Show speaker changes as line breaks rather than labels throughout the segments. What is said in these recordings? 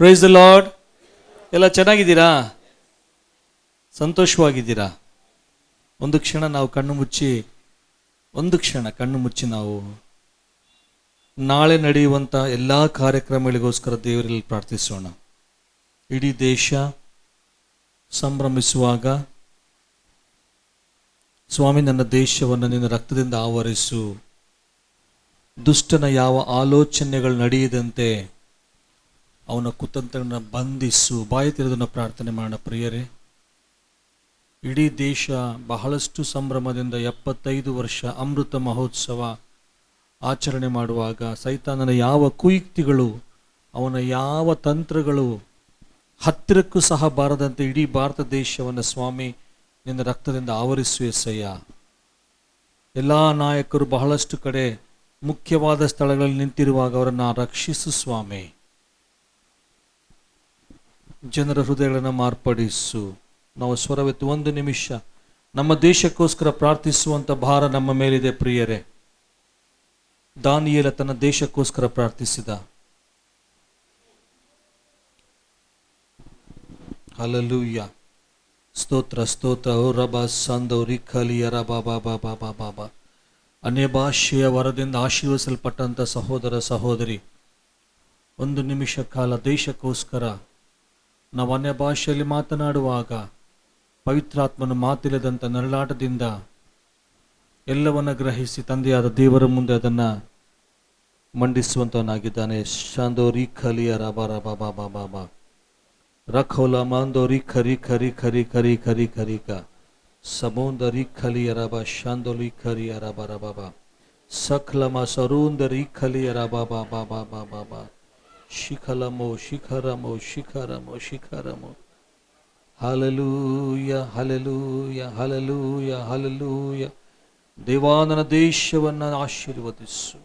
Praise the lord. ಎಲ್ಲ ಚೆನ್ನಾಗಿದ್ದೀರಾ? ಸಂತೋಷವಾಗಿದ್ದೀರಾ? ಒಂದು ಕ್ಷಣ ಕಣ್ಣು ಮುಚ್ಚಿ ನಾವು ನಾಳೆ ನಡೆಯುವಂಥ ಎಲ್ಲ ಕಾರ್ಯಕ್ರಮಗಳಿಗೋಸ್ಕರ ದೇವರಲ್ಲಿ ಪ್ರಾರ್ಥಿಸೋಣ. ಇಡೀ ದೇಶ ಸಂಭ್ರಮಿಸುವಾಗ, ಸ್ವಾಮಿ ನನ್ನ ದೇಶವನ್ನು ನಿನ್ನ ರಕ್ತದಿಂದ ಆವರಿಸು, ದುಷ್ಟನ ಯಾವ ಆಲೋಚನೆಗಳು ನಡೆಯದಂತೆ ಅವನ ಕುತಂತ್ರಗಳನ್ನು ಬಂಧಿಸು. ಬಾಯಿ ತೆರೆದನ್ನು ಪ್ರಾರ್ಥನೆ ಮಾಡೋಣ. ಪ್ರಿಯರೇ, ಇಡೀ ದೇಶ ಬಹಳಷ್ಟು ಸಂಭ್ರಮದಿಂದ 75 ವರ್ಷ ಅಮೃತ ಮಹೋತ್ಸವ ಆಚರಣೆ ಮಾಡುವಾಗ ಸೈತಾನನ ಯಾವ ಕುಯುಕ್ತಿಗಳು, ಅವನ ಯಾವ ತಂತ್ರಗಳು ಹತ್ತಿರಕ್ಕೂ ಸಹ ಬಾರದಂತೆ ಇಡೀ ಭಾರತ ದೇಶವನ್ನು ಸ್ವಾಮಿ ನಿನ್ನ ರಕ್ತದಿಂದ ಆವರಿಸು ಎಸಯ್ಯ. ಎಲ್ಲ ನಾಯಕರು ಬಹಳಷ್ಟು ಕಡೆ ಮುಖ್ಯವಾದ ಸ್ಥಳಗಳಲ್ಲಿ ನಿಂತಿರುವಾಗ ಅವರನ್ನು ರಕ್ಷಿಸು ಸ್ವಾಮಿ. ಜನರ ಹೃದಯಗಳನ್ನು ಮಾರ್ಪಡಿಸು. ನಾವು ಸ್ವರವೆತ್ತು 1 ನಿಮಿಷ ನಮ್ಮ ದೇಶಕ್ಕೋಸ್ಕರ ಪ್ರಾರ್ಥಿಸುವಂಥ ಭಾರ ನಮ್ಮ ಮೇಲಿದೆ. ಪ್ರಿಯರೇ, ದಾನಿಯೇಲ ತನ್ನ ದೇಶಕ್ಕೋಸ್ಕರ ಪ್ರಾರ್ಥಿಸಿದ. ಹಲ್ಲೆಲೂಯಾ, ಸ್ತೋತ್ರ ಸ್ತೋತ್ರ. ಓ ರಬಾ ಸಂದೋ ರಿಖಲಿಯ ರಬಾ ಬಾಬಾ ಬಾಬಾ ಬಾಬಾ. ಅನ್ಯ ಭಾಷೆಯ ವರದಿಂದ ಆಶೀರ್ವದಿಸಲ್ಪಟ್ಟಂಥ ಸಹೋದರ ಸಹೋದರಿ, 1 ನಿಮಿಷ ಕಾಲ ದೇಶಕ್ಕೋಸ್ಕರ ನಾವು ಅನ್ಯ ಭಾಷೆಯಲ್ಲಿ ಮಾತನಾಡುವಾಗ ಪವಿತ್ರಾತ್ಮನ ಮಾತಿಲ್ಲದಂಥ ನರಳಾಟದಿಂದ ಎಲ್ಲವನ್ನ ಗ್ರಹಿಸಿ ತಂದೆಯಾದ ದೇವರ ಮುಂದೆ ಅದನ್ನು ಮಂಡಿಸುವಂತವನಾಗಿದ್ದಾನೆ. ಶಾಂದೋ ರಿಖಲಿಯ ರಬಾ ರಬಾ ಬಾಬಾ ಬಾಬಾ ರಖೋಲ ಮಾಂದೋ ರಿಖ ರಿಖ ರಿಖ ರಿಖ ರಿಖ ರಿಖ ರಿಖ ಸಮೋಂದ ರಿಖಲಿಯ ರಬಾ ಶಾಂದೋ ರಿಖಲಿಯ ರಬಾ ರಬಾ ಸಖಲಮ ಸರೂಂದ ರಿಖಲಿಯ ರಬಾ ಬಾಬಾ ಬಾಬಾ ಬಾಬಾ ಶಿಖಲಮೋ ಶಿಖರಮೋ ಶಿಖರಮೋ ಶಿಖರಮೋ. Hallelujah hallelujah hallelujah hallelujah. ದೇವಾ, ನನ್ನ ದೇಶವನ್ನು ಆಶೀರ್ವದಿಸು.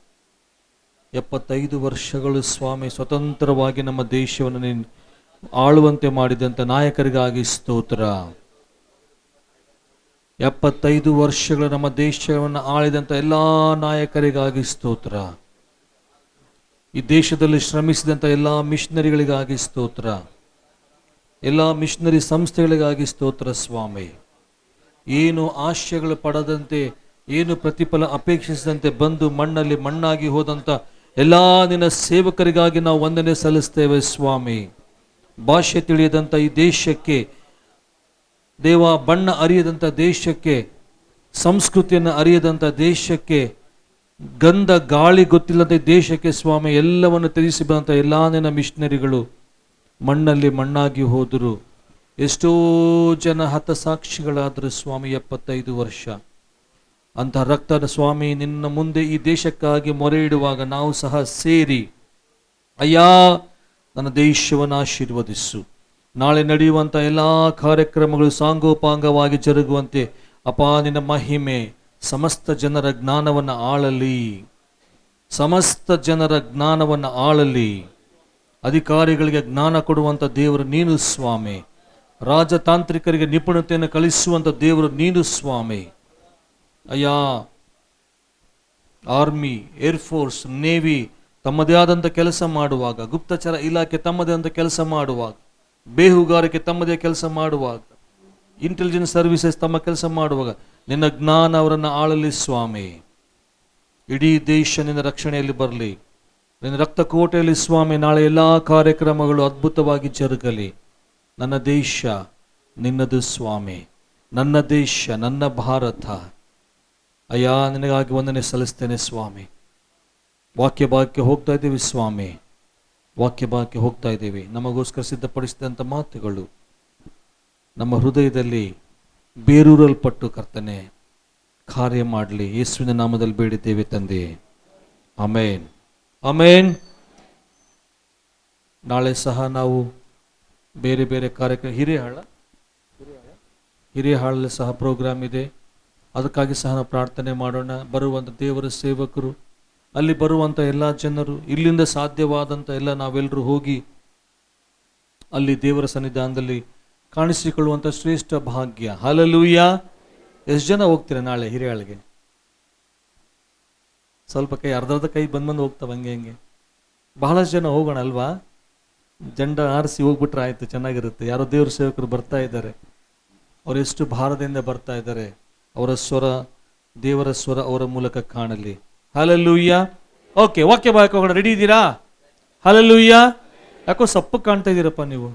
75 ವರ್ಷಗಳು ಸ್ವಾಮಿ ಸ್ವತಂತ್ರವಾಗಿ ನಮ್ಮ ದೇಶವನ್ನು ನೀನು ಆಳುವಂತೆ ಮಾಡಿದಂಥ ನಾಯಕರಿಗಾಗಿ ಸ್ತೋತ್ರ. 75 ವರ್ಷಗಳು ನಮ್ಮ ದೇಶವನ್ನು ಆಳಿದಂಥ ಎಲ್ಲ ನಾಯಕರಿಗಾಗಿ ಸ್ತೋತ್ರ. ಈ ದೇಶದಲ್ಲಿ ಶ್ರಮಿಸಿದಂಥ ಎಲ್ಲ ಮಿಷನರಿಗಳಿಗಾಗಿ ಸ್ತೋತ್ರ. ಎಲ್ಲ ಮಿಷನರಿ ಸಂಸ್ಥೆಗಳಿಗಾಗಿ ಸ್ತೋತ್ರ ಸ್ವಾಮಿ. ಏನು ಆಶಯಗಳು ಪಡದಂತೆ, ಏನು ಪ್ರತಿಫಲ ಅಪೇಕ್ಷಿಸದಂತೆ ಬಂದು ಮಣ್ಣಲ್ಲಿ ಮಣ್ಣಾಗಿ ಹೋದಂಥ ಎಲ್ಲ ನಿನ್ನ ಸೇವಕರಿಗಾಗಿ ನಾವು ವಂದನೆ ಸಲ್ಲಿಸ್ತೇವೆ ಸ್ವಾಮಿ. ಭಾಷೆ ತಿಳಿಯದಂಥ ಈ ದೇಶಕ್ಕೆ ದೇವ, ಬಣ್ಣ ಅರಿಯದಂಥ ದೇಶಕ್ಕೆ, ಸಂಸ್ಕೃತಿಯನ್ನು ಅರಿಯದಂಥ ದೇಶಕ್ಕೆ, ಗಂಧ ಗಾಳಿ ಗೊತ್ತಿಲ್ಲದ ದೇಶಕ್ಕೆ ಸ್ವಾಮಿ ಎಲ್ಲವನ್ನು ತ್ಯಜಿಸಿ ಬಂದಂಥ ಎಲ್ಲ ನಿನ್ನ ಮಿಷನರಿಗಳು ಮಣ್ಣಲ್ಲಿ ಮಣ್ಣಾಗಿ ಹೋದರು. ಎಷ್ಟೋ ಜನ ಹತಸಾಕ್ಷಿಗಳಾದರು ಸ್ವಾಮಿ 75 ವರ್ಷ. ಅಂತಹ ರಕ್ತದ ಸ್ವಾಮಿ ನಿನ್ನ ಮುಂದೆ ಈ ದೇಶಕ್ಕಾಗಿ ಮೊರೆ ಇಡುವಾಗ ನಾವು ಸಹ ಸೇರಿ, ಅಯ್ಯಾ ನನ್ನ ದೇಶವನ್ನು ಆಶೀರ್ವದಿಸು. ನಾಳೆ ನಡೆಯುವಂಥ ಎಲ್ಲ ಕಾರ್ಯಕ್ರಮಗಳು ಸಾಂಗೋಪಾಂಗವಾಗಿ ಜರುಗುವಂತೆ ಅಪಾ ನಿನ್ನ ಮಹಿಮೆ ಸಮಸ್ತ ಜನರ ಜ್ಞಾನವನ್ನು ಆಳಲಿ, ಸಮಸ್ತ ಜನರ ಜ್ಞಾನವನ್ನು ಆಳಲಿ. ಅಧಿಕಾರಿಗಳಿಗೆ ಜ್ಞಾನ ಕೊಡುವಂಥ ದೇವರು ನೀನು ಸ್ವಾಮಿ. ರಾಜತಾಂತ್ರಿಕರಿಗೆ ನಿಪುಣತೆಯನ್ನು ಕಲಿಸುವಂಥ ದೇವರು ನೀನು ಸ್ವಾಮಿ. ಅಯ್ಯಾ, ಆರ್ಮಿ, ಏರ್ಫೋರ್ಸ್, ನೇವಿ ತಮ್ಮದೇ ಆದಂಥ ಕೆಲಸ ಮಾಡುವಾಗ, ಗುಪ್ತಚರ ಇಲಾಖೆ ತಮ್ಮದೇ ಆದಂಥ ಕೆಲಸ ಮಾಡುವಾಗ, ಬೇಹುಗಾರಿಕೆ ತಮ್ಮದೇ ಕೆಲಸ ಮಾಡುವಾಗ, ಇಂಟೆಲಿಜೆನ್ಸ್ ಸರ್ವಿಸಸ್ ತಮ್ಮ ಕೆಲಸ ಮಾಡುವಾಗ ನಿನ್ನ ಜ್ಞಾನ ಅವರನ್ನು ಆಳಲಿ ಸ್ವಾಮಿ. ಇಡೀ ದೇಶ ನಿನ್ನ ರಕ್ಷಣೆಯಲ್ಲಿ ಬರಲಿ. ನಿನ್ನ ರಕ್ತ ಕೋಟೆಯಲ್ಲಿ ಸ್ವಾಮಿ ನಾಳೆ ಎಲ್ಲ ಕಾರ್ಯಕ್ರಮಗಳು ಅದ್ಭುತವಾಗಿ ಜರುಗಲಿ. ನನ್ನ ದೇಶ ನಿನ್ನದು ಸ್ವಾಮಿ. ನನ್ನ ದೇಶ, ನನ್ನ ಭಾರತ. ಅಯ್ಯಾ, ನಿನಗಾಗಿ ವಂದನೆ ಸಲ್ಲಿಸ್ತೇನೆ ಸ್ವಾಮಿ. ವಾಕ್ಯ ಭಾಗಕ್ಕೆ ಹೋಗ್ತಾ ಇದ್ದೀವಿ ಸ್ವಾಮಿ, ವಾಕ್ಯ ಭಾಗಕ್ಕೆ ಹೋಗ್ತಾ ಇದ್ದೀವಿ. ನಮಗೋಸ್ಕರ ಸಿದ್ಧಪಡಿಸಿದಂಥ ಮಾತುಗಳು ನಮ್ಮ ಹೃದಯದಲ್ಲಿ ಬೇರೂರಲ್ಪಟ್ಟು ಕರ್ತನೆ ಕಾರ್ಯ ಮಾಡಲಿ. ಯೇಸುವಿನ ನಾಮದಲ್ಲಿ ಬೇಡಿದ್ದೇವೆ ತಂದೆ, ಆಮೇನ್ ಆಮೇನ್. ನಾಳೆ ಸಹ ನಾವು ಬೇರೆ ಬೇರೆ ಕಾರ್ಯಕ್ರಮ, ಹಿರೇಹಾಳಲ್ಲಿ ಸಹ ಪ್ರೋಗ್ರಾಮ್ ಇದೆ. ಅದಕ್ಕಾಗಿ ಸಹ ನಾವು ಪ್ರಾರ್ಥನೆ ಮಾಡೋಣ. ಬರುವಂಥ ದೇವರ ಸೇವಕರು, ಅಲ್ಲಿ ಬರುವಂಥ ಎಲ್ಲ ಜನರು, ಇಲ್ಲಿಂದ ಸಾಧ್ಯವಾದಂಥ ಎಲ್ಲ ನಾವೆಲ್ಲರೂ ಹೋಗಿ ಅಲ್ಲಿ ದೇವರ ಸನ್ನಿಧಾನದಲ್ಲಿ ಕಾಣಿಸಿಕೊಳ್ಳುವಂಥ ಶ್ರೇಷ್ಠ ಭಾಗ್ಯ. ಹಲ್ಲೆಲೂಯ. ಎಷ್ಟು ಜನ ಹೋಗ್ತೀರಾ ನಾಳೆ ಹಿರೇಹಾಳಿಗೆ? ಸ್ವಲ್ಪ ಕೈ, ಅರ್ಧ ಕೈ ಬಂದು ಹೋಗ್ತಾವೆ ಹಂಗೆ. ಬಹಳಷ್ಟು ಜನ ಹೋಗೋಣ ಅಲ್ವಾ? ಜೆಂಡ ಆರಿಸಿ ಹೋಗ್ಬಿಟ್ರೆ ಆಯ್ತು, ಚೆನ್ನಾಗಿರುತ್ತೆ. ಯಾರೋ ದೇವ್ರ ಸೇವಕರು ಬರ್ತಾ ಇದ್ದಾರೆ, ಅವರು ಎಷ್ಟು ಭಾರದಿಂದ ಬರ್ತಾ ಇದ್ದಾರೆ. ಅವರ ಸ್ವರ, ದೇವರ ಸ್ವರ ಅವರ ಮೂಲಕ ಕಾಣಲಿ. ಹಲ್ಲೆಲೂಯ್ಯ. ಓಕೆ, ವಾಕ್ಯ ಭಾಗಕ್ಕೆ ಹೋಗೋಣ. ರೆಡಿ ಇದ್ದೀರಾ? ಹಲ್ಲೆಲೂಯ್ಯ. ಯಾಕೋ ಸಪ್ಪು ಕಾಣ್ತಾ ಇದ್ದೀರಪ್ಪ ನೀವು.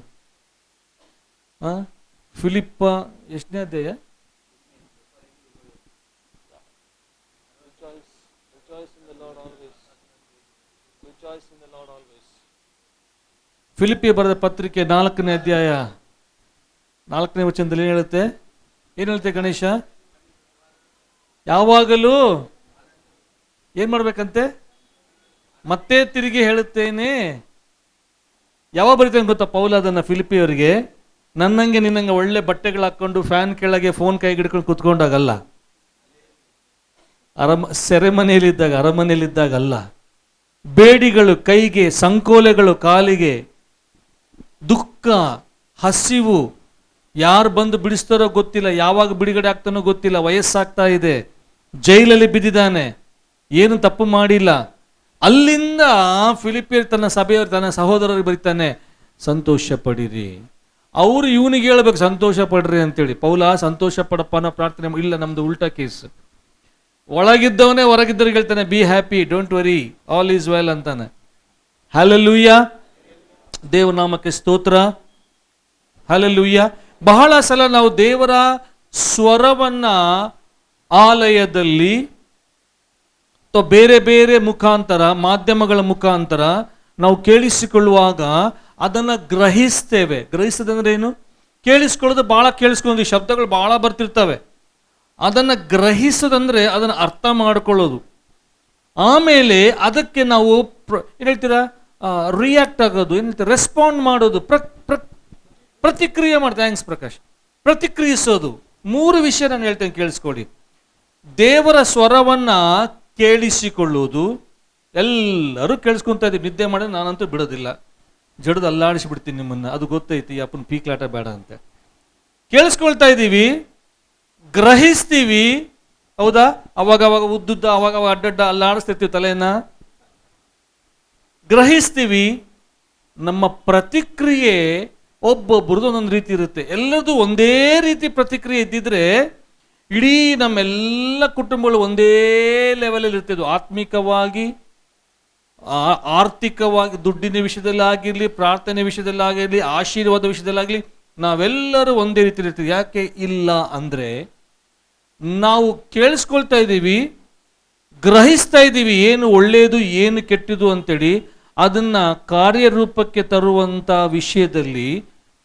ಫಿಲಿಪ್ಪ ಎಷ್ಟನೇ ಅಧ್ಯಾಯ? ಫಿಲಿಪ್ಪಿ ಬರೆದ ಪತ್ರಿಕೆ 4ನೇ ಅಧ್ಯಾಯ 4ನೇ ವಚನದಲ್ಲಿ ಏನು ಹೇಳುತ್ತೆ? ಏನು ಹೇಳುತ್ತೆ ಗಣೇಶ? ಯಾವಾಗಲೂ ಏನ್ ಮಾಡ್ಬೇಕಂತೆ? ಮತ್ತೆ ತಿರುಗಿ ಹೇಳುತ್ತೇನೆ. ಯಾವಾಗ ಬರೀತೇನೆ ಗೊತ್ತಾ ಪೌಲ ಅದನ್ನ ಫಿಲಿಪಿಯವರಿಗೆ? ನನ್ನಂಗೆ ನಿನ್ನಂಗೆ ಒಳ್ಳೆ ಬಟ್ಟೆಗಳು ಹಾಕೊಂಡು ಫ್ಯಾನ್ ಕೆಳಗೆ ಫೋನ್ ಕೈಗಿಡ್ಕೊಂಡು ಕುತ್ಕೊಂಡಾಗಲ್ಲ, ಸೆರೆಮನೆಯಲ್ಲಿದ್ದಾಗ, ಅರಮನೆಯಲ್ಲಿದ್ದಾಗ ಅಲ್ಲ. ಬೇಡಿಗಳು ಕೈಗೆ, ಸಂಕೋಲೆಗಳು ಕಾಲಿಗೆ, ದುಃಖ, ಹಸಿವು, ಯಾರು ಬಂದು ಬಿಡಿಸ್ತಾರೋ ಗೊತ್ತಿಲ್ಲ, ಯಾವಾಗ ಬಿಡುಗಡೆ ಆಗ್ತಾನೋ ಗೊತ್ತಿಲ್ಲ, ವಯಸ್ಸಾಗ್ತಾ ಇದೆ, ಜೈಲಲ್ಲಿ ಬಿದ್ದಿದ್ದಾನೆ, ಏನು ತಪ್ಪು ಮಾಡಿಲ್ಲ. ಅಲ್ಲಿಂದ ಫಿಲಿಪಿಯರ್ ತನ್ನ ಸಭೆಯವರು, ತನ್ನ ಸಹೋದರರಿಗೆ ಬರೀತಾನೆ, ಸಂತೋಷ ಪಡಿರಿ. ಅವರು ಇವನಿಗೆ ಹೇಳ್ಬೇಕು ಸಂತೋಷ ಪಡ್ರಿ ಅಂತೇಳಿ. ಪೌಲ ಸಂತೋಷ ಪಡಪ್ಪ ಅನ್ನೋ ಪ್ರಾರ್ಥನೆ ಇಲ್ಲ, ನಮ್ದು ಉಲ್ಟಾ ಕೇಸ್. ಒಳಗಿದ್ದವನೇ ಹೊರಗಿದ್ದವ್ರಿಗೆ ಹೇಳ್ತಾನೆ, be happy, don't worry, all is well ಅಂತಾನೆ. ಹಲ್ಲೆಲೂಯ್ಯ. ದೇವನಾಮಕ್ಕೆ ಸ್ತೋತ್ರ. ಹಲ್ಲೆಲೂಯ್ಯ. ಬಹಳ ಸಲ ನಾವು ದೇವರ ಸ್ವರವನ್ನ ಆಲಯದಲ್ಲಿ ಅಥವಾ ಬೇರೆ ಬೇರೆ ಮುಖಾಂತರ, ಮಾಧ್ಯಮಗಳ ಮುಖಾಂತರ ನಾವು ಕೇಳಿಸಿಕೊಳ್ಳುವಾಗ ಅದನ್ನು ಗ್ರಹಿಸ್ತೇವೆ. ಗ್ರಹಿಸೋದಂದ್ರೆ ಏನು? ಕೇಳಿಸ್ಕೊಳ್ಳೋದು, ಭಾಳ ಕೇಳಿಸ್ಕೊಳ್ಳೋದು, ಶಬ್ದಗಳು ಭಾಳ ಬರ್ತಿರ್ತವೆ. ಅದನ್ನು ಗ್ರಹಿಸೋದಂದ್ರೆ ಅದನ್ನು ಅರ್ಥ ಮಾಡಿಕೊಳ್ಳೋದು. ಆಮೇಲೆ ಅದಕ್ಕೆ ನಾವು ಏನು ಹೇಳ್ತೀರಾ, ರಿಯಾಕ್ಟ್ ಆಗೋದು, ಏನು ಹೇಳ್ತೀರಾ, ರೆಸ್ಪಾಂಡ್ ಮಾಡೋದು, ಪ್ರತಿಕ್ರಿಯೆ ಮಾಡ್ತಾ. ಥ್ಯಾಂಕ್ಸ್ ಪ್ರಕಾಶ್. ಪ್ರತಿಕ್ರಿಯಿಸೋದು. 3 ವಿಷಯ ನಾನು ಹೇಳ್ತೇನೆ, ಕೇಳಿಸ್ಕೊಳ್ಳಿ. ದೇವರ ಸ್ವರವನ್ನ ಕೇಳಿಸಿಕೊಳ್ಳುವುದು. ಎಲ್ಲರೂ ಕೇಳಿಸ್ಕೊಂತ ಇದ್ದೀವಿ. ನಿದ್ದೆ ಮಾಡಿ ನಾನಂತೂ ಬಿಡೋದಿಲ್ಲ, ಜಡದು ಅಲ್ಲಾಡಿಸಿಬಿಡ್ತೀನಿ ನಿಮ್ಮನ್ನ, ಅದು ಗೊತ್ತೈತಿ, ಅಪ್ಪನ ಪೀಕ್ಲಾಟ ಬೇಡ ಅಂತ. ಕೇಳಿಸ್ಕೊಳ್ತಾ ಇದ್ದೀವಿ, ಗ್ರಹಿಸ್ತೀವಿ, ಹೌದಾ? ಅವಾಗ ಉದ್ದುದ್ದ, ಅವಾಗ ಅಡ್ಡಡ್ಡ ಅಲ್ಲಾಡಿಸ್ತಿರ್ತೀವಿ ತಲೆಯನ್ನ, ಗ್ರಹಿಸ್ತೀವಿ. ನಮ್ಮ ಪ್ರತಿಕ್ರಿಯೆ ಒಬ್ಬೊಬ್ರದ್ದು ಒಂದೊಂದು ರೀತಿ ಇರುತ್ತೆ. ಎಲ್ಲರದು ಒಂದೇ ರೀತಿ ಪ್ರತಿಕ್ರಿಯೆ ಇದ್ದಿದ್ರೆ ಇಡೀ ನಮ್ಮೆಲ್ಲ ಕುಟುಂಬಗಳು ಒಂದೇ ಲೆವೆಲಲ್ಲಿ ಇರ್ತಿದ್ವು. ಆತ್ಮಿಕವಾಗಿ, ಆರ್ಥಿಕವಾಗಿ, ದುಡ್ಡಿನ ವಿಷಯದಲ್ಲಿ ಆಗಿರಲಿ, ಪ್ರಾರ್ಥನೆ ವಿಷಯದಲ್ಲಿ ಆಗಿರಲಿ, ಆಶೀರ್ವಾದ ವಿಷಯದಲ್ಲಾಗಲಿ, ನಾವೆಲ್ಲರೂ ಒಂದೇ ರೀತಿ ಇರ್ತೀವಿ. ಯಾಕೆ ಇಲ್ಲ ಅಂದರೆ ನಾವು ಕೇಳಿಸ್ಕೊಳ್ತಾ ಇದ್ದೀವಿ, ಗ್ರಹಿಸ್ತಾ ಇದ್ದೀವಿ, ಏನು ಒಳ್ಳೆಯದು ಏನು ಕೆಟ್ಟದು ಅಂತೇಳಿ. ಅದನ್ನ ಕಾರ್ಯರೂಪಕ್ಕೆ ತರುವಂಥ ವಿಷಯದಲ್ಲಿ,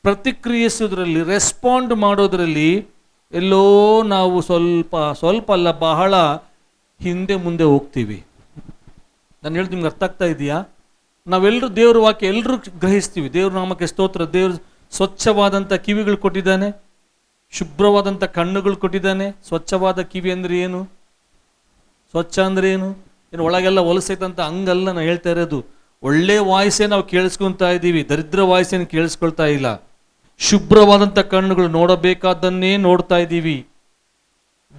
ಪ್ರತಿಕ್ರಿಯಿಸೋದ್ರಲ್ಲಿ, ರೆಸ್ಪಾಂಡ್ ಮಾಡೋದ್ರಲ್ಲಿ ಎಲ್ಲೋ ನಾವು ಸ್ವಲ್ಪ ಅಲ್ಲ, ಬಹಳ ಹಿಂದೆ ಮುಂದೆ ಹೋಗ್ತೀವಿ. ನಾನು ಹೇಳಿ ನಿಮ್ಗೆ ಅರ್ಥ ಆಗ್ತಾ ಇದೆಯಾ? ನಾವೆಲ್ಲರೂ ದೇವ್ರ ವಾಕ್ಯ ಎಲ್ಲರೂ ಗ್ರಹಿಸ್ತೀವಿ. ದೇವ್ರ ನಾಮಕ್ಕೆ ಸ್ತೋತ್ರ. ದೇವ್ರು ಸ್ವಚ್ಛವಾದಂಥ ಕಿವಿಗಳು ಕೊಟ್ಟಿದ್ದಾನೆ, ಶುಭ್ರವಾದಂಥ ಕಣ್ಣುಗಳು ಕೊಟ್ಟಿದ್ದಾನೆ. ಸ್ವಚ್ಛವಾದ ಕಿವಿ ಅಂದರೆ ಏನು? ಸ್ವಚ್ಛ ಅಂದರೆ ಏನು? ಒಳಗೆಲ್ಲ ಹೊಲಸೈತಂತ ಹಂಗಲ್ಲ ನಾನು ಹೇಳ್ತಾ ಇರೋದು. ಒಳ್ಳೆ ವಾಯ್ಸೇ ನಾವು ಕೇಳಿಸ್ಕೊತಾ ಇದ್ದೀವಿ, ದರಿದ್ರ ವಾಯ್ಸೇನು ಕೇಳಿಸ್ಕೊಳ್ತಾ ಇಲ್ಲ. ಶುಭ್ರವಾದಂಥ ಕಣ್ಣುಗಳು, ನೋಡಬೇಕಾದನ್ನೇ ನೋಡ್ತಾ ಇದ್ದೀವಿ,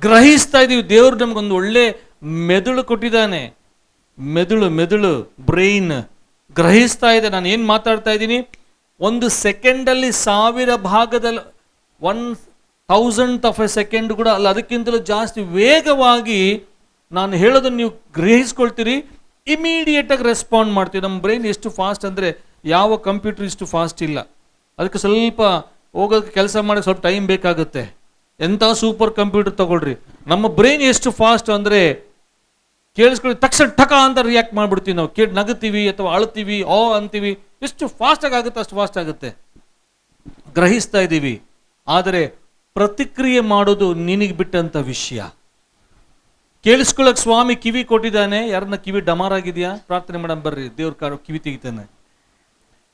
ಗ್ರಹಿಸ್ತಾ ಇದ್ದೀವಿ. ದೇವರು ನಮಗೊಂದು ಒಳ್ಳೆ ಮೆದುಳು ಕೊಟ್ಟಿದ್ದಾನೆ. ಮೆದುಳು ಬ್ರೈನ್ ಗ್ರಹಿಸ್ತಾ ಇದೆ. ನಾನು ಏನು ಮಾತಾಡ್ತಾ ಇದ್ದೀನಿ, 1 ಸೆಕೆಂಡಲ್ಲಿ 1000 ಭಾಗದಲ್ಲಿ 1,000th of a second ಕೂಡ ಅಲ್ಲ, ಅದಕ್ಕಿಂತಲೂ ಜಾಸ್ತಿ ವೇಗವಾಗಿ ನಾನು ಹೇಳೋದನ್ನು ನೀವು ಗ್ರಹಿಸ್ಕೊಳ್ತೀರಿ, ಇಮಿಡಿಯೇಟ್ ಆಗಿ ರೆಸ್ಪಾಂಡ್ ಮಾಡ್ತೀವಿ. ನಮ್ಮ ಬ್ರೈನ್ ಎಷ್ಟು ಫಾಸ್ಟ್ ಅಂದರೆ ಯಾವ ಕಂಪ್ಯೂಟರ್ ಇಷ್ಟು ಫಾಸ್ಟ್ ಇಲ್ಲ. ಅದಕ್ಕೆ ಸ್ವಲ್ಪ ಹೋಗೋದಕ್ಕೆ, ಕೆಲಸ ಮಾಡೋಕ್ಕೆ ಸ್ವಲ್ಪ ಟೈಮ್ ಬೇಕಾಗುತ್ತೆ. ಎಂಥ ಸೂಪರ್ ಕಂಪ್ಯೂಟರ್ ತಗೊಳ್ರಿ, ನಮ್ಮ ಬ್ರೈನ್ ಎಷ್ಟು ಫಾಸ್ಟ್ ಅಂದರೆ ಕೇಳಿಸ್ಕೊಳ್ಳಿ ತಕ್ಷಣ ಟಕ ಅಂತ ರಿಯಾಕ್ಟ್ ಮಾಡಿಬಿಡ್ತೀವಿ ನಾವು. ನಗುತ್ತೀವಿ ಅಥವಾ ಅಳ್ತೀವಿ, ಓ ಅಂತೀವಿ. ಎಷ್ಟು ಫಾಸ್ಟಾಗಿ ಆಗುತ್ತೆ ಅಷ್ಟು ಫಾಸ್ಟ್ ಆಗುತ್ತೆ. ಗ್ರಹಿಸ್ತಾ ಇದ್ದೀವಿ. ಆದರೆ ಪ್ರತಿಕ್ರಿಯೆ ಮಾಡೋದು ನಿನಗೆ ಬಿಟ್ಟಂಥ ವಿಷಯ. ಕೇಳಿಸ್ಕೊಳ್ಳೋಕೆ ಸ್ವಾಮಿ ಕಿವಿ ಕೊಟ್ಟಿದ್ದಾನೆ. ಯಾರನ್ನ ಕಿವಿ ಡಮಾರಾಗಿದೆಯಾ? ಪ್ರಾರ್ಥನೆ ಮಾಡಮ್ ಬರ್ರಿ, ದೇವ್ರ ಕಿವಿ ತೆಗಿತಾನೆ.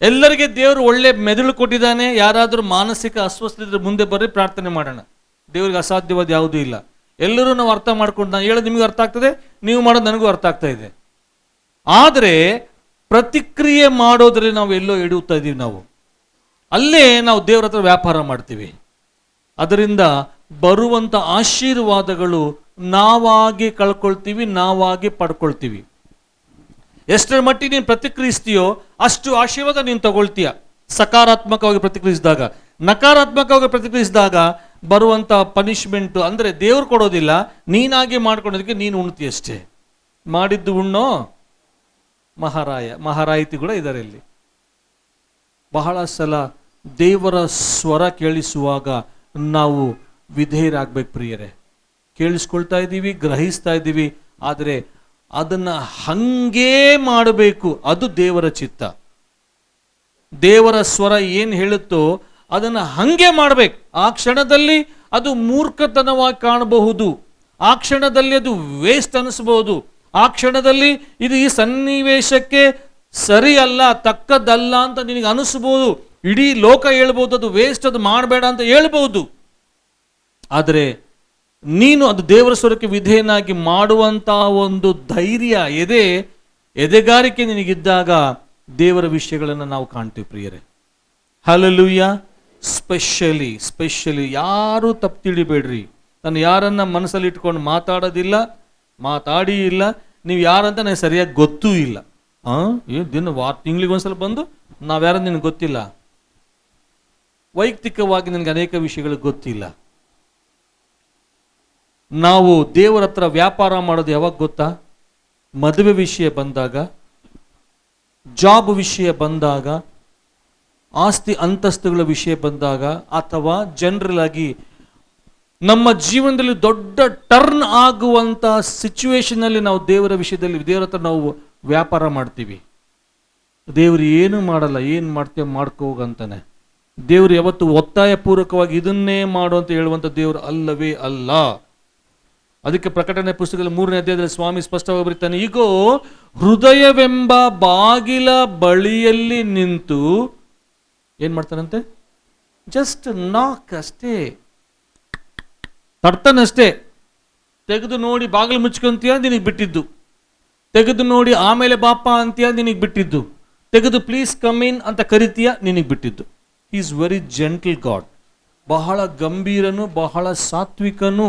ಎಲ್ಲರಿಗೆ ದೇವರು ಒಳ್ಳೆ ಮೆದುಳು ಕೊಟ್ಟಿದ್ದಾನೆ. ಯಾರಾದರೂ ಮಾನಸಿಕ ಅಸ್ವಸ್ಥತೆ ಮುಂದೆ ಬರ್ರಿ, ಪ್ರಾರ್ಥನೆ ಮಾಡೋಣ. ದೇವ್ರಿಗೆ ಅಸಾಧ್ಯವಾದ ಯಾವುದೂ ಇಲ್ಲ. ಎಲ್ಲರೂ ನಾವು ಅರ್ಥ ಮಾಡ್ಕೊಂಡು, ನಾನು ಹೇಳೋದು ನಿಮಗೂ ಅರ್ಥ ಆಗ್ತದೆ, ನೀವು ಮಾಡೋದು ನನಗೂ ಅರ್ಥ ಆಗ್ತಾ ಇದೆ. ಆದರೆ ಪ್ರತಿಕ್ರಿಯೆ ಮಾಡೋದ್ರಲ್ಲಿ ನಾವು ಎಲ್ಲೋ ಎಡುತ್ತಾ ಇದ್ದೀವಿ. ನಾವು ಅಲ್ಲೇ ನಾವು ದೇವ್ರ ಹತ್ರ ವ್ಯಾಪಾರ ಮಾಡ್ತೀವಿ. ಅದರಿಂದ ಬರುವಂಥ ಆಶೀರ್ವಾದಗಳು ನಾವಾಗಿ ಕಳ್ಕೊಳ್ತೀವಿ, ನಾವಾಗಿ ಪಡ್ಕೊಳ್ತೀವಿ. ಎಷ್ಟರ ಮಟ್ಟಿಗೆ ನೀನು ಪ್ರತಿಕ್ರಿಯಿಸ್ತೀಯೋ ಅಷ್ಟು ಆಶೀರ್ವಾದ ನೀನು ತಗೊಳ್ತೀಯ. ಸಕಾರಾತ್ಮಕವಾಗಿ ಪ್ರತಿಕ್ರಿಯಿಸಿದಾಗ. ನಕಾರಾತ್ಮಕವಾಗಿ ಪ್ರತಿಕ್ರಿಯಿಸಿದಾಗ ಬರುವಂಥ ಪನಿಷ್ಮೆಂಟು ಅಂದರೆ ದೇವ್ರು ಕೊಡೋದಿಲ್ಲ, ನೀನಾಗಿ ಮಾಡ್ಕೊಳೋದಕ್ಕೆ ನೀನು ಉಣ್ತೀಯಷ್ಟೇ. ಮಾಡಿದ್ದು ಉಣ್ಣೋ ಮಹಾರಾಯಿತಿ ಕೂಡ ಇದ್ದಾರೆ ಇಲ್ಲಿ. ಬಹಳ ಸಲ ದೇವರ ಸ್ವರ ಕೇಳಿಸುವಾಗ ನಾವು ವಿಧೇಯರಾಗಬೇಕು ಪ್ರಿಯರೇ. ಕೇಳಿಸ್ಕೊಳ್ತಾ ಇದ್ದೀವಿ, ಗ್ರಹಿಸ್ತಾ ಇದ್ದೀವಿ, ಆದರೆ ಅದನ್ನ ಹಂಗೇ ಮಾಡಬೇಕು. ಅದು ದೇವರ ಚಿತ್ತ. ದೇವರ ಸ್ವರ ಏನು ಹೇಳುತ್ತೋ ಅದನ್ನ ಹಂಗೆ ಮಾಡಬೇಕು. ಆ ಕ್ಷಣದಲ್ಲಿ ಅದು ಮೂರ್ಖತನವಾಗಿ ಕಾಣಬಹುದು, ಆ ಕ್ಷಣದಲ್ಲಿ ಅದು ವೇಸ್ಟ್ ಅನಿಸಬಹುದು, ಆ ಕ್ಷಣದಲ್ಲಿ ಇದು ಈ ಸನ್ನಿವೇಶಕ್ಕೆ ಸರಿ ಅಲ್ಲ, ತಕ್ಕದ್ದಲ್ಲ ಅಂತ ನಿನಗೆ ಅನಿಸ್ಬೋದು. ಇಡೀ ಲೋಕ ಹೇಳ್ಬೋದು ಅದು ವೇಸ್ಟ್, ಅದು ಮಾಡಬೇಡ ಅಂತ ಹೇಳ್ಬೋದು. ಆದರೆ ನೀನು ಅದು ದೇವರ ಸ್ವರಕ್ಕೆ ವಿಧೇಯನಾಗಿ ಮಾಡುವಂಥ ಒಂದು ಧೈರ್ಯ, ಎದೆಗಾರಿಕೆ ನಿನಗಿದ್ದಾಗ ದೇವರ ವಿಷಯಗಳನ್ನು ನಾವು ಕಾಣ್ತೀವಿ ಪ್ರಿಯರೇ. ಹಲ್ಲೆಲೂಯಾ. ಸ್ಪೆಷಲಿ ಯಾರೂ ತಪ್ಪು ತಿಳಿಬೇಡ್ರಿ. ನಾನು ಯಾರನ್ನ ಮನಸ್ಸಲ್ಲಿ ಇಟ್ಕೊಂಡು ಮಾತಾಡೋದಿಲ್ಲ, ಮಾತಾಡಿ ಇಲ್ಲ. ನೀವು ಯಾರಂತ ನನಗೆ ಸರಿಯಾಗಿ ಗೊತ್ತೂ ಇಲ್ಲ. ತಿಂಗಳಿಗೆ ಒಂದ್ಸಲ ಬಂದು ನಾವ್ಯಾರಂತ ನಿನಗೆ ಗೊತ್ತಿಲ್ಲ. ವೈಯಕ್ತಿಕವಾಗಿ ನನಗೆ ಅನೇಕ ವಿಷಯಗಳು ಗೊತ್ತಿಲ್ಲ. ನಾವು ದೇವರ ಹತ್ರ ವ್ಯಾಪಾರ ಮಾಡೋದು ಯಾವಾಗ ಗೊತ್ತಾ? ಮದುವೆ ವಿಷಯ ಬಂದಾಗ, ಜಾಬ್ ವಿಷಯ ಬಂದಾಗ, ಆಸ್ತಿ ಅಂತಸ್ತುಗಳ ವಿಷಯ ಬಂದಾಗ, ಅಥವಾ ಜನರಲ್ ಆಗಿ ನಮ್ಮ ಜೀವನದಲ್ಲಿ ದೊಡ್ಡ ಟರ್ನ್ ಆಗುವಂಥ ಸಿಚುವೇಶನಲ್ಲಿ ನಾವು ದೇವರ ವಿಷಯದಲ್ಲಿ ದೇವರ ಹತ್ರ ನಾವು ವ್ಯಾಪಾರ ಮಾಡ್ತೀವಿ. ದೇವರು ಏನು ಮಾಡಲ್ಲ, ಏನು ಮಾಡ್ತೇವೆ ಮಾಡ್ಕೋ ಹೋಗಂತಾನೆ. ದೇವರು ಯಾವತ್ತು ಒತ್ತಾಯ ಪೂರ್ವಕವಾಗಿ ಇದನ್ನೇ ಮಾಡು ಅಂತ ಹೇಳುವಂಥ ದೇವರು ಅಲ್ಲವೇ ಅಲ್ಲ. ಅದಕ್ಕೆ ಪ್ರಕಟಣೆ ಪುಸ್ತಕದಲ್ಲಿ 3ನೇ ಅಧ್ಯಾಯದಲ್ಲಿ ಸ್ವಾಮಿ ಸ್ಪಷ್ಟವಾಗಿ ಬರೀತಾನೆ, ಈಗೋ ಹೃದಯವೆಂಬ ಬಾಗಿಲ ಬಳಿಯಲ್ಲಿ ನಿಂತು ಏನ್ ಮಾಡ್ತಾನಂತೆ? ಜಸ್ಟ್ ನಾಕ್ ಅಷ್ಟೇ, ತಡ್ತಾನಷ್ಟೇ. ತೆಗೆದು ನೋಡಿ ಬಾಗಿಲು ಮುಚ್ಕೊಂತೀಯ, ನಿನಗೆ ಬಿಟ್ಟಿದ್ದು. ತೆಗೆದು ನೋಡಿ ಆಮೇಲೆ ಬಾಪ ಅಂತೀಯ, ನಿನಗೆ ಬಿಟ್ಟಿದ್ದು. ತೆಗೆದು ಪ್ಲೀಸ್ ಕಮ್ ಇನ್ ಅಂತ ಕರಿತೀಯ, ನಿನಗೆ ಬಿಟ್ಟಿದ್ದು. He is very gentle god. ಬಹಳ ಗಂಭೀರನು, ಬಹಳ ಸಾತ್ವಿಕನು,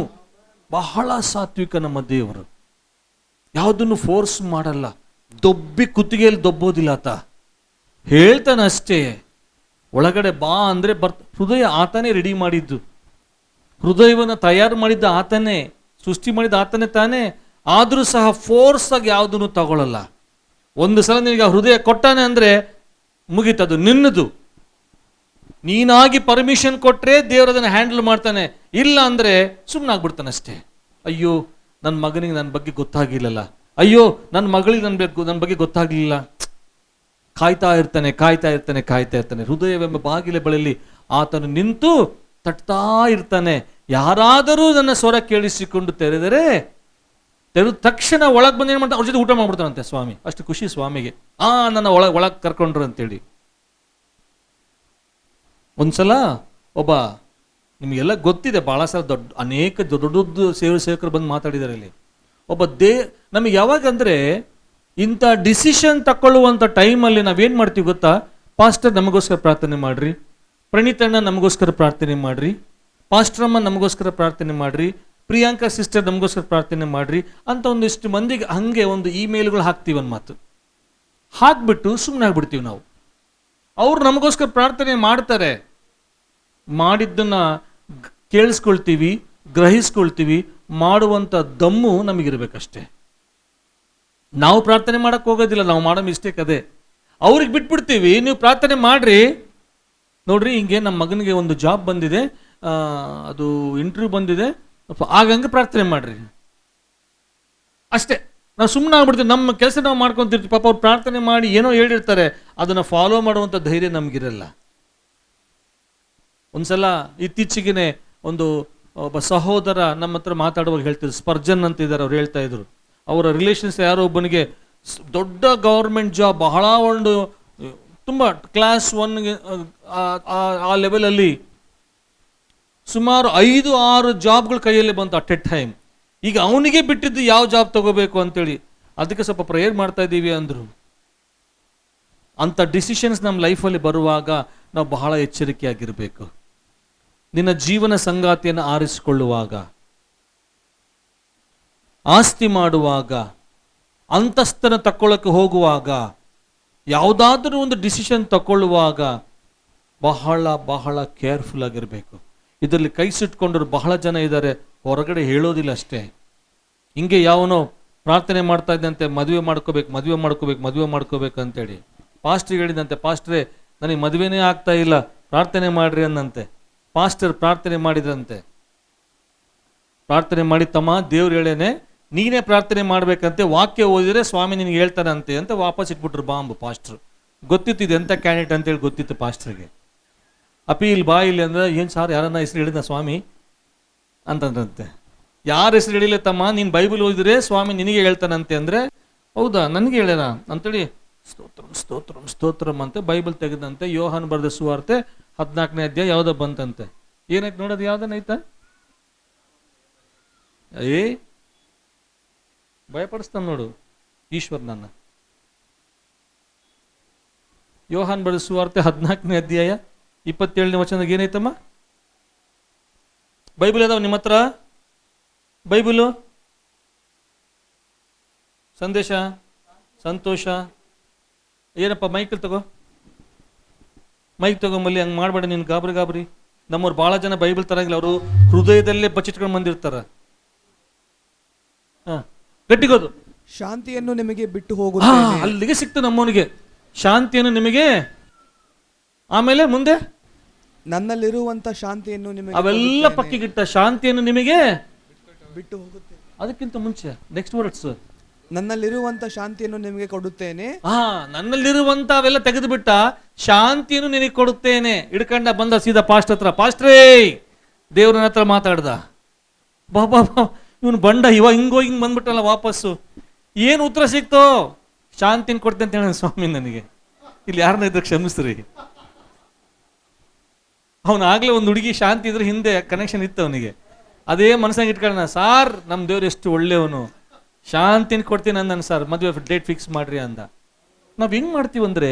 ಬಹಳ ಸಾತ್ವಿಕ ನಮ್ಮ ದೇವರು. ಯಾವುದನ್ನು ಫೋರ್ಸ್ ಮಾಡಲ್ಲ, ದೊಬ್ಬಿ ಕುತ್ತಿಗೆಯಲ್ಲಿ ದೊಬ್ಬೋದಿಲ್ಲ. ಆತ ಹೇಳ್ತಾನಷ್ಟೇ. ಒಳಗಡೆ ಬಾ ಅಂದರೆ ಹೃದಯ ಆತನೇ ರೆಡಿ ಮಾಡಿದ್ದು, ಹೃದಯವನ್ನು ತಯಾರು ಮಾಡಿದ್ದ ಆತನೇ, ಸೃಷ್ಟಿ ಮಾಡಿದ ಆತನೇ ತಾನೇ. ಆದರೂ ಸಹ ಫೋರ್ಸ್ ಆಗಿ ಯಾವುದನ್ನು ತಗೊಳ್ಳಲ್ಲ. ಒಂದು ಸಲ ನಿನಗೆ ಹೃದಯ ಕೊಟ್ಟಾನೆ ಅಂದರೆ ಮುಗೀತದು, ನಿನ್ನದು. ನೀನಾಗಿ ಪರ್ಮಿಷನ್ ಕೊಟ್ಟರೆ ದೇವರು ಅದನ್ನು ಹ್ಯಾಂಡಲ್ ಮಾಡ್ತಾನೆ. ಇಲ್ಲ ಅಂದರೆ ಸುಮ್ಮನಾಗ್ಬಿಡ್ತಾನೆ ಅಷ್ಟೇ. ಅಯ್ಯೋ ನನ್ನ ಮಗನಿಗೆ ನನ್ನ ಬಗ್ಗೆ ಗೊತ್ತಾಗಿಲ್ಲಲ್ಲ, ಅಯ್ಯೋ ನನ್ನ ಮಗಳಿಗೆ ನನ್ನ ಬಗ್ಗೆ ಗೊತ್ತಾಗಲಿಲ್ಲ. ಕಾಯ್ತಾ ಇರ್ತಾನೆ. ಹೃದಯವೆಂಬ ಬಾಗಿಲ ಬಳಿಯಲ್ಲಿ ಆತನು ನಿಂತು ತಟ್ತಾ ಇರ್ತಾನೆ. ಯಾರಾದರೂ ನನ್ನ ಸ್ವರ ಕೇಳಿಸಿಕೊಂಡು ತೆರೆದ ತಕ್ಷಣ ಒಳಗೆ ಬಂದು ಏನು ಮಾಡ್ತಾನೆ? ಅವ್ರ ಜೊತೆ ಊಟ ಮಾಡ್ಬಿಡ್ತಾನಂತೆ ಸ್ವಾಮಿ. ಅಷ್ಟು ಖುಷಿ ಸ್ವಾಮಿಗೆ. ನನ್ನ ಒಳಗೆ ಕರ್ಕೊಂಡ್ರು ಅಂತೇಳಿ. ಒಂದ್ಸಲ ನಿಮಗೆಲ್ಲ ಗೊತ್ತಿದೆ, ಭಾಳ ಸಲ ಅನೇಕ ದೊಡ್ಡ ಸೇವಕರು ಬಂದು ಮಾತಾಡಿದ್ದಾರೆ ಇಲ್ಲಿ. ನಮಗೆ ಯಾವಾಗಂದ್ರೆ ಇಂಥ ಡಿಸಿಷನ್ ತಗೊಳ್ಳುವಂಥ ಟೈಮಲ್ಲಿ ನಾವೇನು ಮಾಡ್ತೀವಿ ಗೊತ್ತಾ? ಪಾಸ್ಟರ್ ನಮಗೋಸ್ಕರ ಪ್ರಾರ್ಥನೆ ಮಾಡ್ರಿ, ಪ್ರಣೀತಣ್ಣ ನಮಗೋಸ್ಕರ ಪ್ರಾರ್ಥನೆ ಮಾಡ್ರಿ, ಪಾಸ್ಟರಮ್ಮ ನಮಗೋಸ್ಕರ ಪ್ರಾರ್ಥನೆ ಮಾಡ್ರಿ, ಪ್ರಿಯಾಂಕಾ ಸಿಸ್ಟರ್ ನಮಗೋಸ್ಕರ ಪ್ರಾರ್ಥನೆ ಮಾಡ್ರಿ ಅಂತ ಒಂದಿಷ್ಟು ಮಂದಿಗೆ ಹಂಗೆ ಒಂದು ಇಮೇಲ್ಗಳು ಹಾಕ್ತೀವಿ. ಒಂದು ಮಾತು ಹಾಕ್ಬಿಟ್ಟು ಸುಮ್ಮನೆ ಆಗ್ಬಿಡ್ತೀವಿ ನಾವು. ಅವ್ರು ನಮಗೋಸ್ಕರ ಪ್ರಾರ್ಥನೆ ಮಾಡ್ತಾರೆ, ಮಾಡಿದ್ದನ್ನ ಕೇಳಿಸ್ಕೊಳ್ತೀವಿ, ಗ್ರಹಿಸ್ಕೊಳ್ತೀವಿ, ಮಾಡುವಂಥ ದಮ್ಮು ನಮಗಿರ್ಬೇಕಷ್ಟೇ. ನಾವು ಪ್ರಾರ್ಥನೆ ಮಾಡಕ್ಕೆ ಹೋಗೋದಿಲ್ಲ, ನಾವು ಮಾಡೋ ಮಿಸ್ಟೇಕ್ ಅದೇ. ಅವ್ರಿಗೆ ಬಿಟ್ಬಿಡ್ತೀವಿ, ನೀವು ಪ್ರಾರ್ಥನೆ ಮಾಡ್ರಿ. ನೋಡ್ರಿ ಹಿಂಗೆ ನಮ್ಮ ಮಗನಿಗೆ ಒಂದು ಜಾಬ್ ಬಂದಿದೆ, ಅದು ಇಂಟರ್ವ್ಯೂ ಬಂದಿದೆ, ಆಗಂಗೆ ಪ್ರಾರ್ಥನೆ ಮಾಡ್ರಿ ಅಷ್ಟೇ. ನಾವು ಸುಮ್ಮನೆ ಆಗ್ಬಿಡ್ತೀವಿ, ನಮ್ಮ ಕೆಲಸ ನಾವು ಮಾಡ್ಕೊತಿರ್ತೀವಿ. ಪಾಪ ಅವ್ರು ಪ್ರಾರ್ಥನೆ ಮಾಡಿ ಏನೋ ಹೇಳಿರ್ತಾರೆ, ಅದನ್ನು ಫಾಲೋ ಮಾಡುವಂಥ ಧೈರ್ಯ ನಮಗಿರಲ್ಲ. ಒಂದ್ಸಲ ಇತ್ತೀಚೆಗೆ ಒಬ್ಬ ಸಹೋದರ ನಮ್ಮ ಹತ್ರ ಮಾತಾಡುವಾಗ ಹೇಳ್ತಿದ್ರು, ಸ್ಪರ್ಜನ್ ಅಂತ ಇದ್ದಾರೆ, ಅವ್ರು ಹೇಳ್ತಾ ಇದ್ರು, ಅವರ ರಿಲೇಷನ್ಸ್ ಯಾರೋ ಒಬ್ಬನಿಗೆ ದೊಡ್ಡ ಗೌರ್ಮೆಂಟ್ ಜಾಬ್, ಬಹಳ ಒಂದು ತುಂಬ ಕ್ಲಾಸ್ 1 ಆ ಲೆವೆಲಲ್ಲಿ ಸುಮಾರು 5-6 ಜಾಬ್ಗಳು ಕೈಯಲ್ಲಿ ಬಂತು ಅಟ್ ಎ ಟೈಮ್. ಈಗ ಅವನಿಗೆ ಬಿಟ್ಟಿದ್ದು ಯಾವ ಜಾಬ್ ತಗೋಬೇಕು ಅಂತೇಳಿ, ಅದಕ್ಕೆ ಸ್ವಲ್ಪ ಪ್ರೇಯರ್ ಮಾಡ್ತಾ ಇದ್ದೀವಿ ಅಂದರು. ಅಂಥ ಡಿಸಿಷನ್ಸ್ ನಮ್ಮ ಲೈಫಲ್ಲಿ ಬರುವಾಗ ನಾವು ಬಹಳ ಎಚ್ಚರಿಕೆಯಾಗಿರಬೇಕು. ನಿನ್ನ ಜೀವನ ಸಂಗಾತಿಯನ್ನು ಆರಿಸಿಕೊಳ್ಳುವಾಗ, ಆಸ್ತಿ ಮಾಡುವಾಗ, ಅಂತಸ್ತನ್ನು ತಕ್ಕೊಳ್ಳೋಕ್ಕೆ ಹೋಗುವಾಗ, ಯಾವುದಾದ್ರೂ ಒಂದು ಡಿಸಿಷನ್ ತಗೊಳ್ಳುವಾಗ ಬಹಳ ಬಹಳ ಕೇರ್ಫುಲ್ ಆಗಿರಬೇಕು. ಇದರಲ್ಲಿ ಕೈ ಸುಟ್ಕೊಂಡ್ರು ಬಹಳ ಜನ ಇದ್ದಾರೆ, ಹೊರಗಡೆ ಹೇಳೋದಿಲ್ಲ ಅಷ್ಟೇ. ಹಿಂಗೆ ಯಾವನೋ ಪ್ರಾರ್ಥನೆ ಮಾಡ್ತಾ ಇದ್ದಂತೆ ಮದುವೆ ಮಾಡ್ಕೋಬೇಕು ಅಂತೇಳಿ ಪಾಸ್ಟ್ರಿಗೆ ಹೇಳಿದಂತೆ, ಪಾಸ್ಟ್ರೇ ನನಗೆ ಮದುವೆನೇ ಆಗ್ತಾ ಇಲ್ಲ, ಪ್ರಾರ್ಥನೆ ಮಾಡ್ರಿ ಅನ್ನಂತೆ. ಪಾಸ್ಟರ್ ಪ್ರಾರ್ಥನೆ ಮಾಡಿದ್ರಂತೆ. ಪ್ರಾರ್ಥನೆ ಮಾಡಿ, ತಮ್ಮ ದೇವ್ರು ಹೇಳೇನೆ ನೀನೇ ಪ್ರಾರ್ಥನೆ ಮಾಡ್ಬೇಕಂತೆ, ವಾಕ್ಯ ಓದಿದ್ರೆ ಸ್ವಾಮಿ ನಿನಗೆ ಹೇಳ್ತಾನಂತೆ ಅಂತ ವಾಪಸ್ ಇಟ್ಬಿಟ್ರು ಬಾಂಬು ಪಾಸ್ಟ್ರು. ಗೊತ್ತಿತ್ತು ಇದು ಎಂಥ ಕ್ಯಾಂಡಿಡೇಟ್ ಅಂತೇಳಿ ಗೊತ್ತಿತ್ತು ಪಾಸ್ಟ್ರಿಗೆ. ಅಪೀಲ್ ಬಾ ಇಲ್ಲಿ ಅಂದ್ರೆ, ಏನು ಸಾರ್ ಯಾರನ್ನ ಹೆಸರು ಹೇಳಿದ ಸ್ವಾಮಿ ಅಂತಂದ್ರಂತೆ. ಯಾರ ಹೆಸರು ಹೇಳಿಲ್ಲ ತಮ್ಮ, ನೀನು ಬೈಬಲ್ ಓದಿದ್ರೆ ಸ್ವಾಮಿ ನಿನಗೆ ಹೇಳ್ತಾನಂತೆ ಅಂದರೆ, ಹೌದಾ ನನಗೆ ಹೇಳ್ಯಾನ ಅಂತೇಳಿ ಸ್ತೋತ್ರಂ ಸ್ತೋತ್ರಂ ಸ್ತೋತ್ರಂ ಅಂತ ಬೈಬಲ್ ತೆಗೆದಂತೆ. ಯೋಹಾನ್ ಬರೆದ ಸುವಾರ್ತೆ 14ನೇ ಅಧ್ಯಾಯ ಯಾವುದೋ ಬಂತಂತೆ. ಏನಾಯ್ತು ನೋಡೋದು, ಯಾವ್ದನ್ನೈತಾ? ಭಯಪಡಿಸ್ತಾನೆ ನೋಡು ಈಶ್ವರ್ ನನ್ನ. ಯೋಹಾನ್ ಬರೆದ ಸುವಾರ್ತೆ 14ನೇ ಅಧ್ಯಾಯ 27ನೇ ವಚನದಾಗ ಏನೈತಮ್ಮ? ಬೈಬಲ್ ಅದಾವ ನಿಮ್ಮ ಹತ್ರ? ಬೈಬಲು, ಸಂದೇಶ, ಸಂತೋಷ, ಏನಪ್ಪ ಮೈಕ್ ತಗೊಂಬಲ್ಲಿ. ಹಂಗೆ ಮಾಡಬೇಡ ನೀನು, ಗಾಬರಿ. ನಮ್ಮವ್ರು ಭಾಳ ಜನ ಬೈಬಲ್ ತರಂಗಿಲ್ಲ, ಅವರು ಹೃದಯದಲ್ಲೇ ಬಚ್ಚಿಟ್ಕೊಂಡು ಬಂದಿರ್ತಾರ. ಗಟ್ಟಿಗೋದು,
ಶಾಂತಿಯನ್ನು ನಿಮಗೆ ಬಿಟ್ಟು ಹೋಗುತ್ತೇನೆ.
ಅಲ್ಲಿಗೆ ಸಿಕ್ತು ನಮ್ಮವನಿಗೆ, ಶಾಂತಿಯನ್ನು ನಿಮಗೆ. ಆಮೇಲೆ ಮುಂದೆ,
ನನ್ನಲ್ಲಿರುವಂತ ಶಾಂತಿಯನ್ನು ನಿಮಗೆ,
ಅವೆಲ್ಲ ಪಕ್ಕಿಗಿಟ್ಟ, ಶಾಂತಿಯನ್ನು ನಿಮಗೆ
ಬಿಟ್ಟು ಹೋಗುತ್ತೆ.
ಅದಕ್ಕಿಂತ ಮುಂಚೆ ನೆಕ್ಸ್ಟ್ ವರ್ಡ್ಸ್,
ನನ್ನಲ್ಲಿರುವಂತ ಶಾಂತಿಯನ್ನು ನಿಮಗೆ ಕೊಡುತ್ತೇನೆ.
ನನ್ನಲ್ಲಿರುವಂತ ಅವೆಲ್ಲ ತೆಗೆದು ಬಿಟ್ಟ, ಶಾಂತಿಯನ್ನು ನಿನಗೆ ಕೊಡುತ್ತೇನೆ. ಹಿಡ್ಕೊಂಡ ಬಂದ ಸೀದಾ ಪಾಸ್ಟ್ ಹತ್ರ. ಪಾಸ್ಟ್ರೇ ದೇವ್ರನ ಹತ್ರ ಮಾತಾಡ್ದ. ಬಾಬಾ ಇವನು ಬಂಡ, ಹಿಂಗೆ ಬಂದ್ಬಿಟ್ಟಲ್ಲ ವಾಪಸ್ಸು. ಏನು ಉತ್ತರ ಸಿಕ್ತೋ? ಶಾಂತಿನ ಕೊಡ್ತೇನೆ ಅಂತ ಹೇಳ ಸ್ವಾಮಿ ನನಗೆ. ಇಲ್ಲಿ ಯಾರನ್ನ ಇದ್ರೆ ಕ್ಷಮಿಸ್ರಿ. ಅವನಾಗ್ಲೇ ಒಂದು ಹುಡುಗಿ ಶಾಂತಿ ಇದ್ರೆ ಹಿಂದೆ ಕನೆಕ್ಷನ್ ಇತ್ತು ಅವನಿಗೆ. ಅದೇ ಮನಸ್ಸಾಗ ಇಟ್ಕೊಳ್ಳೋಣ, ಸಾರ್ ನಮ್ಮ ದೇವ್ರು ಎಷ್ಟು ಒಳ್ಳೆಯವನು, ಶಾಂತಿನ ಕೊಡ್ತೀನಿ ಅಂದನು ಸರ್, ಮದುವೆ ಡೇಟ್ ಫಿಕ್ಸ್ ಮಾಡ್ರಿ ಅಂದ. ನಾವು ಹೆಂಗೆ ಮಾಡ್ತೀವಿ ಅಂದರೆ,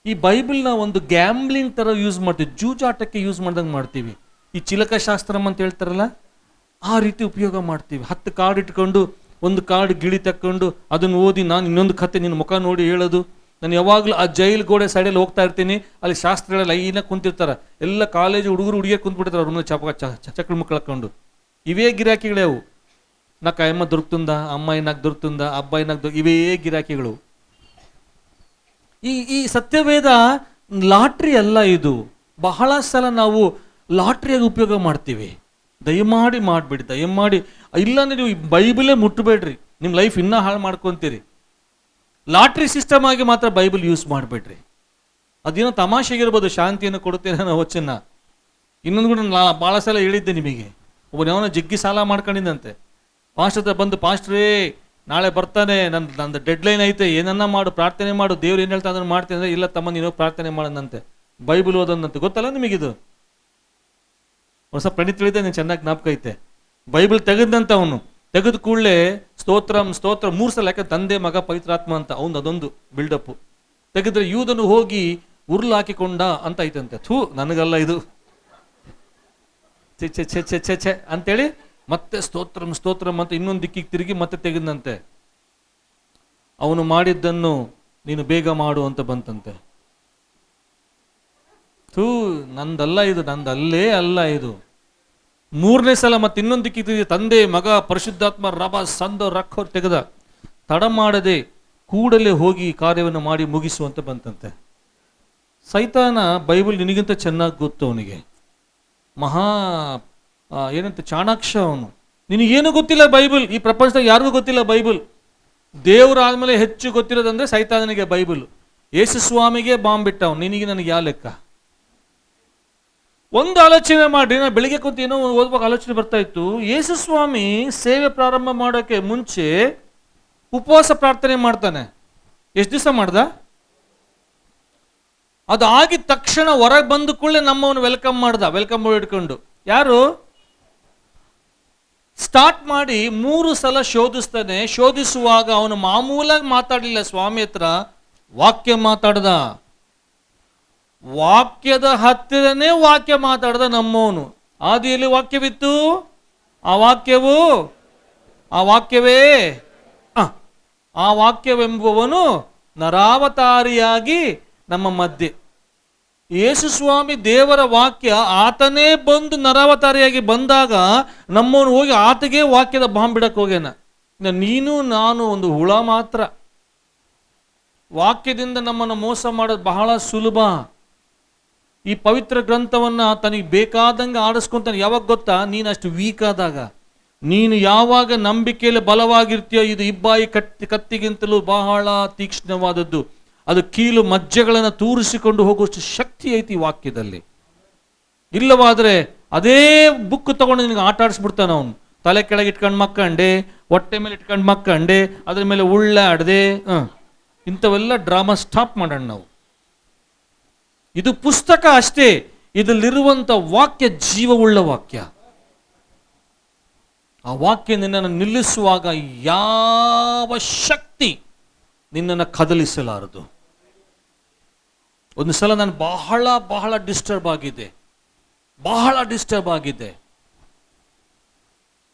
ಈ ಬೈಬಲ್ನ ಒಂದು ಗ್ಯಾಮ್ಲಿಂಗ್ ಥರ ಯೂಸ್ ಮಾಡ್ತೀವಿ, ಜೂಜಾಟಕ್ಕೆ ಯೂಸ್ ಮಾಡ್ದಂಗೆ ಮಾಡ್ತೀವಿ. ಈ ಚಿಲಕ ಶಾಸ್ತ್ರಮ್ ಅಂತ ಹೇಳ್ತಾರಲ್ಲ, ಆ ರೀತಿ ಉಪಯೋಗ ಮಾಡ್ತೀವಿ. 10 ಕಾರ್ಡ್ ಇಟ್ಕೊಂಡು ಒಂದು ಕಾರ್ಡ್ ಗಿಳಿ ತಕ್ಕೊಂಡು ಅದನ್ನು ಓದಿ ನಾನು ಇನ್ನೊಂದು ಕತೆ ನಿನ್ನ ಮುಖ ನೋಡಿ ಹೇಳೋದು. ನಾನು ಯಾವಾಗಲೂ ಆ ಜೈಲ್ ಗೋಡೆ ಸೈಡಲ್ಲಿ ಹೋಗ್ತಾ ಇರ್ತೀನಿ, ಅಲ್ಲಿ ಶಾಸ್ತ್ರಗಳೆಲ್ಲ ಲೈನಾಗಿ ಕುಂತಿರ್ತಾರೆ. ಎಲ್ಲ ಕಾಲೇಜು ಹುಡುಗಿಯರು ಕುಂತ್ಬಿಟ್ಟಿರ್ತಾರೆ ಅವ್ರ ಮುಂದೆ ಚಕ್ರ ಮುಕ್ಕಳ್ಕೊಂಡು. ಇವೇ ಗಿರಾಕಿಗಳೇ ಅವು. నాకు అమ్మ దొరుకుతుందా, అమ్మాయి నాకు దొరుకుతుందా, అబ్బాయి నాకు ಇವೇ ಗಿರಾಕಿಗಳು. ಈ ಸತ್ಯವೇದ ಲಾಟ್ರಿ ಅಲ್ಲ ಇದು. ಬಹಳ ಸಲ ನಾವು ಲಾಟ್ರಿಯಾಗಿ ಉಪಯೋಗ ಮಾಡ್ತೀವಿ. ದಯಮಾಡಿ ಮಾಡಬೇಡಿ, ದಯಮಾಡಿ. ಇಲ್ಲಾಂದ್ರೆ ನೀವು ಬೈಬಲೇ ಮುಟ್ಟಬೇಡ್ರಿ, ನಿಮ್ಮ ಲೈಫ್ ಇನ್ನೂ ಹಾಳು ಮಾಡ್ಕೊತೀರಿ. ಲಾಟ್ರಿ ಸಿಸ್ಟಮ್ ಆಗಿ ಮಾತ್ರ ಬೈಬಲ್ ಯೂಸ್ ಮಾಡಬೇಡ್ರಿ. ಅದೇನೋ ತಮಾಷೆಗಿರ್ಬೋದು, ಶಾಂತಿಯನ್ನು ಕೊಡುತ್ತೇನೆ ಅನ್ನೋ ವಚನ. ಇನ್ನೊಂದು ಕೂಡ ನಾನು ಭಾಳ ಸಲ ಹೇಳಿದ್ದೆ ನಿಮಗೆ. ಒಬ್ಬನ ಜಗ್ಗಿ ಸಾಲ ಮಾಡ್ಕೊಂಡಿದ್ದಂತೆ. ಪಾಸ್ಟರ್ ಹತ್ರ ಬಂದು, ಪಾಸ್ಟ್ರೇ ನಾಳೆ ಬರ್ತಾನೆ, ನಂದು ಡೆಡ್ ಲೈನ್ ಐತೆ, ಏನನ್ನ ಮಾಡು, ಪ್ರಾರ್ಥನೆ ಮಾಡು, ದೇವ್ರು ಏನು ಹೇಳ್ತಾ ಅದನ್ನು ಮಾಡ್ತೇನೆ ಅಂದರೆ, ಇಲ್ಲ ತಮ್ಮ ನೀನು ಪ್ರಾರ್ಥನೆ ಮಾಡೋದಂತೆ, ಬೈಬಲ್ ಓದೋದಂತೆ. ಗೊತ್ತಲ್ಲ ನಿಮಗಿದು? ಒಂದು ಸ್ವಲ್ಪ ಪ್ರಣೀತ್ ತಿಳಿದೆ, ನೀನು ಚೆನ್ನಾಗಿ ಜ್ಞಾಪಕ ಐತೆ. ಬೈಬಲ್ ತೆಗೆದಂತ ಅವನು ತೆಗೆದ ಕೂಡಲೇ ಸ್ತೋತ್ರಂ 3 ಸಲ, ಯಾಕೆ ತಂದೆ ಮಗ ಪವಿತ್ರಾತ್ಮ ಅಂತ ಅವನು ಅದೊಂದು ಬಿಲ್ಡಪ್ ತೆಗೆದ್ರೆ, ಯೂದನು ಹೋಗಿ ಉರುಳು ಹಾಕಿಕೊಂಡ ಅಂತ ಐತಂತೆ. ನನಗಲ್ಲ ಇದು, ಛೆ ಅಂತೇಳಿ ಮತ್ತೆ ಸ್ತೋತ್ರಂ ಅಂತ ಇನ್ನೊಂದು ದಿಕ್ಕಿಗೆ ತಿರುಗಿ ಮತ್ತೆ ತೆಗೆದಂತೆ. ಅವನು ಮಾಡಿದ್ದನ್ನು ನೀನು ಬೇಗ ಮಾಡು ಅಂತ ಬಂತಂತೆ. ನಂದಲ್ಲ ಇದು, ನಂದಲ್ಲೇ ಅಲ್ಲ ಇದು. 3ನೇ ಸಲ ಮತ್ತೆ ಇನ್ನೊಂದು ದಿಕ್ಕಿಗೆ ತಂದೆ ಮಗ ಪರಿಶುದ್ಧಾತ್ಮ ರಬ ಸಂದ ರಕ್ಕೋರ್ ತೆಗೆದ. ತಡ ಮಾಡದೆ ಕೂಡಲೇ ಹೋಗಿ ಕಾರ್ಯವನ್ನು ಮಾಡಿ ಮುಗಿಸುವಂತ ಬಂತಂತೆ. ಸೈತಾನ ಬೈಬಲ್ ನಿನಗಿಂತ ಚೆನ್ನಾಗಿ ಗೊತ್ತು ಅವನಿಗೆ. ಏನಂತ ಚಾಣಾಕ್ಷ ಅವನು. ನಿನಗೇನು ಗೊತ್ತಿಲ್ಲ ಬೈಬಲ್, ಈ ಪ್ರಪಂಚದಾಗ ಯಾರಿಗೂ ಗೊತ್ತಿಲ್ಲ ಬೈಬಲ್. ದೇವ್ರು ಆದ್ಮೇಲೆ ಹೆಚ್ಚು ಗೊತ್ತಿರೋದಂದ್ರೆ ಸೈತಾನನಿಗೆ ಬೈಬಲ್. ಯೇಸು ಸ್ವಾಮಿಗೆ ಬಾಂಬ್ ಬಿಟ್ಟ ಅವನು, ನಿನಗೆ ನನಗೆ ಯಾವ ಲೆಕ್ಕ? ಒಂದು ಆಲೋಚನೆ ಮಾಡಿ, ನಾನು ಬೆಳಿಗ್ಗೆ ಕುಂತು ಏನೋ ಓದ್ಬೇಕು ಆಲೋಚನೆ ಬರ್ತಾ ಇತ್ತು. ಯೇಸು ಸ್ವಾಮಿ ಸೇವೆ ಪ್ರಾರಂಭ ಮಾಡೋಕ್ಕೆ ಮುಂಚೆ ಉಪವಾಸ ಪ್ರಾರ್ಥನೆ ಮಾಡ್ತಾನೆ. ಎಷ್ಟು ದಿವಸ ಮಾಡ್ದ? ಅದು ಆಗಿದ ತಕ್ಷಣ ಹೊರಗೆ ಬಂದ ಕೂಡಲೇ ನಮ್ಮವನು ವೆಲ್ಕಮ್ ಮಾಡ್ದ, ವೆಲ್ಕಮ್ ಬೋರ್ಡ್ ಇಟ್ಕೊಂಡು. ಯಾರು? ಸ್ಟಾರ್ಟ್ ಮಾಡಿ 3 ಸಲ ಶೋಧಿಸ್ತಾನೆ. ಶೋಧಿಸುವಾಗ ಅವನು ಮಾಮೂಲಾಗಿ ಮಾತಾಡಲಿಲ್ಲ ಸ್ವಾಮಿ ಹತ್ರ, ವಾಕ್ಯ ಮಾತಾಡ್ದ. ವಾಕ್ಯದ ಹತ್ತಿರನೇ ವಾಕ್ಯ ಮಾತಾಡ್ದ ನಮ್ಮವನು. ಆದಿಯಲ್ಲಿ ವಾಕ್ಯವಿತ್ತು, ಆ ವಾಕ್ಯವೇ ಆ ವಾಕ್ಯವೆಂಬುವನು ನರಾವತಾರಿಯಾಗಿ ನಮ್ಮ ಮಧ್ಯೆ. ಯೇಸು ಸ್ವಾಮಿ ದೇವರ ವಾಕ್ಯ, ಆತನೇ ಬಂದು ನರಾವತಾರಿಯಾಗಿ ಬಂದಾಗ ನಮ್ಮವನು ಹೋಗಿ ಆತಗೆ ವಾಕ್ಯದ ಬಾಂಬ್ ಬಿಡಕ್ಕೆ ಹೋಗ್ಯಾನ. ನೀನು ನಾನು ಒಂದು ಹುಳ ಮಾತ್ರ. ವಾಕ್ಯದಿಂದ ನಮ್ಮನ್ನು ಮೋಸ ಮಾಡೋದು ಬಹಳ ಸುಲಭ. ಈ ಪವಿತ್ರ ಗ್ರಂಥವನ್ನ ತನಗೆ ಬೇಕಾದಂಗೆ ಆಡಿಸ್ಕೊಂತಾನೆ. ಯಾವಾಗ ಗೊತ್ತಾ? ನೀನು ಅಷ್ಟು ವೀಕ್ ಆದಾಗ, ನೀನು ಯಾವಾಗ ನಂಬಿಕೆಯಲ್ಲಿ ಬಲವಾಗಿರ್ತೀಯೋ, ಇದು ಇಬ್ಬಾಯಿ ಕತ್ತಿಗಿಂತಲೂ ಬಹಳ ತೀಕ್ಷ್ಣವಾದದ್ದು. ಅದು ಕೀಲು ಮಜ್ಜೆಗಳನ್ನು ತೂರಿಸಿಕೊಂಡು ಹೋಗುವಷ್ಟು ಶಕ್ತಿ ಐತಿ ಈ ವಾಕ್ಯದಲ್ಲಿ. ಇಲ್ಲವಾದ್ರೆ ಅದೇ ಬುಕ್ ತಗೊಂಡು ನಿನಗೆ ಆಟ ಆಡಿಸ್ಬಿಡ್ತಾನೆ ಅವನು. ತಲೆ ಕೆಳಗೆ ಇಟ್ಕೊಂಡು ಮಕ್ಕಂಡೆ, ಹೊಟ್ಟೆ ಮೇಲೆ ಇಟ್ಕೊಂಡು ಮಕ್ಕಂಡೆ, ಅದ್ರ ಮೇಲೆ ಉಳ್ಳಾಡದೆ, ಇಂಥವೆಲ್ಲ ಡ್ರಾಮಾ ಸ್ಟಾಪ್ ಮಾಡೋಣ ನಾವು. ಇದು ಪುಸ್ತಕ ಅಷ್ಟೇ. ಇದರಲ್ಲಿರುವಂಥ ವಾಕ್ಯ ಜೀವವುಳ್ಳ ವಾಕ್ಯ. ಆ ವಾಕ್ಯ ನಿನ್ನನ್ನು ನಿಲ್ಲಿಸುವಾಗ ಯಾವ ಶಕ್ತಿ ನಿನ್ನನ್ನು ಕದಲಿಸಲಾರದು. ಒಂದು ಸಲ ನಾನು ಬಹಳ ಡಿಸ್ಟರ್ಬ್ ಆಗಿದೆ.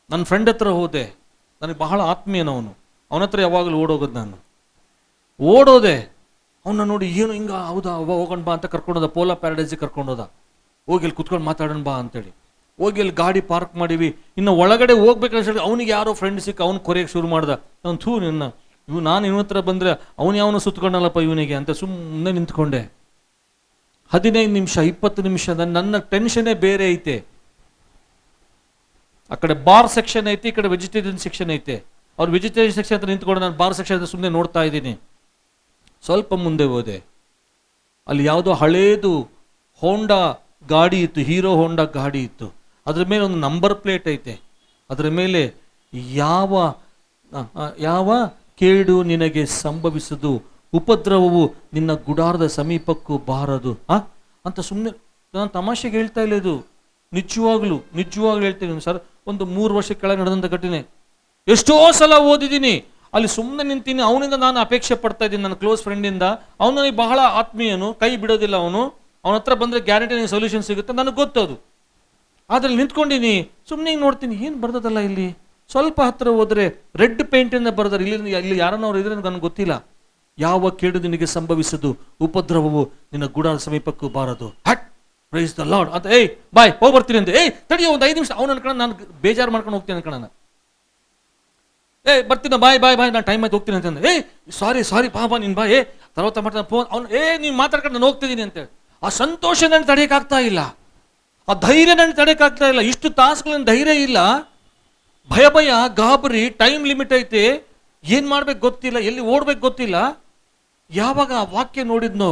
ನನ್ನ ಫ್ರೆಂಡ್ ಹತ್ರ ಹೋದೆ. ನನಗೆ ಬಹಳ ಆತ್ಮೀಯನವನು. ಅವನ ಹತ್ರ ಯಾವಾಗಲೂ ಓಡೋಗೋದು ನಾನು. ಓಡೋದೆ, ಅವನ್ನ ನೋಡಿ ಏನು ಹಿಂಗ, ಹೌದಾ ಹೋಗೋಣ ಬಾ ಅಂತ ಕರ್ಕೊಂಡೋದ. ಪೋಲಾ ಪ್ಯಾರಡೈಸಿಗೆ ಕರ್ಕೊಂಡೋದ. ಹೋಗಿ ಅಲ್ಲಿ ಕುತ್ಕೊಂಡು ಮಾತಾಡೋಣ ಬಾ ಅಂತೇಳಿ ಹೋಗಿ ಅಲ್ಲಿ ಗಾಡಿ ಪಾರ್ಕ್ ಮಾಡಿವಿ. ಇನ್ನು ಒಳಗಡೆ ಹೋಗ್ಬೇಕಂತ ಅವನಿಗೆ ಯಾರೋ ಫ್ರೆಂಡ್ ಸಿಕ್ಕ, ಅವ್ನು ಕೊರೆಯಕ್ಕೆ ಶುರು ಮಾಡ್ದ. ಅವ್ನು ಥೂ ನಿನ್ನ, ನಾನು ಇವನ ಹತ್ರ ಬಂದರೆ ಅವನು ಯಾವನು ಸುತ್ಕೊಂಡಲ್ಲಪ್ಪ ಇವನಿಗೆ ಅಂತ ಸುಮ್ಮನೆ ನಿಂತ್ಕೊಂಡೆ. 15 ನಿಮಿಷ 20 ನಿಮಿಷ ನನ್ನ ಟೆನ್ಷನ್ನೇ ಬೇರೆ ಐತೆ. ಆ ಕಡೆ ಬಾರ್ ಸೆಕ್ಷನ್ ಐತಿ, ಈ ಕಡೆ ವೆಜಿಟೇರಿಯನ್ ಸೆಕ್ಷನ್ ಐತೆ. ಅವ್ರು ವೆಜಿಟೇರಿಯನ್ ಸೆಕ್ಷನ್ ಹತ್ರ ನಿಂತ್ಕೊಂಡು ನಾನು ಬಾರ್ ಸೆಕ್ಷನ್ ಹತ್ರ ಸುಮ್ಮನೆ ನೋಡ್ತಾ ಇದ್ದೀನಿ. ಸ್ವಲ್ಪ ಮುಂದೆ ಹೋದೆ, ಅಲ್ಲಿ ಯಾವುದೋ ಹಳೇದು ಹೋಂಡಾ ಗಾಡಿ ಇತ್ತು, ಹೀರೋ ಹೋಂಡಾ ಗಾಡಿ ಇತ್ತು. ಅದ್ರ ಮೇಲೆ ಒಂದು ನಂಬರ್ ಪ್ಲೇಟ್ ಐತೆ. ಅದರ ಮೇಲೆ ಯಾವ ಕೇಡು ನಿನಗೆ ಸಂಭವಿಸದು, ಉಪದ್ರವವು ನಿನ್ನ ಗುಡಾರದ ಸಮೀಪಕ್ಕೂ ಬಾರದು ಅಂತ ಸುಮ್ಮನೆ ನಾನು ತಮಾಷೆಗೆ ಹೇಳ್ತಾ ಇಲ್ಲ. ಇದು ನಿಜವಾಗ್ಲೂ ಹೇಳ್ತೀನಿ ಸರ್. ಒಂದು 3 ವರ್ಷ ಕೆಳಗೆ ನಡೆದಂಥ ಘಟನೆ. ಎಷ್ಟೋ ಸಲ ಓದಿದ್ದೀನಿ, ಅಲ್ಲಿ ಸುಮ್ಮನೆ ನಿಂತೀನಿ. ಅವನಿಂದ ನಾನು ಅಪೇಕ್ಷೆ ಪಡ್ತಾ ಇದ್ದೀನಿ, ನನ್ನ ಕ್ಲೋಸ್ ಫ್ರೆಂಡಿಂದ. ಅವನು ನನಗೆ ಬಹಳ ಆತ್ಮೀಯನು, ಕೈ ಬಿಡೋದಿಲ್ಲ ಅವನು. ಅವನ ಹತ್ರ ಬಂದರೆ ಗ್ಯಾರಂಟಿ ನನಗೆ ಸೊಲ್ಯೂಷನ್ ಸಿಗುತ್ತೆ, ನನಗೆ ಗೊತ್ತದು. ಆದರೆ ನಿಂತ್ಕೊಂಡಿನಿ, ಸುಮ್ಮನೆ ನೋಡ್ತೀನಿ, ಏನು ಬರ್ದದಲ್ಲ ಇಲ್ಲಿ. ಸ್ವಲ್ಪ ಹತ್ರ ಹೋದರೆ ರೆಡ್ ಪೇಂಟಿಂದ ಬರ್ದಾರೆ. ಇಲ್ಲಿ ಯಾರನ್ನವ್ರು ಇದ್ರೆ ನನಗೆ ಗೊತ್ತಿಲ್ಲ. ಯಾವ ಕೇಡು ನಿನಗೆ ಸಂಭವಿಸದು, ಉಪದ್ರವವು ನಿನ್ನ ಗುಡಾರ ಸಮೀಪಕ್ಕೂ ಬಾರದು. ಹಟ್ ಪ್ರೈಸ್ ದ ಲಾರ್ಡ್ ಅಂತ. ಬಾಯ್ ಹೋಗಿ ಬರ್ತೀನಿ ಅಂತ. ತಡಿಯೋ ಒಂದು 5 ನಿಮಿಷ. ಅವನು ಅನ್ಕೊಂಡು ನಾನು ಬೇಜಾರು ಮಾಡ್ಕೊಂಡು ಹೋಗ್ತೀನಿ ಅನ್ಕೊಳ್ಳೋಣ. ಬರ್ತೀನ, ಬಾಯ್ ನಾನು ಟೈಮ್ ಆಯ್ತು ಹೋಗ್ತೀನಿ ಅಂತಂದ್ರೆ. ಸಾರಿ ಬಾ ನೀನು ಬಾ. తర్వాత ಮಾಡ್ತಾನೆ ಫೋನ್. ಅವನು ನೀನು ಮಾತಾಡ್ಕೊಂಡು ನಾನು ಹೋಗ್ತಿದ್ದೀನಿ ಅಂತೇಳಿ. ಆ ಸಂತೋಷ ನನಗೆ ತಡೆಯೋಕ್ಕಾಗ್ತಾ ಇಲ್ಲ, ಆ ಧೈರ್ಯ ನನಗೆ ತಡೆಯೋಕ್ಕಾಗ್ತಾ ಇಲ್ಲ. ಇಷ್ಟು ತಾಸುಗಳ ಧೈರ್ಯ ಇಲ್ಲ. ಭಯ ಗಾಬರಿ, ಟೈಮ್ ಲಿಮಿಟ್ ಐತೆ, ಏನು ಮಾಡ್ಬೇಕು ಗೊತ್ತಿಲ್ಲ, ಎಲ್ಲಿ ಓಡ್ಬೇಕು ಗೊತ್ತಿಲ್ಲ. ಯಾವಾಗ ಆ ವಾಕ್ಯ ನೋಡಿದ್ನೋ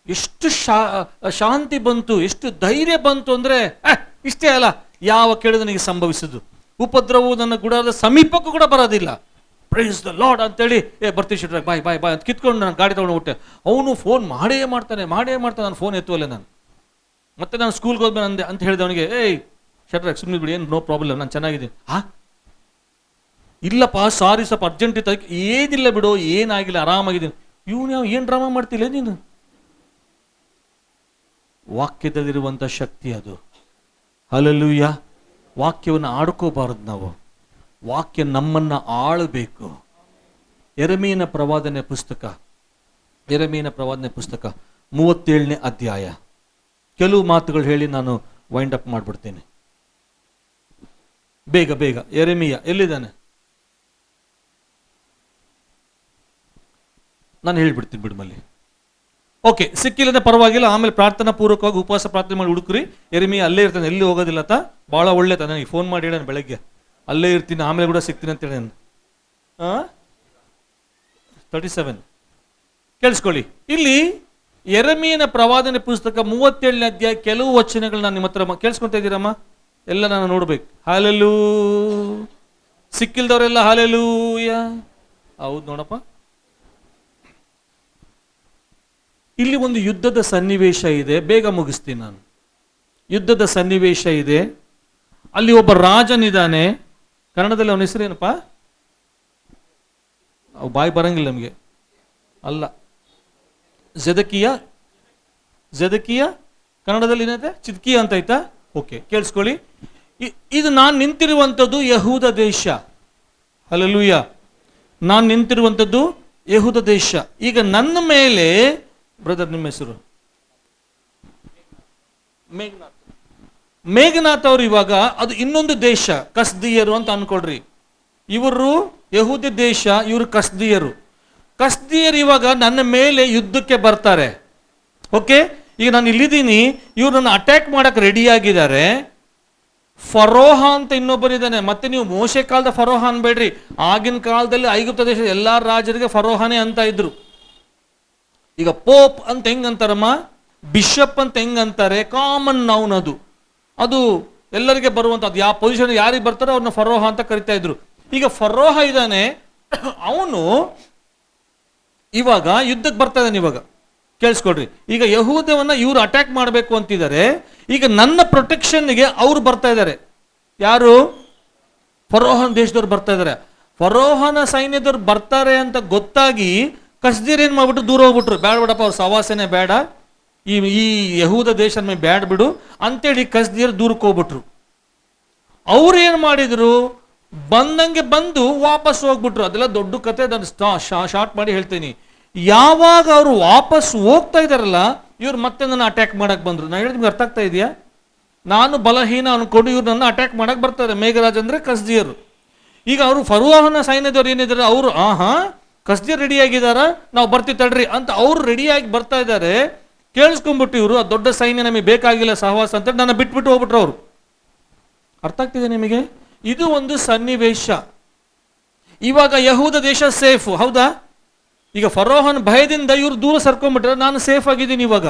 ಎಷ್ಟು ಶಾಂತಿ ಬಂತು, ಎಷ್ಟು ಧೈರ್ಯ ಬಂತು ಅಂದರೆ ಇಷ್ಟೇ ಅಲ್ಲ, ಯಾವ ಕೇಳು ನನಗೆ ಸಂಭವಿಸುದು, ಉಪದ್ರವವು ನನ್ನ ಗುಡಾರದ ಸಮೀಪಕ್ಕೂ ಕೂಡ ಬರೋದಿಲ್ಲ. ಪ್ರೈಸ್ ದ ಲಾರ್ಡ್ ಅಂತೇಳಿ ಬರ್ತೀವಿ ಶೆಟ್ರಾಗ್ ಬಾಯ್ ಅಂತ ಕಿತ್ಕೊಂಡು ನಾನು ಗಾಡಿ ತೊಗೊಂಡು ಬಿಟ್ಟೆ. ಅವನು ಫೋನ್ ಮಾಡೇ ಮಾಡ್ತಾನೆ. ನಾನು ಫೋನ್ ಎತ್ತುವಲ್ಲ ನಾನು. ಮತ್ತೆ ನಾನು ಸ್ಕೂಲ್ಗೆ ಹೋದ್ಮೇಲೆ ಅಂದೆ ಅಂತ ಹೇಳಿದೆ ಅವನಿಗೆ, ಶೆಟ್ರಾಗ್ ಸುಮ್ಮನೆ ಬಿಡಿ, ಏನು ನೋ ಪ್ರಾಬ್ಲಮ್, ನಾನು ಚೆನ್ನಾಗಿದ್ದೀನಿ. ಇಲ್ಲಪ್ಪ ಸಾರಿ ಸ್ವಲ್ಪ ಅರ್ಜೆಂಟ್ ಇತ್ತು. ಅದಕ್ಕೆ ಏನಿಲ್ಲ ಬಿಡು, ಏನಾಗಿಲ್ಲ, ಆರಾಮಾಗಿದ್ದೀನಿ. ಇವನು ಏನು ಡ್ರಾಮಾ ಮಾಡ್ತಿಲ್ಲ ನೀನು. ವಾಕ್ಯದಲ್ಲಿರುವಂಥ ಶಕ್ತಿ ಅದು. ಹಲ್ಲೆಲೂಯಾ. ವಾಕ್ಯವನ್ನು ಆಡ್ಕೋಬಾರದು ನಾವು. ವಾಕ್ಯ ನಮ್ಮನ್ನು ಆಳಬೇಕು. ಯೆರೆಮೀಯನ ಪ್ರವಾದನೆ ಪುಸ್ತಕ 37ನೇ ಅಧ್ಯಾಯ. ಕೆಲವು ಮಾತುಗಳು ಹೇಳಿ ನಾನು ವೈಂಡ್ ಅಪ್ ಮಾಡಿಬಿಡ್ತೀನಿ. ಬೇಗ ಯೆರೆಮೀಯ ಎಲ್ಲಿದ್ದಾನೆ? ನಾನು ಹೇಳ್ಬಿಡ್ತೀನಿ ಬಿಡ್ಮಲ್ಲಿ. ಓಕೆ, ಸಿಕ್ಕಿಲ್ಲದೆ ಪರವಾಗಿಲ್ಲ. ಆಮೇಲೆ ಪ್ರಾರ್ಥನಾ ಪೂರ್ವಕವಾಗಿ ಉಪವಾಸ ಪ್ರಾರ್ಥನೆ ಮಾಡಿ ಹುಡುಕ್ರಿ. ಯೆರೆಮೀಯ ಅಲ್ಲೇ ಇರ್ತಾನೆ, ಎಲ್ಲಿ ಹೋಗೋದಿಲ್ಲ. ಭಾಳ ಒಳ್ಳೆ ನನಗೆ ಫೋನ್ ಮಾಡಿ ಹೇಳೋಣ ಬೆಳಗ್ಗೆ, ಅಲ್ಲೇ ಇರ್ತೀನಿ, ಆಮೇಲೆ ಕೂಡ ಸಿಗ್ತೀನಿ ಅಂತ ಹೇಳಿ. 37 ಕೇಳಿಸ್ಕೊಳ್ಳಿ. ಇಲ್ಲಿ ಯೆರೆಮೀಯನ ಪ್ರವಾದನೆ ಪುಸ್ತಕ 37ನೇ ಅಧ್ಯಾಯ ಕೆಲವು ವಚನಗಳು ನಾನು ನಿಮ್ಮ ಹತ್ರ ಕೇಳಿಸ್ಕೊತಾ ಇದ್ದೀರಮ್ಮ, ಎಲ್ಲ ನಾನು ನೋಡ್ಬೇಕು. ಹಾಲೆಲೂ ಸಿಕ್ಕಿಲ್ದವರೆಲ್ಲ ಹಾಲೆಲೂಯ. ಹೌದು ನೋಡಪ್ಪ, ಇಲ್ಲಿ ಒಂದು ಯುದ್ಧದ ಸನ್ನಿವೇಶ ಇದೆ. ಬೇಗ ಮುಗಿಸ್ತೀನಿ ನಾನು. ಯುದ್ಧದ ಸನ್ನಿವೇಶ ಇದೆ. ಅಲ್ಲಿ ಒಬ್ಬ ರಾಜನಿದ್ದಾನೆ. ಕನ್ನಡದಲ್ಲಿ ಅವನ ಹೆಸರೇನಪ್ಪ? ಅವು ಬಾಯಿ ಬರಂಗಿಲ್ಲ ನಮಗೆ. ಅಲ್ಲ, ಜೆದಕಿಯ ಕನ್ನಡದಲ್ಲಿ ಏನೈತೆ? ಚಿದ್ಕಿಯ ಅಂತ ಆಯ್ತಾ? ಓಕೆ, ಕೇಳಿಸ್ಕೊಳ್ಳಿ. ಇದು ನಾನು ನಿಂತಿರುವಂಥದ್ದು ಯಹೂದ ದೇಶ. ಹಲ್ಲೆಲೂಯಾ. ನಾನು ನಿಂತಿರುವಂಥದ್ದು ಯೆಹೂದ ದೇಶ. ಈಗ ನನ್ನ ಮೇಲೆ, ಬ್ರದರ್ ನಿಮ್ಮ ಹೆಸರು ಮೇಘನಾಥ್ ಅವರು, ಇವಾಗ ಅದು ಇನ್ನೊಂದು ದೇಶ, ಕಸ್ದಿಯರು ಅಂತ ಅನ್ಕೊಳ್ರಿ. ಇವರು ಯೆಹೂದ ದೇಶ, ಇವರು ಕಸ್ದಿಯರು. ಕಸ್ದಿಯರು ಇವಾಗ ನನ್ನ ಮೇಲೆ ಯುದ್ಧಕ್ಕೆ ಬರ್ತಾರೆ. ಓಕೆ, ಈಗ ನಾನು ಇಲ್ಲಿದ್ದೀನಿ, ಇವ್ರು ನನ್ನ ಅಟ್ಯಾಕ್ ಮಾಡಕ್ಕೆ ರೆಡಿ ಆಗಿದ್ದಾರೆ. ಫರೋಹ ಅಂತ ಇನ್ನೊಬ್ಬರಿದ್ದಾನೆ. ಮತ್ತೆ ನೀವು ಮೋಶೆ ಕಾಲದ ಫರೋಹ ಅನ್ಬೇಡ್ರಿ, ಆಗಿನ ಕಾಲದಲ್ಲಿ ಐಗುಪ್ತ ದೇಶದ ಎಲ್ಲಾ ರಾಜರಿಗೆ ಫರೋಹನೇ ಅಂತ ಇದ್ರು. ಈಗ ಪೋಪ್ ಅಂತ ಹೆಂಗಂತಾರಮ್ಮ, ಬಿಷಪ್ ಅಂತ ಹೆಂಗಂತಾರೆ, ಕಾಮನ್ ನೌನ್ ಅದು. ಅದು ಎಲ್ಲರಿಗೆ ಬರುವಂಥದ್ದು. ಯಾವ ಪೊಸಿಷನ್ ಯಾರಿಗೆ ಬರ್ತಾರೋ ಅವ್ರನ್ನ ಫರೋಹ ಅಂತ ಕರಿತಾ ಇದ್ರು. ಈಗ ಫರೋಹ ಇದ್ದಾನೆ, ಅವನು ಇವಾಗ ಯುದ್ಧಕ್ಕೆ ಬರ್ತಾ ಇದ್ದಾನೆ. ಇವಾಗ ಕೇಳಿಸ್ಕೊಡ್ರಿ, ಈಗ ಯಹೂದವನ್ನ ಇವರು ಅಟ್ಯಾಕ್ ಮಾಡಬೇಕು ಅಂತಿದ್ದಾರೆ. ಈಗ ನನ್ನ ಪ್ರೊಟೆಕ್ಷನ್ಗೆ ಅವ್ರು ಬರ್ತಾ ಇದ್ದಾರೆ. ಯಾರು? ಫರೋಹನ ದೇಶದವ್ರು ಬರ್ತಾ ಇದ್ದಾರೆ. ಫರೋಹನ ಸೈನ್ಯದವ್ರು ಬರ್ತಾರೆ ಅಂತ ಗೊತ್ತಾಗಿ ಕಸ್ದೀರ್ ಏನ್ ಮಾಡ್ಬಿಟ್ಟು ದೂರ ಹೋಗ್ಬಿಟ್ರು. ಬೇಡ ಬಿಡಪ್ಪ, ಅವ್ರ ಸವಾಸನೆ ಬೇಡ, ಈ ಯಹೂದ ದೇಶ ಮೇಲೆ ಬ್ಯಾಡ್ ಬಿಡು ಅಂತೇಳಿ ಕಸ್ದೀರ್ ದೂರಕ್ಕೆ ಹೋಗ್ಬಿಟ್ರು. ಅವ್ರು ಏನ್ ಮಾಡಿದ್ರು, ಬಂದಂಗೆ ಬಂದು ವಾಪಸ್ ಹೋಗ್ಬಿಟ್ರು. ಅದೆಲ್ಲ ದೊಡ್ಡ ಕತೆ, ಅದನ್ನು ಶಾರ್ಟ್ ಮಾಡಿ ಹೇಳ್ತೀನಿ. ಯಾವಾಗ ಅವರು ವಾಪಸ್ ಹೋಗ್ತಾ ಇದಾರಲ್ಲ, ಇವ್ರು ಮತ್ತೆ ನನ್ನ ಅಟ್ಯಾಕ್ ಮಾಡಕ್ ಬಂದ್ರು. ನಾನು ಹೇಳಿದ್ ನಿಮ್ಗೆ ಅರ್ಥ ಆಗ್ತಾ ಇದೆಯಾ? ನಾನು ಬಲಹೀನ ಅನ್ಕೊಂಡು ಇವ್ರು ನನ್ನ ಅಟ್ಯಾಕ್ ಮಾಡಕ್ ಬರ್ತಾರೆ. ಮೇಘರಾಜ್ ಅಂದ್ರೆ ಕಸ್ದಿಯರು. ಈಗ ಅವರು ಫರೋಹನ ಸೈನ್ಯದವ್ರು ಏನಿದ್ದಾರೆ, ಅವರು ಕಸ್ದಿಯರ್ ರೆಡಿ ಆಗಿದಾರ, ನಾವು ಬರ್ತೀವಿ ತಡ್ರಿ ಅಂತ ಅವ್ರು ರೆಡಿಯಾಗಿ ಬರ್ತಾ ಇದ್ದಾರೆ. ಕೇಳಿಸ್ಕೊಂಡ್ಬಿಟ್ಟು ಇವರು, ಆ ದೊಡ್ಡ ಸೈನ್ಯ ನಮಗೆ ಬೇಕಾಗಿಲ್ಲ ಸಹವಾಸ ಅಂತ ನನ್ನ ಬಿಟ್ಬಿಟ್ಟು ಹೋಗ್ಬಿಟ್ರು ಅವರು. ಅರ್ಥ ಆಗ್ತಿದೆ ನಿಮಗೆ? ಇದು ಒಂದು ಸನ್ನಿವೇಶ. ಇವಾಗ ಯಹೂದ ದೇಶ ಸೇಫ್, ಹೌದಾ? ಈಗ ಫರೋಹನ್ ಭಯದಿಂದ ಇವ್ರು ದೂರ ಸರ್ಕೊಂಡ್ಬಿಟ್ರೆ ನಾನು ಸೇಫ್ ಆಗಿದ್ದೀನಿ ಇವಾಗ.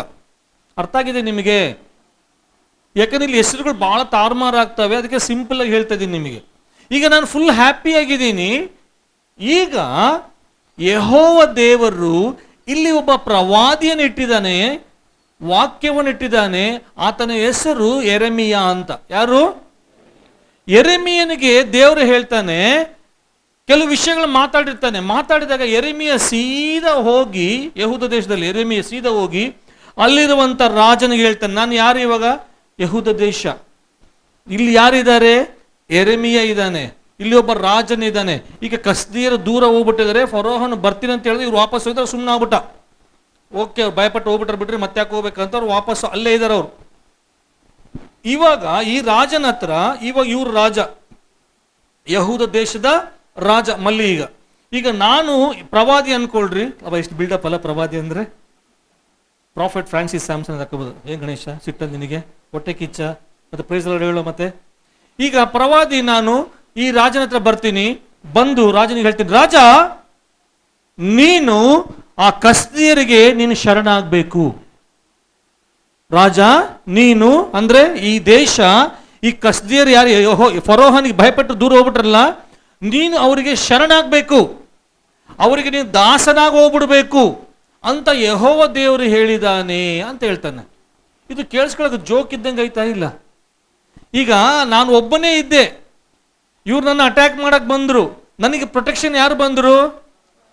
ಅರ್ಥ ಆಗಿದೆ ನಿಮಗೆ? ಯಾಕಂದ್ರೆ ಇಲ್ಲಿ ಹೆಸರುಗಳು ಬಹಳ ತಾರುಮಾರಾಗ್ತವೆ, ಅದಕ್ಕೆ ಸಿಂಪಲ್ ಆಗಿ ಹೇಳ್ತಾ ಇದ್ದೀನಿ ನಿಮಗೆ. ಈಗ ನಾನು ಫುಲ್ ಹ್ಯಾಪಿ ಆಗಿದ್ದೀನಿ. ಈಗ ಯೆಹೋವ ದೇವರು ಇಲ್ಲಿ ಒಬ್ಬ ಪ್ರವಾದಿಯನ್ನು ಇಟ್ಟಿದ್ದಾನೆ, ವಾಕ್ಯವನ್ನು ಇಟ್ಟಿದ್ದಾನೆ. ಆತನ ಹೆಸರು ಯೆರೆಮೀಯ ಅಂತ. ಯಾರು? ಯೆರೆಮೀಯನಿಗೆ ದೇವರು ಹೇಳ್ತಾನೆ, ಕೆಲವು ವಿಷಯಗಳು ಮಾತಾಡಿದಾಗ ಯೆರೆಮೀಯ ಸೀದಾ ಹೋಗಿ, ಯಹೂದ ದೇಶದಲ್ಲಿ ಯೆರೆಮೀಯ ಸೀದಾ ಹೋಗಿ ಅಲ್ಲಿರುವಂತ ರಾಜನಿಗೆ ಹೇಳ್ತಾನೆ, ನಾನು ಯಾರು ಇವಾಗ? ಯಹೂದ ದೇಶ. ಇಲ್ಲಿ ಯಾರಿದ್ದಾರೆ? ಯೆರೆಮೀಯ ಇದ್ದಾನೆ, ಇಲ್ಲಿ ಒಬ್ಬ ರಾಜನಿದ್ದಾನೆ. ಈಗ ಕಸ್ದೀಯರು ದೂರ ಹೋಗ್ಬಿಟ್ಟಿದ್ದಾರೆ. ಫರೋಹನ್ ಬರ್ತೀನಿ ಅಂತ ಹೇಳಿದ್ರೆ ಇವ್ರು ವಾಪಸ್ ಹೋಗಿದ್ರೆ ಸುಮ್ಮನೆ ಆಗ್ಬಿಟ್ಟ. ಓಕೆ, ಅವ್ರು ಭಯಪಟ್ಟು ಹೋಗ್ಬಿಟ್ರೆ ಬಿಟ್ರಿ, ಮತ್ತೆ ಯಾಕೆ ಹೋಗ್ಬೇಕಂತ ಅವ್ರು ವಾಪಸ್ ಅಲ್ಲೇ ಇದ್ದಾರೆ ಅವರು. ಇವಾಗ ಈ ರಾಜನ ಹತ್ರ, ಇವಾಗ ಇವ್ರು ರಾಜ, ಯಹೂದ ದೇಶದ ರಾಜ ಮಲ್ಲಿ. ಈಗ ನಾನು ಪ್ರವಾದಿ ಅನ್ಕೊಳ್ರಿ. ಅವ ಎಷ್ಟು ಬಿಲ್ಡಪ್ ಅಲ್ಲ ಪ್ರವಾದಿ ಅಂದ್ರೆ. ಪ್ರಾಫೆಟ್ ಫ್ರಾನ್ಸಿಸ್ ಸ್ಯಾಮ್ಸನ್ ಹಾಕೋಬಹುದು. ಏನ್ ಗಣೇಶ ಸಿಟ್ಟಲ್ಲಿ ನಿನಗೆ? ಹೊಟ್ಟೆ ಕಿಚ್ಚ ಮತ್ತೆ ಪ್ರೈಸ್ ಹೇಳೋ. ಮತ್ತೆ ಈಗ ಪ್ರವಾದಿ ನಾನು ಈ ರಾಜನ ಹತ್ರ ಬರ್ತೀನಿ, ಬಂದು ರಾಜನಿಗೆ ಹೇಳ್ತೀನಿ, ರಾಜ ನೀನು ಆ ಕಸ್ದೀಯರಿಗೆ ನೀನು ಶರಣಾಗಬೇಕು. ರಾಜ ನೀನು ಅಂದ್ರೆ ಈ ದೇಶ, ಈ ಕಸ್ದೀಯರು ಯಾರು ಫರೋಹನಿಗೆ ಭಯಪಟ್ಟು ದೂರ ಹೋಗ್ಬಿಟ್ರಲ್ಲ, ನೀನು ಅವರಿಗೆ ಶರಣಾಗಬೇಕು, ಅವರಿಗೆ ನೀನು ದಾಸನಾಗಿ ಹೋಗ್ಬಿಡ್ಬೇಕು ಅಂತ ಯೆಹೋವ ದೇವರು ಹೇಳಿದಾನೆ ಅಂತ ಹೇಳ್ತಾನೆ. ಇದು ಕೇಳಿಸ್ಕೊಳ್ಳೋಕೆ ಜೋಕ್ ಇದ್ದಂಗೆ ಐತಾ? ಇಲ್ಲ. ಈಗ ನಾನು ಒಬ್ಬನೇ ಇದ್ದೆ, ಇವ್ರು ನನ್ನ ಅಟ್ಯಾಕ್ ಮಾಡಕ್ ಬಂದ್ರು, ನನಗೆ ಪ್ರೊಟೆಕ್ಷನ್ ಯಾರು ಬಂದ್ರು?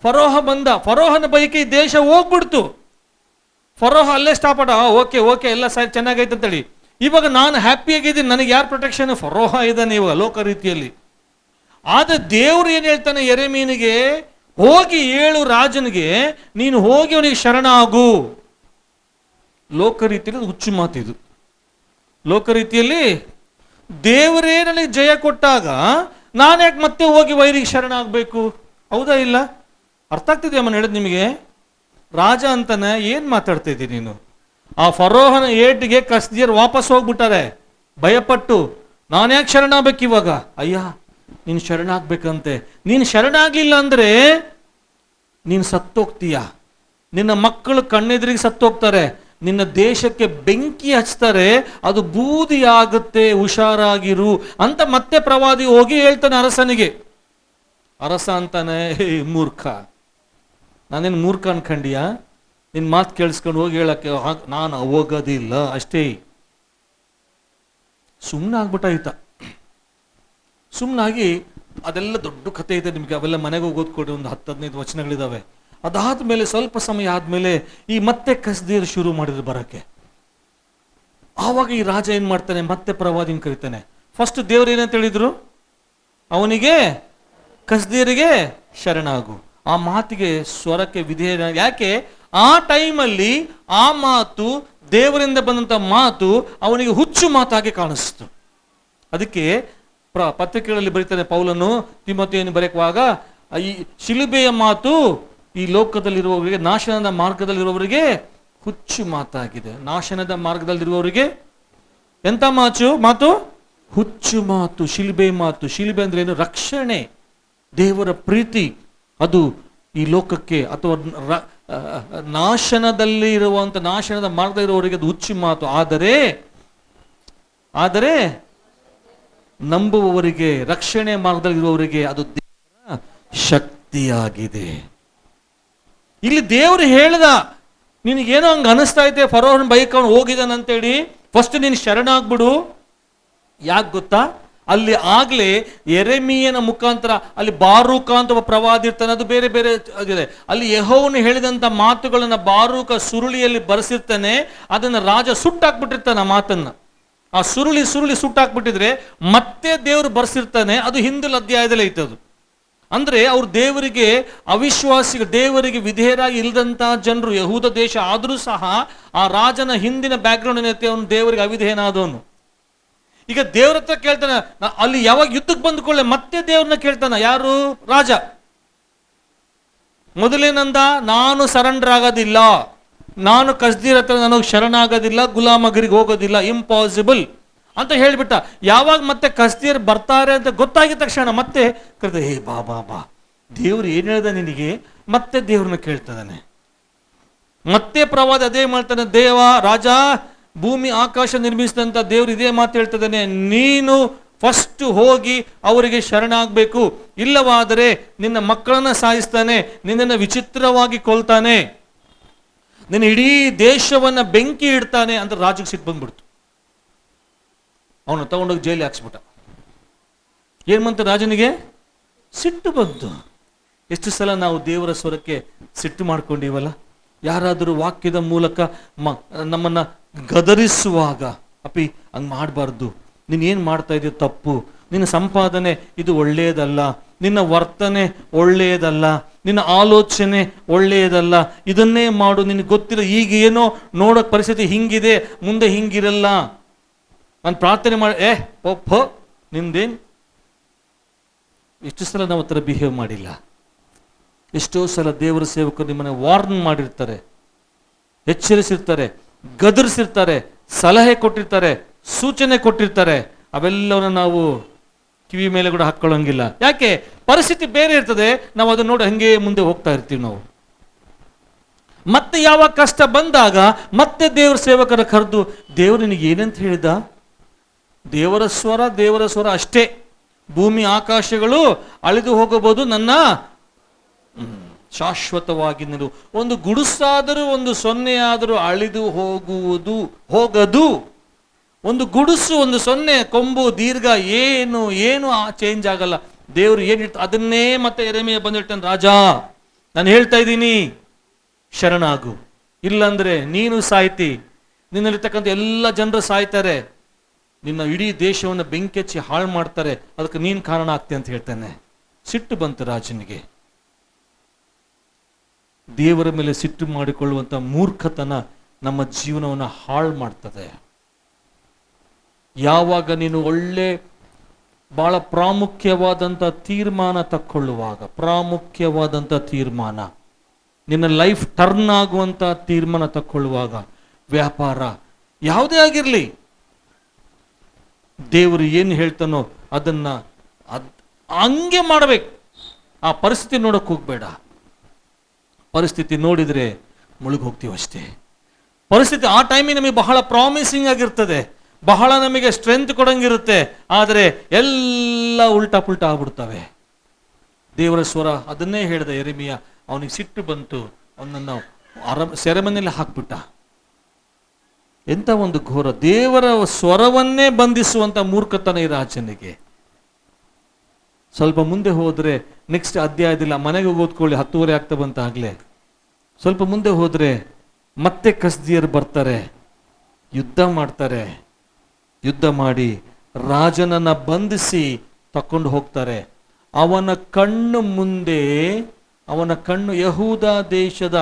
ಫರೋಹ ಬಂದ. ಫರೋಹನ ಬೈಕಿ ದೇಶ ಹೋಗ್ಬಿಡ್ತು. ಫರೋಹ ಅಲ್ಲೇ ಸ್ಟಾಪ್ ಆಟ. ಓಕೆ ಎಲ್ಲ ಚೆನ್ನಾಗೈತೆ ಅಂತೇಳಿ ಇವಾಗ ನಾನು ಹ್ಯಾಪಿ ಆಗಿದ್ದೀನಿ. ನನಗೆ ಯಾರು ಪ್ರೊಟೆಕ್ಷನ್? ಫರೋಹ ಇದ್ದಾನೆ ಇವಾಗ ಲೋಕ ರೀತಿಯಲ್ಲಿ. ಆದ್ರೆ ದೇವ್ರು ಏನ್ ಹೇಳ್ತಾನೆ ಯೆರೆಮೀಯನಿಗೆ, ಹೋಗಿ ಹೇಳು ರಾಜನಿಗೆ, ನೀನು ಹೋಗಿ ಅವನಿಗೆ ಶರಣ ಆಗು. ಲೋಕ ರೀತಿಯಲ್ಲಿ ಹುಚ್ಚು ಮಾತಿದು. ಲೋಕ ರೀತಿಯಲ್ಲಿ ದೇವರೇ ನನಗೆ ಜಯ ಕೊಟ್ಟಾಗ ನಾನು ಯಾಕೆ ಮತ್ತೆ ಹೋಗಿ ವೈರಿಗೆ ಶರಣ ಆಗ್ಬೇಕು? ಹೌದಾ ಇಲ್ಲ? ಅರ್ಥ ಆಗ್ತಿದೆಯಾ ಅಮ್ಮ ಹೇಳಿದ್ ನಿಮಗೆ? ರಾಜ ಅಂತಾನೆ ಏನ್ ಮಾತಾಡ್ತಾ ಇದ್ದೀನಿ ನೀನು? ಆ ಫರೋಹನ ಏಟಿಗೆ ಕಸ್ದೀಯರು ವಾಪಸ್ ಹೋಗ್ಬಿಟ್ಟಾರೆ ಭಯಪಟ್ಟು. ನಾನು ಯಾಕೆ ಶರಣ ಆಗ್ಬೇಕು ಇವಾಗ? ಅಯ್ಯ, ನೀನು ಶರಣಾಗ್ಬೇಕಂತೆ. ನೀನು ಶರಣಾಗ್ಲಿಲ್ಲ ಅಂದ್ರೆ ನೀನು ಸತ್ತೋಗ್ತೀಯ, ನಿನ್ನ ಮಕ್ಕಳು ಕಣ್ಣೆದುರಿಗೆ ಸತ್ತೋಗ್ತಾರೆ, ನಿನ್ನ ದೇಶಕ್ಕೆ ಬೆಂಕಿ ಹಚ್ತಾರೆ, ಅದು ಬೂದಿ ಆಗುತ್ತೆ, ಹುಷಾರಾಗಿರು ಅಂತ ಮತ್ತೆ ಪ್ರವಾದಿ ಹೋಗಿ ಹೇಳ್ತಾನೆ ಅರಸನಿಗೆ. ಅರಸ ಅಂತಾನೆ, ಮೂರ್ಖ, ನಾನೇನು ಮೂರ್ಖ ಅನ್ಕಂಡಿಯಾ? ನಿನ್ನ ಮಾತು ಕೇಳಿಸ್ಕೊಂಡು ಹೋಗಿ ಹೇಳಕ್ಕೆ ನಾನು ಹೋಗೋದಿಲ್ಲ ಅಷ್ಟೇ. ಸುಮ್ಮನೆ ಆಗ್ಬಿಟ್ಟಾಯ್ತ. ಸುಮ್ಮನಾಗಿ ಅದೆಲ್ಲ ದೊಡ್ಡ ಕಥೆ ಇದೆ ನಿಮಗೆ, ಅವೆಲ್ಲ ಮನೆಗೆ ಹೋಗಿ ಓದ್ಕೊಡಿ. ಒಂದು 10-15 ವಚನಗಳಿದಾವೆ. ಅದಾದ್ಮೇಲೆ ಸ್ವಲ್ಪ ಸಮಯ ಆದ್ಮೇಲೆ ಈ ಮತ್ತೆ ಕಸ್ದೀಯರು ಶುರು ಮಾಡಿದ್ರು ಬರಕ್ಕೆ. ಆವಾಗ ಈ ರಾಜ ಏನ್ ಮಾಡ್ತಾನೆ, ಮತ್ತೆ ಪ್ರವಾದಿನ ಕರೀತಾನೆ. ಫಸ್ಟ್ ದೇವ್ರು ಏನಂತ ಹೇಳಿದ್ರು ಅವನಿಗೆ? ಕಸ್ದೀಯರಿಗೆ ಶರಣಾಗು. ಆ ಮಾತಿಗೆ ಸ್ವರಕ್ಕೆ ವಿಧೇಯ. ಯಾಕೆ? ಆ ಟೈಮಲ್ಲಿ ಆ ಮಾತು, ದೇವರಿಂದ ಬಂದಂತ ಮಾತು ಅವನಿಗೆ ಹುಚ್ಚು ಮಾತಾಗಿ ಕಾಣಿಸ್ತು. ಅದಕ್ಕೆ ಪತ್ರಿಕೆಗಳಲ್ಲಿ ಬರೀತಾನೆ ಪೌಲನು ತಿಮೋಥೆಯನ್ನು ಬರೆಯುವಾಗ, ಈ ಶಿಲುಬೆಯ ಮಾತು ಈ ಲೋಕದಲ್ಲಿರುವವರಿಗೆ, ನಾಶನದ ಮಾರ್ಗದಲ್ಲಿರುವವರಿಗೆ ಹುಚ್ಚು ಮಾತಾಗಿದೆ. ನಾಶನದ ಮಾರ್ಗದಲ್ಲಿರುವವರಿಗೆ ಎಂತ ಮಾತು? ಹುಚ್ಚು ಮಾತು, ಶಿಲುಬೆ ಮಾತು. ಶಿಲುಬೆ ಅಂದ್ರೆ ಏನು? ರಕ್ಷಣೆ, ದೇವರ ಪ್ರೀತಿ. ಅದು ಈ ಲೋಕಕ್ಕೆ ಅಥವಾ ನಾಶನದಲ್ಲಿ ಇರುವಂತ, ನಾಶನದ ಮಾರ್ಗದಲ್ಲಿರುವವರಿಗೆ ಅದು ಹುಚ್ಚು ಮಾತು. ಆದರೆ ನಂಬುವವರಿಗೆ, ರಕ್ಷಣೆ ಮಾರ್ಗದಲ್ಲಿರುವವರಿಗೆ ಅದು ದೇವರ ಶಕ್ತಿಯಾಗಿದೆ. ಇಲ್ಲಿ ದೇವರು ಹೇಳ್ದ, ನಿನಗೇನೋ ಹಂಗೆ ಅನಿಸ್ತಾ ಐತೆ ಫರೋಹನ ಬೈಕೊಂಡು ಹೋಗಿದ್ದಾನಂತೇಳಿ, ಫಸ್ಟ್ ನೀನು ಶರಣಾಗ್ಬಿಡು. ಯಾಕೆ ಗೊತ್ತಾ? ಅಲ್ಲಿ ಆಗ್ಲೇ ಯೆರೆಮೀಯನ ಮುಖಾಂತರ, ಅಲ್ಲಿ ಬಾರೂಕ ಅಂತ ಒಬ್ಬ ಪ್ರವಾದಿ ಇರ್ತಾನೆ, ಅದು ಬೇರೆ ಬೇರೆ ಆಗಿದೆ. ಅಲ್ಲಿ ಯೆಹೋವನು ಹೇಳಿದಂತ ಮಾತುಗಳನ್ನ ಬಾರೂಕ ಸುರುಳಿಯಲ್ಲಿ ಬರೆಸಿರ್ತಾನೆ. ಅದನ್ನ ರಾಜ ಸುಟ್ಟಾಕ್ಬಿಟ್ಟಿರ್ತಾನೆ. ಆ ಮಾತನ್ನ ಆ ಸುರುಳಿ ಸುಟ್ಟಾಕ್ಬಿಟ್ಟಿದ್ರೆ ಮತ್ತೆ ದೇವರು ಬರೆಸಿರ್ತಾನೆ. ಅದು ಹಿಂದಿನ ಅಧ್ಯಾಯದಲ್ಲಿ ಐತದು. ಅಂದ್ರೆ ಅವ್ರು ದೇವರಿಗೆ ಅವಿಶ್ವಾಸಿಗಳು, ದೇವರಿಗೆ ವಿಧೇಯರಾಗಿ ಇಲ್ಲದಂತಹ ಜನರು, ಯಹೂದ ದೇಶ ಆದರೂ ಸಹ ಆ ರಾಜನ ಹಿಂದಿನ ಬ್ಯಾಕ್ಗ್ರೌಂಡ್ ಏನೈತೆ, ಅವನು ದೇವರಿಗೆ ಅವಿಧೇಯನಾದವನು. ಈಗ ದೇವ್ರ ಹತ್ರ ಕೇಳ್ತಾನೆ. ಅಲ್ಲಿ ಯಾವಾಗ ಯುದ್ಧಕ್ಕೆ ಬಂದುಕೊಳ್ಳೆ ಮತ್ತೆ ದೇವ್ರನ್ನ ಕೇಳ್ತಾನ. ಯಾರು? ರಾಜ. ಮೊದಲೇನಂದ? ನಾನು ಸರೆಂಡರ್ ಆಗೋದಿಲ್ಲ, ನಾನು ಕಸ್ದೀರ್ ಹತ್ರ ನನಗೆ ಶರಣಾಗೋದಿಲ್ಲ, ಗುಲಾಮಗಿರಿಗೆ ಹೋಗೋದಿಲ್ಲ, ಇಂಪಾಸಿಬಲ್ ಅಂತ ಹೇಳ್ಬಿಟ್ಟ. ಯಾವಾಗ ಮತ್ತೆ ಕಸ್ದೀರ್ ಬರ್ತಾರೆ ಅಂತ ಗೊತ್ತಾಗಿದ ತಕ್ಷಣ ಮತ್ತೆ ಕರೆದ, ಹೇ ಬಾ ಬಾ ಬಾ, ದೇವ್ರು ಏನ್ ಹೇಳ್ದ ನಿನಗೆ? ಮತ್ತೆ ದೇವ್ರನ್ನ ಕೇಳ್ತಾನೆ. ಮತ್ತೆ ಪ್ರವಾದ ಅದೇ ಮಾಡ್ತಾನೆ. ರಾಜ, ಭೂಮಿ ಆಕಾಶ ನಿರ್ಮಿಸಿದಂತ ದೇವ್ರು ಇದೇ ಮಾತು ಹೇಳ್ತದಾನೆ, ನೀನು ಫಸ್ಟ್ ಹೋಗಿ ಅವರಿಗೆ ಶರಣಾಗಬೇಕು, ಇಲ್ಲವಾದರೆ ನಿನ್ನ ಮಕ್ಕಳನ್ನ ಸಾಯಿಸ್ತಾನೆ, ನಿನ್ನನ್ನು ವಿಚಿತ್ರವಾಗಿ ಕೊಲ್ತಾನೆ, ನಿನ್ನ ಇಡೀ ದೇಶವನ್ನ ಬೆಂಕಿ ಇಡ್ತಾನೆ ಅಂತ ರಾಜಕ್ಕೆ ಸಿಟ್ಟು ಬಂದ್ಬಿಡ್ತು. ಅವನು ತಗೊಂಡೋಗಿ ಜೈಲಿಗೆ ಹಾಕ್ಸ್ಬಿಟ್ಟ. ಏನ್ ಬಂತು ರಾಜನಿಗೆ? ಸಿಟ್ಟು ಬಂತು. ಎಷ್ಟು ಸಲ ನಾವು ದೇವರ ಸ್ವರಕ್ಕೆ ಸಿಟ್ಟು ಮಾಡ್ಕೊಂಡಿವಲ್ಲ? ಯಾರಾದರೂ ವಾಕ್ಯದ ಮೂಲಕ ನಮ್ಮನ್ನ ಗದರಿಸುವಾಗ, ಅಪ್ಪಿ ಹಂಗ್ ಮಾಡಬಾರ್ದು, ನೀನ್ ಏನ್ ಮಾಡ್ತಾ ಇದೀಯ ತಪ್ಪು, ನಿನ್ನ ಸಂಪಾದನೆ ಇದು ಒಳ್ಳೆಯದಲ್ಲ, ನಿನ್ನ ವರ್ತನೆ ಒಳ್ಳೆಯದಲ್ಲ, ನಿನ್ನ ಆಲೋಚನೆ ಒಳ್ಳೆಯದಲ್ಲ, ಇದನ್ನೇ ಮಾಡು, ನಿನಗೆ ಗೊತ್ತಿರೋ ಈಗ ಏನೋ ನೋಡೋಕ್ ಪರಿಸ್ಥಿತಿ ಹಿಂಗಿದೆ, ಮುಂದೆ ಹಿಂಗಿರಲ್ಲ, ನಾನು ಪ್ರಾರ್ಥನೆ ಮಾಡಿ ಪಪ್ಪ ನಿಮ್ದೇನ್. ಎಷ್ಟು ಸಲ ನಾವು ಹತ್ರ ಬಿಹೇವ್ ಮಾಡಿಲ್ಲ? ಎಷ್ಟೋ ಸಲ ದೇವರ ಸೇವಕರು ನಿಮ್ಮನ್ನ ವಾರ್ನ್ ಮಾಡಿರ್ತಾರೆ, ಎಚ್ಚರಿಸಿರ್ತಾರೆ, ಗದರಿಸಿರ್ತಾರೆ, ಸಲಹೆ ಕೊಟ್ಟಿರ್ತಾರೆ, ಸೂಚನೆ ಕೊಟ್ಟಿರ್ತಾರೆ. ಅವೆಲ್ಲವನ್ನ ನಾವು ಕಿವಿ ಮೇಲೆ ಕೂಡ ಹಾಕೊಳ್ಳಂಗಿಲ್ಲ. ಯಾಕೆ? ಪರಿಸ್ಥಿತಿ ಬೇರೆ ಇರ್ತದೆ, ನಾವು ಅದನ್ನ ನೋಡಿ ಹಂಗೆ ಮುಂದೆ ಹೋಗ್ತಾ ಇರ್ತೀವಿ ನಾವು. ಮತ್ತೆ ಯಾವಾಗ ಕಷ್ಟ ಬಂದಾಗ ಮತ್ತೆ ದೇವರ ಸೇವಕರ ಕರೆದು, ದೇವರು ನಿನಗೆ ಏನಂತ ಹೇಳಿದ? ದೇವರ ಸ್ವರ ಅಷ್ಟೇ. ಭೂಮಿ ಆಕಾಶಗಳು ಅಳಿದು ಹೋಗಬಹುದು, ನನ್ನ ಶಾಶ್ವತವಾಗಿ ನಿರು. ಒಂದು ಗುಡುಸಾದರೂ ಒಂದು ಸೊನ್ನೆ ಆದರೂ ಅಳಿದು ಹೋಗದು. ಒಂದು ಗುಡುಸು, ಒಂದು ಸೊನ್ನೆ, ಕೊಂಬು, ದೀರ್ಘ ಏನು ಚೇಂಜ್ ಆಗಲ್ಲ. ದೇವರು ಏನಿರ್ತ ಅದನ್ನೇ ಮತ್ತೆ ಯೆರೆಮೀಯ ಬಂದಿರ್ತಾನೆ, ರಾಜ ನಾನು ಹೇಳ್ತಾ ಇದ್ದೀನಿ ಶರಣಾಗು, ಇಲ್ಲಂದ್ರೆ ನೀನು ಸಾಯ್ತಿ, ನಿನ್ನಲ್ಲಿರ್ತಕ್ಕಂಥ ಎಲ್ಲ ಜನರು ಸಾಯ್ತಾರೆ, ನಿನ್ನ ಇಡೀ ದೇಶವನ್ನು ಬೆಂಕಿಚ್ಚಿ ಹಾಳು ಮಾಡ್ತಾರೆ, ಅದಕ್ಕೆ ನೀನು ಕಾರಣ ಆಗ್ತಿ ಅಂತ ಹೇಳ್ತಾನೆ. ಸಿಟ್ಟು ಬಂತು ರಾಜನಿಗೆ. ದೇವರ ಮೇಲೆ ಸಿಟ್ಟು ಮಾಡಿಕೊಳ್ಳುವಂತ ಮೂರ್ಖತನ ನಮ್ಮ ಜೀವನವನ್ನು ಹಾಳು ಮಾಡ್ತದೆ. ಯಾವಾಗ ನೀನು ಒಳ್ಳೆ ಬಹಳ ಪ್ರಾಮುಖ್ಯವಾದಂಥ ತೀರ್ಮಾನ ತಕ್ಕೊಳ್ಳುವಾಗ, ಪ್ರಾಮುಖ್ಯವಾದಂಥ ತೀರ್ಮಾನ, ನಿನ್ನ ಲೈಫ್ ಟರ್ನ್ ಆಗುವಂಥ ತೀರ್ಮಾನ ತಕ್ಕೊಳ್ಳುವಾಗ, ವ್ಯಾಪಾರ ಯಾವುದೇ ಆಗಿರಲಿ, ದೇವರು ಏನು ಹೇಳ್ತಾನೋ ಅದನ್ನ ಹಂಗೆ ಮಾಡಬೇಕು. ಆ ಪರಿಸ್ಥಿತಿ ನೋಡಕ್ ಹೋಗ್ಬೇಡ. ಪರಿಸ್ಥಿತಿ ನೋಡಿದ್ರೆ ಮುಳುಗಿ ಹೋಗ್ತೀವಿ ಅಷ್ಟೇ. ಪರಿಸ್ಥಿತಿ ಆ ಟೈಮಿಗೆ ನಮಗೆ ಬಹಳ ಪ್ರಾಮಿಸಿಂಗ್ ಆಗಿರ್ತದೆ, ಬಹಳ ನಮಗೆ ಸ್ಟ್ರೆಂತ್ ಕೊಡಂಗಿರುತ್ತೆ, ಆದರೆ ಎಲ್ಲ ಉಲ್ಟಾ ಪುಲ್ಟಾ ಆಗ್ಬಿಡ್ತವೆ. ದೇವರ ಸ್ವರ ಅದನ್ನೇ ಹೇಳಿದ ಯೆರೆಮೀಯ. ಅವನಿಗೆ ಸಿಟ್ಟು ಬಂತು, ಅವನನ್ನು ಸೆರೆಮನೆಯಲ್ಲಿ ಹಾಕ್ಬಿಟ್ಟ. ಎಂತ ಒಂದು ಘೋರ! ದೇವರ ಸ್ವರವನ್ನೇ ಬಂಧಿಸುವಂತ ಮೂರ್ಖತನ ಈ ರಾಜನಿಗೆ. ಸ್ವಲ್ಪ ಮುಂದೆ ಹೋದ್ರೆ ನೆಕ್ಸ್ಟ್ ಅಧ್ಯಾಯದಿಲ್ಲ, ಮನೆಗೆ ಓದ್ಕೊಳ್ಳಿ, 10:30 ಆಗ್ತಾ ಬಂತ ಆಗ್ಲೇ. ಸ್ವಲ್ಪ ಮುಂದೆ ಹೋದ್ರೆ ಮತ್ತೆ ಕಸ್ದಿಯರು ಬರ್ತಾರೆ, ಯುದ್ಧ ಮಾಡ್ತಾರೆ. ಯುದ್ಧ ಮಾಡಿ ರಾಜನನ್ನ ಬಂಧಿಸಿ ತಕೊಂಡು ಹೋಗ್ತಾರೆ. ಅವನ ಕಣ್ಣು ಮುಂದೆ, ಅವನ ಕಣ್ಣು ಯಹೂದ ದೇಶದ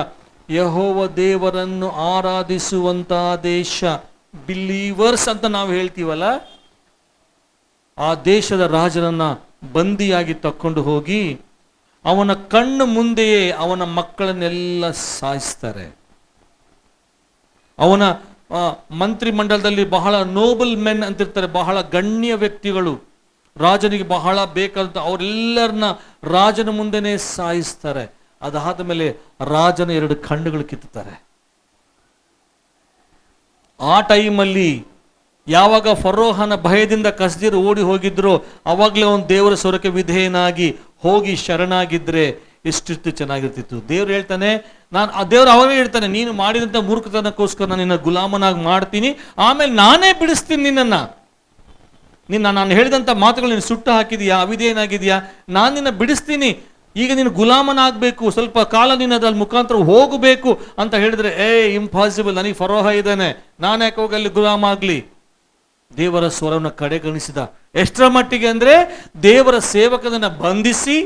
ಯೆಹೋವ ದೇವರನ್ನು ಆರಾಧಿಸುವಂತಹ ದೇಶ, ಬಿಲೀವರ್ಸ್ ಅಂತ ನಾವು ಹೇಳ್ತೀವಲ್ಲ, ಆ ದೇಶದ ರಾಜನನ್ನ ಬಂದಿಯಾಗಿ ತಕ್ಕೊಂಡು ಹೋಗಿ ಅವನ ಕಣ್ಣು ಮುಂದೆಯೇ ಅವನ ಮಕ್ಕಳನ್ನೆಲ್ಲ ಸಾಯಿಸ್ತಾರೆ. ಅವನ ಮಂತ್ರಿ ಮಂಡಲದಲ್ಲಿ ಬಹಳ ನೋಬಲ್ ಮೆನ್ ಅಂತಿರ್ತಾರೆ, ಬಹಳ ಗಣ್ಯ ವ್ಯಕ್ತಿಗಳು, ರಾಜನಿಗೆ ಬಹಳ ಬೇಕಾದಂತ ಅವರೆಲ್ಲರನ್ನ ರಾಜನ ಮುಂದೆನೇ ಸಾಯಿಸ್ತಾರೆ. ಅದಾದ ಮೇಲೆ ರಾಜನ 2 ಕಣ್ಣುಗಳು ಕಿತ್ತುತ್ತಾರೆ. ಆ ಟೈಮಲ್ಲಿ ಯಾವಾಗ ಫರೋಹನ ಭಯದಿಂದ ಕಸ್ದೀರು ಓಡಿ ಹೋಗಿದ್ರು, ಅವಾಗಲೇ ಒಂದು ದೇವರ ಸ್ವರಕ್ಕೆ ವಿಧೇಯನಾಗಿ ಹೋಗಿ ಶರಣಾಗಿದ್ರೆ ಎಷ್ಟಿಷ್ಟು ಚೆನ್ನಾಗಿರ್ತಿತ್ತು. ದೇವ್ರು ಹೇಳ್ತಾನೆ, ದೇವ್ರು ಅವಾಗೇ ಹೇಳ್ತಾನೆ, ನೀನು ಮಾಡಿದಂಥ ಮೂರ್ಖತನಕ್ಕೋಸ್ಕರ ನಾನು ನಿನ್ನ ಗುಲಾಮನಾಗಿ ಮಾಡ್ತೀನಿ, ಆಮೇಲೆ ನಾನೇ ಬಿಡಿಸ್ತೀನಿ ನಿನ್ನನ್ನು. ನಾನು ಹೇಳಿದಂಥ ಮಾತುಗಳು ನೀನು ಸುಟ್ಟು ಹಾಕಿದೀಯಾ, ಅವಿಧೇಯನಾಗಿದೆಯಾ, ನಾನು ನಿನ್ನ ಬಿಡಿಸ್ತೀನಿ. ಈಗ ನೀನು ಗುಲಾಮನಾಗಬೇಕು, ಸ್ವಲ್ಪ ಕಾಲ ನೀನು ಅದ್ರಲ್ಲಿ ಮುಖಾಂತರ ಹೋಗಬೇಕು ಅಂತ ಹೇಳಿದ್ರೆ, ಇಂಪಾಸಿಬಲ್, ನನಗೆ ಫರೋಹ ಇದ್ದಾನೆ, ನಾನು ಯಾಕೆ ಹೋಗಿ ಅಲ್ಲಿ ಗುಲಾಮ ಆಗಲಿ. ದೇವರ ಸ್ವರವನ್ನು ಕಡೆಗಣಿಸಿದ. ಎಷ್ಟರ ಮಟ್ಟಿಗೆ ಅಂದರೆ ದೇವರ ಸೇವಕನನ್ನ ಬಂಧಿಸಿ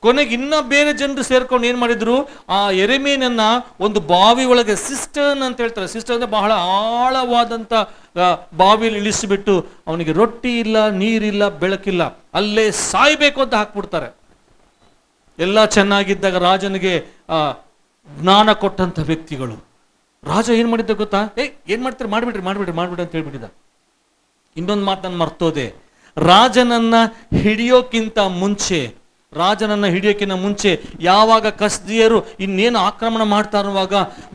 ಕೊನೆಗೆ ಇನ್ನ ಬೇರೆ ಜನರು ಸೇರ್ಕೊಂಡು ಏನು ಮಾಡಿದ್ರು, ಆ ಯೆರೆಮೀಯನನ್ನ ಒಂದು ಬಾವಿ ಒಳಗೆ, ಸಿಸ್ಟರ್ನ್ ಅಂತ ಹೇಳ್ತಾರೆ, ಸಿಸ್ಟರ್ ಅಂದರೆ ಬಹಳ ಆಳವಾದಂಥ ಬಾವಿಯಲ್ಲಿ ಇಳಿಸಿಬಿಟ್ಟು ಅವನಿಗೆ ರೊಟ್ಟಿ ಇಲ್ಲ, ನೀರಿಲ್ಲ, ಬೆಳಕಿಲ್ಲ, ಅಲ್ಲೇ ಸಾಯ್ಬೇಕು ಅಂತ ಹಾಕ್ಬಿಡ್ತಾರೆ. ಎಲ್ಲ ಚೆನ್ನಾಗಿದ್ದಾಗ ರಾಜನಿಗೆ ಜ್ಞಾನ ಕೊಟ್ಟಂಥ ವ್ಯಕ್ತಿಗಳು. ರಾಜ ಏನು ಮಾಡಿದ್ದ ಗೊತ್ತಾ, ಏನು ಮಾಡ್ತಾರೆ, ಮಾಡಿಬಿಡ್ರಿ ಅಂತ ಹೇಳ್ಬಿಟ್ಟಿದ್ದ. ಇನ್ನೊಂದು ಮಾತು ನಾನು ಮರ್ತೋದೆ, ರಾಜನನ್ನ ಹಿಡಿಯೋಕ್ಕಿಂತ ಮುಂಚೆ ಯಾವಾಗ ಕಸ್ದೀಯರು ಇನ್ನೇನು ಆಕ್ರಮಣ ಮಾಡ್ತಾ ಇರುವಾಗ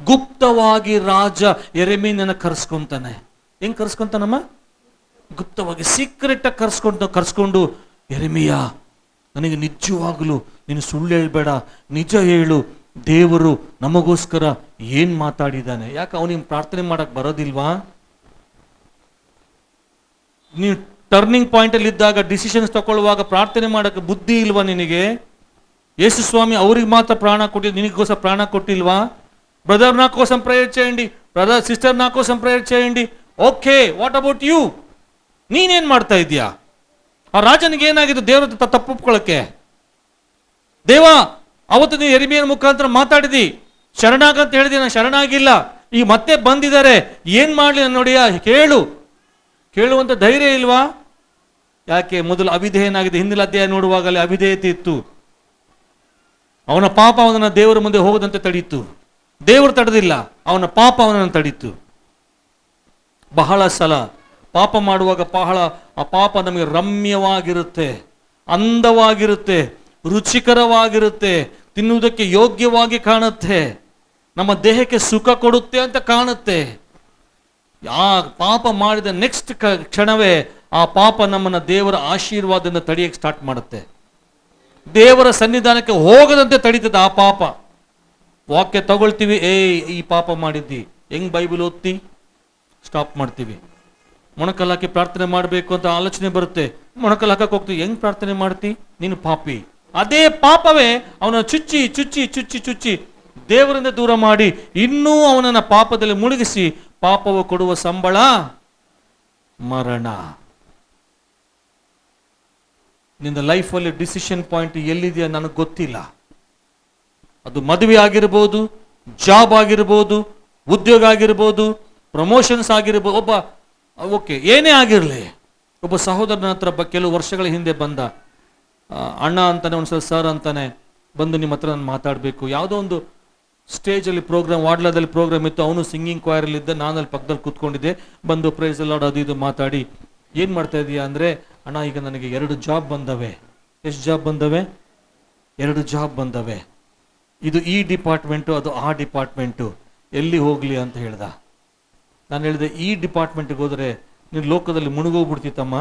ಗುಪ್ತವಾಗಿ ರಾಜ ಯೆರೆಮೀಯನನ್ನ ಕರೆಸ್ಕೊಂತಾನೆ. ಹೆಂಗ್ ಕರೆಸ್ಕೊಂತಾನಮ್ಮ? ಗುಪ್ತವಾಗಿ, ಸೀಕ್ರೆಟ್ ಆಗಿ ಕರೆಸ್ಕೊಂಡು ಯೆರೆಮೀಯ, ನನಗೆ ನಿಜವಾಗಲೂ ನೀನು ಸುಳ್ಳು ಹೇಳ್ಬೇಡ, ನಿಜ ಹೇಳು, ದೇವರು ನಮಗೋಸ್ಕರ ಏನ್ ಮಾತಾಡಿದ್ದಾನೆ. ಯಾಕೆ ಅವನಿಗೆ ಪ್ರಾರ್ಥನೆ ಮಾಡಕ್ ಬರೋದಿಲ್ವಾ? ನೀವು ಟರ್ನಿಂಗ್ ಪಾಯಿಂಟ್ ಅಲ್ಲಿ ಇದ್ದಾಗ, ಡಿಸಿಷನ್ಸ್ ತಗೊಳ್ಳುವಾಗ ಪ್ರಾರ್ಥನೆ ಮಾಡಕ್ಕೆ ಬುದ್ಧಿ ಇಲ್ವಾ ನಿನಗೆ? ಯೇಸು ಸ್ವಾಮಿ ಅವ್ರಿಗೆ ಮಾತ್ರ ಪ್ರಾಣ ಕೊಟ್ಟಿದ್ದು, ನಿನಗೋಸ್ಕರ ಪ್ರಾಣ ಕೊಟ್ಟಿಲ್ವಾ? బ్రదర్ నా కోసం ప్రేయర్ చేయండి, బ్రదర్ సిస్టర్ నా కోసం ప్రేయర్ చేయండి. Okay, what about you? ನೀನೇನ್ ಮಾಡ್ತಾ ಇದೀಯಾ? ಆ ರಾಜನಿಗೆ ಏನಾಗಿತ್ತು ದೇವರ ತಪ್ಪೊಪ್ಕೊಳ್ಳಕ್ಕೆ? ದೇವ, ಅವತ್ತು ನೀವು ಯೆರೆಮೀಯನ ಮುಖಾಂತರ ಮಾತಾಡಿದಿ, ಶರಣಾಗಂತ ಹೇಳಿದಿ, ನಾನು ಶರಣಾಗಿಲ್ಲ, ಈಗ ಮತ್ತೆ ಬಂದಿದ್ದಾರೆ, ಏನ್ ಮಾಡ್ಲಿ ನೋಡಿಯಾ, ಕೇಳುವಂತ ಧೈರ್ಯ ಇಲ್ವಾ? ಯಾಕೆ? ಮೊದಲು ಅವಿಧೇಯನಾಗಿದೆ. ಹಿಂದಿನ ಅಧ್ಯಾಯ ನೋಡುವಾಗಲೇ ಅವಿಧೇಯತೆ ಇತ್ತು. ಅವನ ಪಾಪ ಅವನನ್ನು ದೇವರ ಮುಂದೆ ಹೋಗದಂತೆ ತಡೀತು. ದೇವರು ತಡೆದಿಲ್ಲ, ಅವನ ಪಾಪ ಅವನನ್ನು ತಡೀತು. ಬಹಳ ಸಲ ಪಾಪ ಮಾಡುವಾಗ ಆ ಪಾಪ ನಮಗೆ ರಮ್ಯವಾಗಿರುತ್ತೆ, ಅಂದವಾಗಿರುತ್ತೆ, ರುಚಿಕರವಾಗಿರುತ್ತೆ, ತಿನ್ನುವುದಕ್ಕೆ ಯೋಗ್ಯವಾಗಿ ಕಾಣುತ್ತೆ, ನಮ್ಮ ದೇಹಕ್ಕೆ ಸುಖ ಕೊಡುತ್ತೆ ಅಂತ ಕಾಣುತ್ತೆ. ಆ ಪಾಪ ಮಾಡಿದ ನೆಕ್ಸ್ಟ್ ಕ್ಷಣವೇ ಆ ಪಾಪ ನಮ್ಮನ್ನ ದೇವರ ಆಶೀರ್ವಾದದಿಂದ ತಡೆಯಕ್ಕೆ ಸ್ಟಾರ್ಟ್ ಮಾಡುತ್ತೆ. ದೇವರ ಸನ್ನಿಧಾನಕ್ಕೆ ಹೋಗದಂತೆ ತಡೀತದೆ ಆ ಪಾಪ. ವಾಕ್ಯ ತಗೊಳ್ತೀವಿ, ಈ ಪಾಪ ಮಾಡಿದ್ದಿ, ಹೆಂಗ್ ಬೈಬಲ್ ಓದ್ತಿ, ಸ್ಟಾಪ್ ಮಾಡ್ತೀವಿ. ಮೊಣಕಲ್ ಹಾಕಿ ಪ್ರಾರ್ಥನೆ ಮಾಡಬೇಕು ಅಂತ ಆಲೋಚನೆ ಬರುತ್ತೆ, ಮೊಣಕಲ್ ಹಾಕಕ್ಕೆ ಹೋಗ್ತೀವಿ, ಹೆಂಗ್ ಪ್ರಾರ್ಥನೆ ಮಾಡ್ತಿ, ನೀನು ಪಾಪಿ. ಅದೇ ಪಾಪವೇ ಅವನ ಚುಚ್ಚಿ ಚುಚ್ಚಿ ಚುಚ್ಚಿ ಚುಚ್ಚಿ ದೇವರಿಂದ ದೂರ ಮಾಡಿ ಇನ್ನೂ ಅವನನ್ನ ಪಾಪದಲ್ಲಿ ಮುಳುಗಿಸಿ, ಪಾಪವು ಕೊಡುವ ಸಂಬಳ ಮರಣ. ನಿನ್ನ ಲೈಫಲ್ಲಿ ಡಿಸಿಷನ್ ಪಾಯಿಂಟ್ ಎಲ್ಲಿದೆಯಾ ನನಗೆ ಗೊತ್ತಿಲ್ಲ. ಅದು ಮದುವೆ ಆಗಿರ್ಬೋದು, ಜಾಬ್ ಆಗಿರ್ಬೋದು, ಉದ್ಯೋಗ ಆಗಿರ್ಬೋದು, ಪ್ರಮೋಷನ್ಸ್ ಆಗಿರ್ಬೋದು, ಓಕೆ ಏನೇ ಆಗಿರಲಿ. ಒಬ್ಬ ಸಹೋದರನ ಹತ್ರ ಕೆಲವು ವರ್ಷಗಳ ಹಿಂದೆ ಬಂದ, ಅಣ್ಣ ಅಂತಾನೆ, ಒಂದ್ಸಲ ಸರ್ ಅಂತಾನೆ, ಬಂದು ನಿಮ್ಮ ಹತ್ರ ನಾನು ಮಾತಾಡಬೇಕು. ಯಾವುದೋ ಒಂದು ಸ್ಟೇಜಲ್ಲಿ ಪ್ರೋಗ್ರಾಮ್, ವಾಡ್ಲಾದಲ್ಲಿ ಪ್ರೋಗ್ರಾಮ್ ಇತ್ತು, ಅವನು ಸಿಂಗಿಂಗ್ ಕ್ವೈರಲ್ಲಿ ಇದ್ದ, ನಾನು ಅಲ್ಲಿ ಪಕ್ಕದಲ್ಲಿ ಕೂತ್ಕೊಂಡಿದ್ದೆ. ಬಂದು ಪ್ರೈಸ್ ಲಾರ್ಡ್ ಅದು ಇದು ಮಾತಾಡಿ, ಏನು ಮಾಡ್ತಾ ಇದೀಯಾ ಅಂದರೆ, ಅಣ್ಣ ಈಗ ನನಗೆ 2 ಜಾಬ್ ಬಂದವೆ. ಎಷ್ಟು ಜಾಬ್ ಬಂದವೆ? 2 ಜಾಬ್ ಬಂದವೆ. ಇದು ಈ ಡಿಪಾರ್ಟ್ಮೆಂಟು, ಅದು ಆ ಡಿಪಾರ್ಟ್ಮೆಂಟು, ಎಲ್ಲಿ ಹೋಗಲಿ ಅಂತ ಹೇಳ್ದ. ನಾನು ಹೇಳಿದೆ, ಈ ಡಿಪಾರ್ಟ್ಮೆಂಟ್ಗೆ ಹೋದರೆ ನೀನು ಲೋಕದಲ್ಲಿ ಮುಳುಗೋಗ್ಬಿಡ್ತಿತ್ತಮ್ಮ.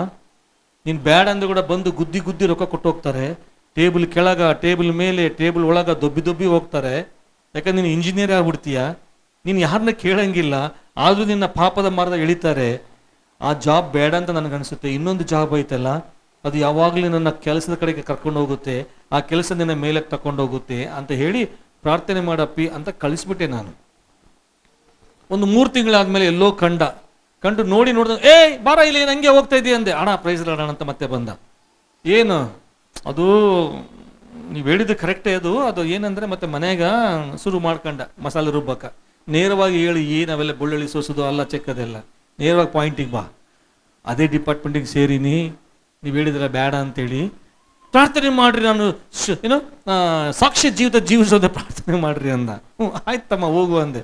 ನೀನು ಬ್ಯಾಡ ಅಂದ್ರೆ ಕೂಡ ಬಂದು ಗುದ್ದಿ ರೊಕ್ಕ ಕೊಟ್ಟು ಹೋಗ್ತಾರೆ. ಟೇಬಲ್ ಕೆಳಗ, ಟೇಬಲ್ ಮೇಲೆ, ಟೇಬಲ್ ಒಳಗ ದೊಬ್ಬಿ ಹೋಗ್ತಾರೆ. ಯಾಕಂದ್ರೆ ನೀನು ಇಂಜಿನಿಯರ್ ಆಗ್ಬಿಡ್ತೀಯ, ನೀನು ಯಾರನ್ನ ಕೇಳಂಗಿಲ್ಲ, ಆದರೂ ನಿನ್ನ ಪಾಪದ ಮಾರ್ಗ ಎಳಿತಾರೆ. ಆ ಜಾಬ್ ಬೇಡ ಅಂತ ನನಗನ್ಸುತ್ತೆ. ಇನ್ನೊಂದು ಜಾಬ್ ಐತಲ್ಲ, ಅದು ಯಾವಾಗಲೂ ನನ್ನ ಕೆಲಸದ ಕಡೆಗೆ ಕರ್ಕೊಂಡು ಹೋಗುತ್ತೆ, ಆ ಕೆಲಸ ನಿನ್ನ ಮೇಲೆ ತಕೊಂಡು ಹೋಗುತ್ತೆ ಅಂತ ಹೇಳಿ ಪ್ರಾರ್ಥನೆ ಮಾಡಪ್ಪಿ ಅಂತ ಕಳಿಸ್ಬಿಟ್ಟೆ ನಾನು. ಒಂದು 3 ತಿಂಗಳಾದ್ಮೇಲೆ ಎಲ್ಲೋ ಕಂಡು ನೋಡಿದ, ಬಾರ ಇಲ್ಲಿ ನಂಗೆ ಹೋಗ್ತಾ ಇದೀಯ ಅಂದೆ. ಅಣ್ಣ ಪ್ರೈಸ್ ಲಾರ್ಡ್ ಅಂತ ಮತ್ತೆ ಬಂದ. ಏನು ಅದು ನೀವು ಹೇಳಿದ್ದು ಕರೆಕ್ಟೇ. ಅದು ಏನಂದ್ರೆ ಮತ್ತೆ ಮನೆಗ ಶುರು ಮಾಡ್ಕೊಂಡ ಮಸಾಲೆ ರುಬ್ಬಕ. ನೇರವಾಗಿ ಹೇಳಿ ಅವೆಲ್ಲ ಬೆಳ್ಳುಳ್ಳಿ ಸೋಸೋದು ಅಲ್ಲ ಚೆಕ್ಕದೆಲ್ಲ, ನೇರವಾಗಿ ಪಾಯಿಂಟಿಗೆ ಬಾ. ಅದೇ ಡಿಪಾರ್ಟ್ಮೆಂಟಿಗೆ ಸೇರಿನಿ, ನೀವು ಹೇಳಿದ್ರೆ ಬೇಡ ಅಂತೇಳಿ ಪ್ರಾರ್ಥನೆ ಮಾಡ್ರಿ, ನಾನು ಸಾಕ್ಷಿ ಜೀವಿತ ಜೀವಿಸೋದೆ ಪ್ರಾರ್ಥನೆ ಮಾಡ್ರಿ ಅಂದ. ಆಯ್ತಮ್ಮ ಹೋಗು ಅಂದೆ.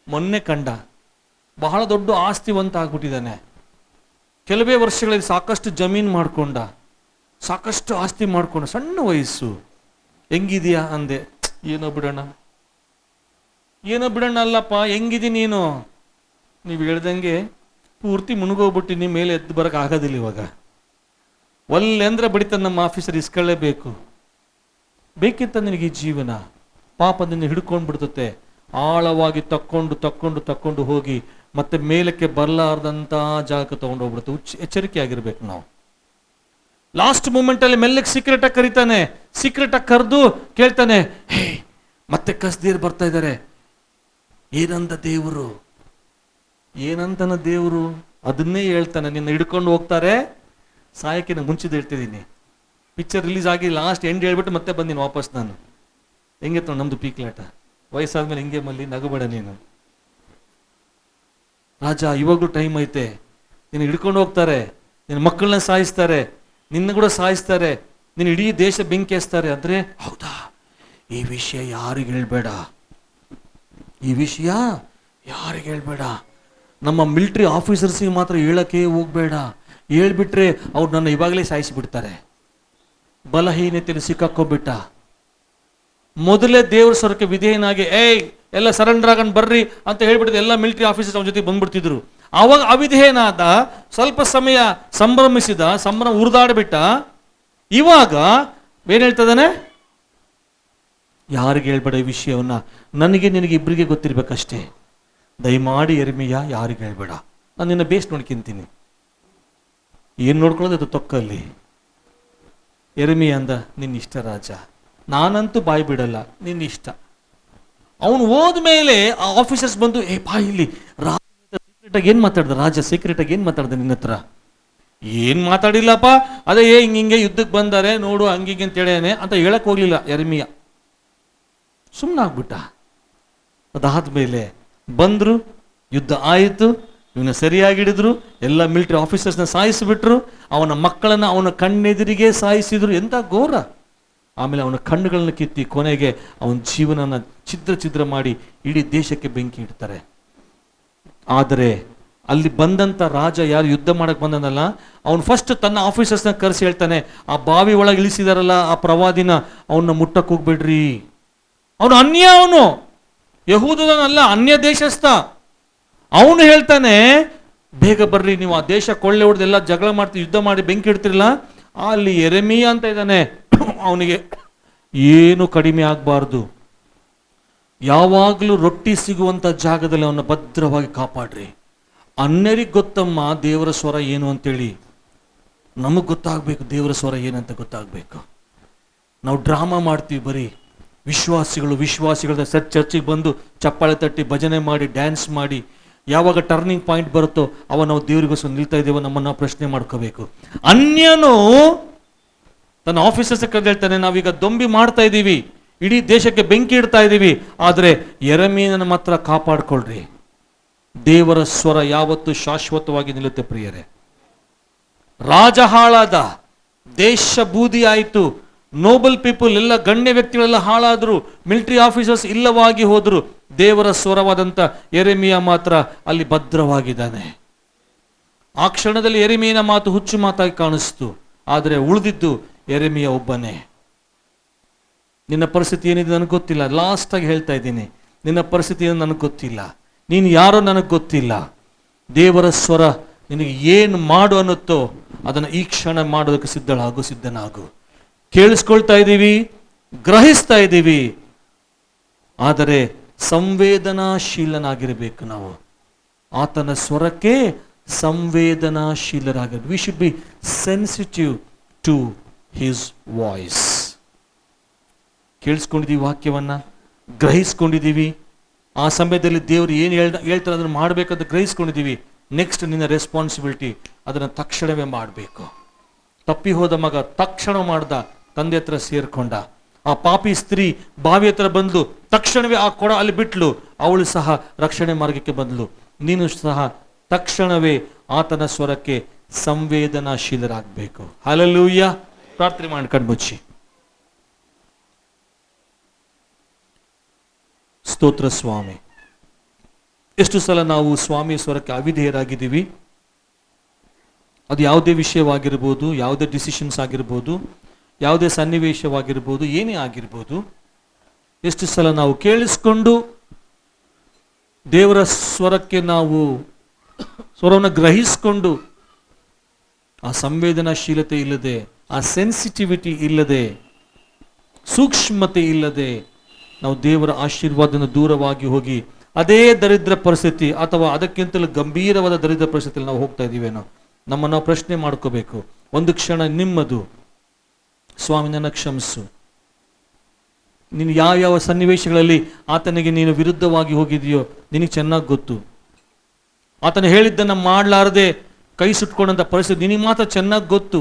ಮೊನ್ನೆ ಕಂಡ ಬಹಳ ದೊಡ್ಡ ಆಸ್ತಿವಂತ ಆಗ್ಬಿಟ್ಟಿದ್ದಾನೆ. ಕೆಲವೇ ವರ್ಷಗಳಲ್ಲಿ ಸಾಕಷ್ಟು ಜಮೀನು ಮಾಡ್ಕೊಂಡ, ಸಾಕಷ್ಟು ಆಸ್ತಿ ಮಾಡ್ಕೊಂಡ, ಸಣ್ಣ ವಯಸ್ಸು. ಹೆಂಗಿದೆಯಾ ಅಂದೆ. ಏನೋ ಬಿಡೋಣ ಅಲ್ಲಪ್ಪ, ಹೆಂಗಿದಿ ನೀನು? ನೀವು ಹೇಳ್ದಂಗೆ ಪೂರ್ತಿ ಮುಳುಗೋಗ್ಬಿಟ್ಟು ಮೇಲೆ ಎದ್ದು ಬರಕ್ಕೆ ಆಗೋದಿಲ್ಲ ಇವಾಗ. ಒಲ್ಲೆ ಅಂದ್ರೆ ಬಡಿತ ನಮ್ಮ ಆಫೀಸರ್ ಇಸ್ಕೊಳ್ಳೇಬೇಕು. ಬೇಕಿತ್ತ ನಿನಗೆ ಈ ಜೀವನ? ಪಾಪ ನಿನ್ನ ಹಿಡ್ಕೊಂಡು ಬಿಡ್ತತೆ, ಆಳವಾಗಿ ತಕ್ಕೊಂಡು ಹೋಗಿ ಮತ್ತೆ ಮೇಲಕ್ಕೆ ಬರಲಾರ್ದಂತ ಜಾಗಕ್ಕೆ ತಗೊಂಡು ಹೋಗ್ಬಿಡುತ್ತೆ. ಎಚ್ಚರಿಕೆ ಆಗಿರ್ಬೇಕು ನಾವು. ಲಾಸ್ಟ್ ಮೂಮೆಂಟ್ ಅಲ್ಲಿ ಮೆಲ್ಲಕ್ಕೆ ಸೀಕ್ರೆಟ್ ಆಗಿ ಕರೀತಾನೆ. ಸೀಕ್ರೆಟ್ ಆಗಿ ಕರೆದು ಕೇಳ್ತಾನೆ, ಹೇ ಮತ್ತೆ ಕಸ್ದೀರ್ ಬರ್ತಾ ಇದ್ದಾರೆ, ಏನಂತ ದೇವರು? ಅದನ್ನೇ ಹೇಳ್ತಾನೆ. ನಿನ್ನ ಹಿಡ್ಕೊಂಡು ಹೋಗ್ತಾರೆ, ಸಾಯಕ್ಕೆ ನಾನು ಮುಂಚಿದ್ದು ಹೇಳ್ತಿದ್ದೀನಿ. ಪಿಕ್ಚರ್ ರಿಲೀಸ್ ಆಗಿ ಲಾಸ್ಟ್ ಎಂಡ್ ಹೇಳ್ಬಿಟ್ಟು ಮತ್ತೆ ಬಂದಿನಿ ವಾಪಸ್ ನಾನು. ಹೆಂಗೆ ನಮ್ದು ಪೀಕ್ಲಾಟ. ವಯಸ್ಸಾದ್ಮೇಲೆ ಹಿಂಗೆ ಮಲ್ಲಿ ನಗಬೇಡ ನೀನು. ರಾಜ ಇವಾಗಲೂ ಟೈಮ್ ಐತೆ, ನಿನ್ನ ಹಿಡ್ಕೊಂಡು ಹೋಗ್ತಾರೆ, ನಿನ್ನ ಮಕ್ಕಳನ್ನ ಸಾಯಿಸ್ತಾರೆ, ನಿನ್ನ ಕೂಡ ಸಾಯಿಸ್ತಾರೆ, ನಿನ್ನ ಇಡೀ ದೇಶ ಬೆಂಕಿ ಹಚ್ತಾರೆ. ಅಂದ್ರೆ ಹೌದಾ, ಈ ವಿಷಯ ಯಾರಿಗೆ ಹೇಳ್ಬೇಡ, ನಮ್ಮ ಮಿಲಿಟರಿ ಆಫೀಸರ್ಸಿಗೆ ಮಾತ್ರ ಹೇಳಕ್ಕೆ ಹೋಗ್ಬೇಡ. ಹೇಳ್ಬಿಟ್ರೆ ಅವ್ರು ನನ್ನ ಇವಾಗಲೇ ಸಾಯಿಸಿಬಿಡ್ತಾರೆ. ಬಲಹೀನತೆಯಲ್ಲಿ ಸಿಕ್ಕಾಕೋಬಿಟ್ಟ. ಮೊದಲೇ ದೇವ್ರ ಸ್ವರಕ್ಕೆ ವಿಧೇಯನಾಗಿ ಎಲ್ಲ ಸರೆಂಡರ್ ಆಗೋಣ ಬರ್ರಿ ಅಂತ ಹೇಳ್ಬಿಟ್ಟಿದ್ದು ಎಲ್ಲ ಮಿಲಿಟರಿ ಆಫೀಸರ್ಸ್ ಅವನ ಜೊತೆ ಬಂದ್ಬಿಡ್ತಿದ್ರು. ಆವಾಗ ಅವಿಧೇಯನಾದ, ಸ್ವಲ್ಪ ಸಮಯ ಸಂಭ್ರಮ ಉರಿದಾಡ್ಬಿಟ್ಟ. ಇವಾಗ ಏನ್ ಹೇಳ್ತದಾನೆ? ಯಾರಿಗೆ ಹೇಳ್ಬೇಡ ಈ ವಿಷಯವನ್ನ, ನನಗೆ ನಿನಗೆ ಇಬ್ಬರಿಗೆ ಗೊತ್ತಿರ್ಬೇಕಷ್ಟೇ. ದಯಮಾಡಿ ಯೆರೆಮೀಯ ಯಾರಿಗೆ ಹೇಳ್ಬೇಡ, ನಾನು ನಿನ್ನ ಬೇಸ್ ನೋಡ್ಕೊಂತೀನಿ. ಏನ್ ನೋಡ್ಕೊಳ್ಳೋದು ಅದು ತೊಕ್ಕಲ್ಲಿ. ಯೆರೆಮೀಯ ಅಂದ, ನಿನ್ನ ಇಷ್ಟ ರಾಜ, ನಾನಂತೂ ಬಾಯಿ ಬಿಡಲ್ಲ, ನಿನ್ನ ಇಷ್ಟ. ಅವನು ಹೋದ್ಮೇಲೆ ಆ ಆಫೀಸರ್ಸ್ ಬಂದು, ಇಲ್ಲಿ ಸೀಕ್ರೆಟಾಗಿ ಏನ್ ಮಾತಾಡ್ದ ರಾಜ? ಸೀಕ್ರೆಟಾಗಿ ಏನ್ ಮಾತಾಡ್ದ ನಿನ್ನ ಹತ್ರ? ಏನ್ ಮಾತಾಡಿಲ್ಲಪ್ಪ, ಅದೇ ಹಿಂಗೆ ಯುದ್ಧಕ್ಕೆ ಬಂದಾರೆ ನೋಡು ಹಂಗಿಗೆ ಅಂತೇಳೇನೆ ಅಂತ ಹೇಳಕ್ ಹೋಗ್ಲಿಲ್ಲ ಯೆರೆಮೀಯ. ಸುಮ್ಮನಾಗ್ಬಿಟ್ಟ. ಅದಾದ್ಮೇಲೆ ಬಂದ್ರು, ಯುದ್ಧ ಆಯಿತು, ಇವನ್ನ ಸರಿಯಾಗಿ ಹಿಡಿದ್ರು, ಎಲ್ಲ ಮಿಲಿಟರಿ ಆಫೀಸರ್ಸ್ನ ಸಾಯಿಸಿಬಿಟ್ರು, ಅವನ ಮಕ್ಕಳನ್ನ ಅವನ ಕಣ್ಣೆದುರಿಗೆ ಸಾಯಿಸಿದ್ರು. ಎಂತ ಘೋರ! ಆಮೇಲೆ ಅವನ ಕಣ್ಣುಗಳನ್ನ ಕಿತ್ತಿ ಕೊನೆಗೆ ಅವನ ಜೀವನನ ಛಿದ್ರ ಮಾಡಿ ಇಡೀ ದೇಶಕ್ಕೆ ಬೆಂಕಿ ಇಡ್ತಾರೆ. ಆದರೆ ಅಲ್ಲಿ ಬಂದಂತ ರಾಜ ಯಾರು ಯುದ್ಧ ಮಾಡಕ್ ಬಂದನಲ್ಲ, ಅವನು ಫಸ್ಟ್ ತನ್ನ ಆಫೀಸರ್ಸ್ನ ಕರೆಸಿ ಹೇಳ್ತಾನೆ, ಆ ಬಾವಿ ಒಳಗೆ ಇಳಿಸಿದಾರಲ್ಲ ಆ ಪ್ರವಾದಿನ, ಅವನ್ನ ಮುಟ್ಟಕ್ಕೆ ಹೋಗ್ಬೇಡ್ರಿ. ಅವನು ಅವನು ಯಹೂದನಲ್ಲ, ಅನ್ಯ ದೇಶಸ್ಥ. ಅವನು ಹೇಳ್ತಾನೆ, ಬೇಗ ಬರ್ರಿ, ನೀವು ಆ ದೇಶ ಕೊಳ್ಳೆ ಹೊಡೆದು ಎಲ್ಲ ಜಗಳ ಮಾಡ್ತೀವಿ, ಯುದ್ಧ ಮಾಡಿ ಬೆಂಕಿ ಇಡ್ತಿರಲ್ಲ, ಅಲ್ಲಿ ಯೆರೆಮೀಯ ಅಂತ ಇದ್ದಾನೆ, ಅವನಿಗೆ ಏನು ಕಡಿಮೆ ಆಗಬಾರ್ದು. ಯಾವಾಗಲೂ ರೊಟ್ಟಿ ಸಿಗುವಂತ ಜಾಗದಲ್ಲಿ ಅವನ್ನ ಭದ್ರವಾಗಿ ಕಾಪಾಡ್ರಿ. ಅನ್ಯರಿಗೆ ಗೊತ್ತಮ್ಮ ದೇವರ ಸ್ವರ ಏನು ಅಂತೇಳಿ, ನಮಗೆ ಗೊತ್ತಾಗಬೇಕು ದೇವರ ಸ್ವರ ಏನಂತ ಗೊತ್ತಾಗಬೇಕು. ನಾವು ಡ್ರಾಮಾ ಮಾಡ್ತೀವಿ, ಬರೀ ವಿಶ್ವಾಸಿಗಳ ಚರ್ಚಿಗೆ ಬಂದು ಚಪ್ಪಾಳೆ ತಟ್ಟಿ ಭಜನೆ ಮಾಡಿ ಡ್ಯಾನ್ಸ್ ಮಾಡಿ, ಯಾವಾಗ ಟರ್ನಿಂಗ್ ಪಾಯಿಂಟ್ ಬರುತ್ತೋ ಅವ ನಾವು ದೇವರಿಗೋಸ್ಕರ ನಿಲ್ತಾ ಇದ್ದೇವೋ ನಮ್ಮನ್ನ ಪ್ರಶ್ನೆ ಮಾಡ್ಕೋಬೇಕು. ಅನ್ಯನು ತನ್ನ ಆಫೀಸರ್ಸ್ ಕರೆದು ಹೇಳ್ತಾನೆ, ನಾವೀಗ ದೊಂಬಿ ಮಾಡ್ತಾ ಇದ್ದೀವಿ, ಇಡೀ ದೇಶಕ್ಕೆ ಬೆಂಕಿ ಇಡ್ತಾ ಇದ್ದೀವಿ, ಆದರೆ ಯೆರೆಮೀಯನನ್ನು ಮಾತ್ರ ಕಾಪಾಡ್ಕೊಳ್ರಿ. ದೇವರ ಸ್ವರ ಯಾವತ್ತೂ ಶಾಶ್ವತವಾಗಿ ನಿಲ್ಲುತ್ತೆ ಪ್ರಿಯರೇ. ರಾಜ ಹಾಳಾದ, ದೇಶ ಬೂದಿ ಆಯಿತು, ನೋಬಲ್ ಪೀಪಲ್ ಎಲ್ಲ ಗಣ್ಯ ವ್ಯಕ್ತಿಗಳೆಲ್ಲ ಹಾಳಾದ್ರು, ಮಿಲಿಟರಿ ಆಫೀಸರ್ಸ್ ಇಲ್ಲವಾಗಿ ಹೋದ್ರು, ದೇವರ ಸ್ವರವಾದಂಥ ಯೆರೆಮೀಯ ಮಾತ್ರ ಅಲ್ಲಿ ಭದ್ರವಾಗಿದ್ದಾನೆ. ಆ ಕ್ಷಣದಲ್ಲಿ ಯೆರೆಮೀಯನ ಮಾತು ಹುಚ್ಚು ಮಾತಾಗಿ ಕಾಣಿಸ್ತು, ಆದರೆ ಉಳಿದಿದ್ದು ಯೆರೆಮೀಯ ಒಬ್ಬನೇ. ನಿನ್ನ ಪರಿಸ್ಥಿತಿ ಏನಿದೆ ನನಗೆ ಗೊತ್ತಿಲ್ಲ, ಲಾಸ್ಟ್ ಆಗಿ ಹೇಳ್ತಾ ಇದ್ದೀನಿ, ನಿನ್ನ ಪರಿಸ್ಥಿತಿ ಏನು ನನಗೆ ಗೊತ್ತಿಲ್ಲ, ನೀನು ಯಾರೋ ನನಗೆ ಗೊತ್ತಿಲ್ಲ. ದೇವರ ಸ್ವರ ನಿನಗೆ ಏನು ಮಾಡು ಅನ್ನುತ್ತೋ ಅದನ್ನು ಈ ಕ್ಷಣ ಮಾಡೋದಕ್ಕೆ ಸಿದ್ಧನಾಗು. ಕೇಳಿಸ್ಕೊಳ್ತಾ ಇದ್ದೀವಿ, ಗ್ರಹಿಸ್ತಾ ಇದ್ದೀವಿ, ಆದರೆ ಸಂವೇದನಾಶೀಲನಾಗಿರಬೇಕು. ನಾವು ಆತನ ಸ್ವರಕ್ಕೆ ಸಂವೇದನಾಶೀಲರಾಗಿರ್ಬೇಕು. We should be sensitive to his voice. ಕೇಳಿಸ್ಕೊಂಡಿದ್ದೀವಿ, ವಾಕ್ಯವನ್ನ ಗ್ರಹಿಸ್ಕೊಂಡಿದ್ದೀವಿ. ಆ ಸಮಯದಲ್ಲಿ ದೇವರು ಏನು ಹೇಳ್ತಾರೆ ಅದನ್ನು ಮಾಡಬೇಕಂತ ಗ್ರಹಿಸ್ಕೊಂಡಿದ್ದೀವಿ. ನೆಕ್ಸ್ಟ್ ನಿನ್ನ ರೆಸ್ಪಾನ್ಸಿಬಿಲಿಟಿ, ಅದನ್ನು ತಕ್ಷಣವೇ ಮಾಡಬೇಕು. ತಪ್ಪಿ ಹೋದ ಮಗ ತಕ್ಷಣ ಮಾಡ್ದ, ತಂದೆ ಹತ್ರ ಸೇರ್ಕೊಂಡ. ಆ ಪಾಪಿ ಸ್ತ್ರೀ ಬಾವಿ ಹತ್ರ ಬಂದ್ಲು, ತಕ್ಷಣವೇ ಆ ಕೊಡ ಅಲ್ಲಿ ಬಿಟ್ಲು, ಅವಳು ಸಹ ರಕ್ಷಣೆ ಮಾರ್ಗಕ್ಕೆ ಬಂದ್ಲು. ನೀನು ಸಹ ತಕ್ಷಣವೇ ಆತನ ಸ್ವರಕ್ಕೆ ಸಂವೇದನಾಶೀಲರಾಗಬೇಕು. ಹಲ್ಲೆಲೂಯಾ. ಪ್ರಾರ್ಥನೆ ಮಾಡ್ಕೊಂಡು ಮುಚ್ಚಿ. ಸ್ತೋತ್ರ ಸ್ವಾಮಿ. ಎಷ್ಟು ಸಲ ನಾವು ಸ್ವಾಮಿಯ ಸ್ವರಕ್ಕೆ ಅವಿಧೇಯರಾಗಿದ್ದೀವಿ. ಅದು ಯಾವುದೇ ವಿಷಯವಾಗಿರ್ಬೋದು, ಯಾವುದೇ ಡಿಸಿಷನ್ಸ್ ಆಗಿರ್ಬೋದು, ಯಾವುದೇ ಸನ್ನಿವೇಶವಾಗಿರ್ಬೋದು, ಏನೇ ಆಗಿರ್ಬೋದು. ಎಷ್ಟು ಸಲ ನಾವು ಕೇಳಿಸ್ಕೊಂಡು ದೇವರ ಸ್ವರಕ್ಕೆ ನಾವು ಸ್ವರವನ್ನು ಗ್ರಹಿಸಿಕೊಂಡು ಆ ಸಂವೇದನಾಶೀಲತೆ ಇಲ್ಲದೆ, ಆ ಸೆನ್ಸಿಟಿವಿಟಿ ಇಲ್ಲದೆ, ಸೂಕ್ಷ್ಮತೆ ಇಲ್ಲದೆ ನಾವು ದೇವರ ಆಶೀರ್ವಾದದಿಂದ ದೂರವಾಗಿ ಹೋಗಿ ಅದೇ ದರಿದ್ರ ಪರಿಸ್ಥಿತಿ ಅಥವಾ ಅದಕ್ಕಿಂತಲೂ ಗಂಭೀರವಾದ ದರಿದ್ರ ಪರಿಸ್ಥಿತಿಯಲ್ಲಿ ನಾವು ಹೋಗ್ತಾ ಇದ್ದೀವೇನೋ. ನಮ್ಮನ್ನು ನಾವು ಪ್ರಶ್ನೆ ಮಾಡ್ಕೋಬೇಕು. ಒಂದು ಕ್ಷಣ ನಿಮ್ಮದು, ಸ್ವಾಮಿ ನನ್ನ ಕ್ಷಮಿಸು. ನೀನು ಯಾವ ಸನ್ನಿವೇಶಗಳಲ್ಲಿ ಆತನಿಗೆ ನೀನು ವಿರುದ್ಧವಾಗಿ ಹೋಗಿದೆಯೋ ನಿನಗೆ ಚೆನ್ನಾಗಿ ಗೊತ್ತು. ಆತನು ಹೇಳಿದ್ದನ್ನು ಮಾಡಲಾರದೆ ಕೈ ಸುಟ್ಕೊಂಡಂಥ ಪರಿಸ್ಥಿತಿ ನಿನಗೆ ಮಾತ್ರ ಚೆನ್ನಾಗಿ ಗೊತ್ತು.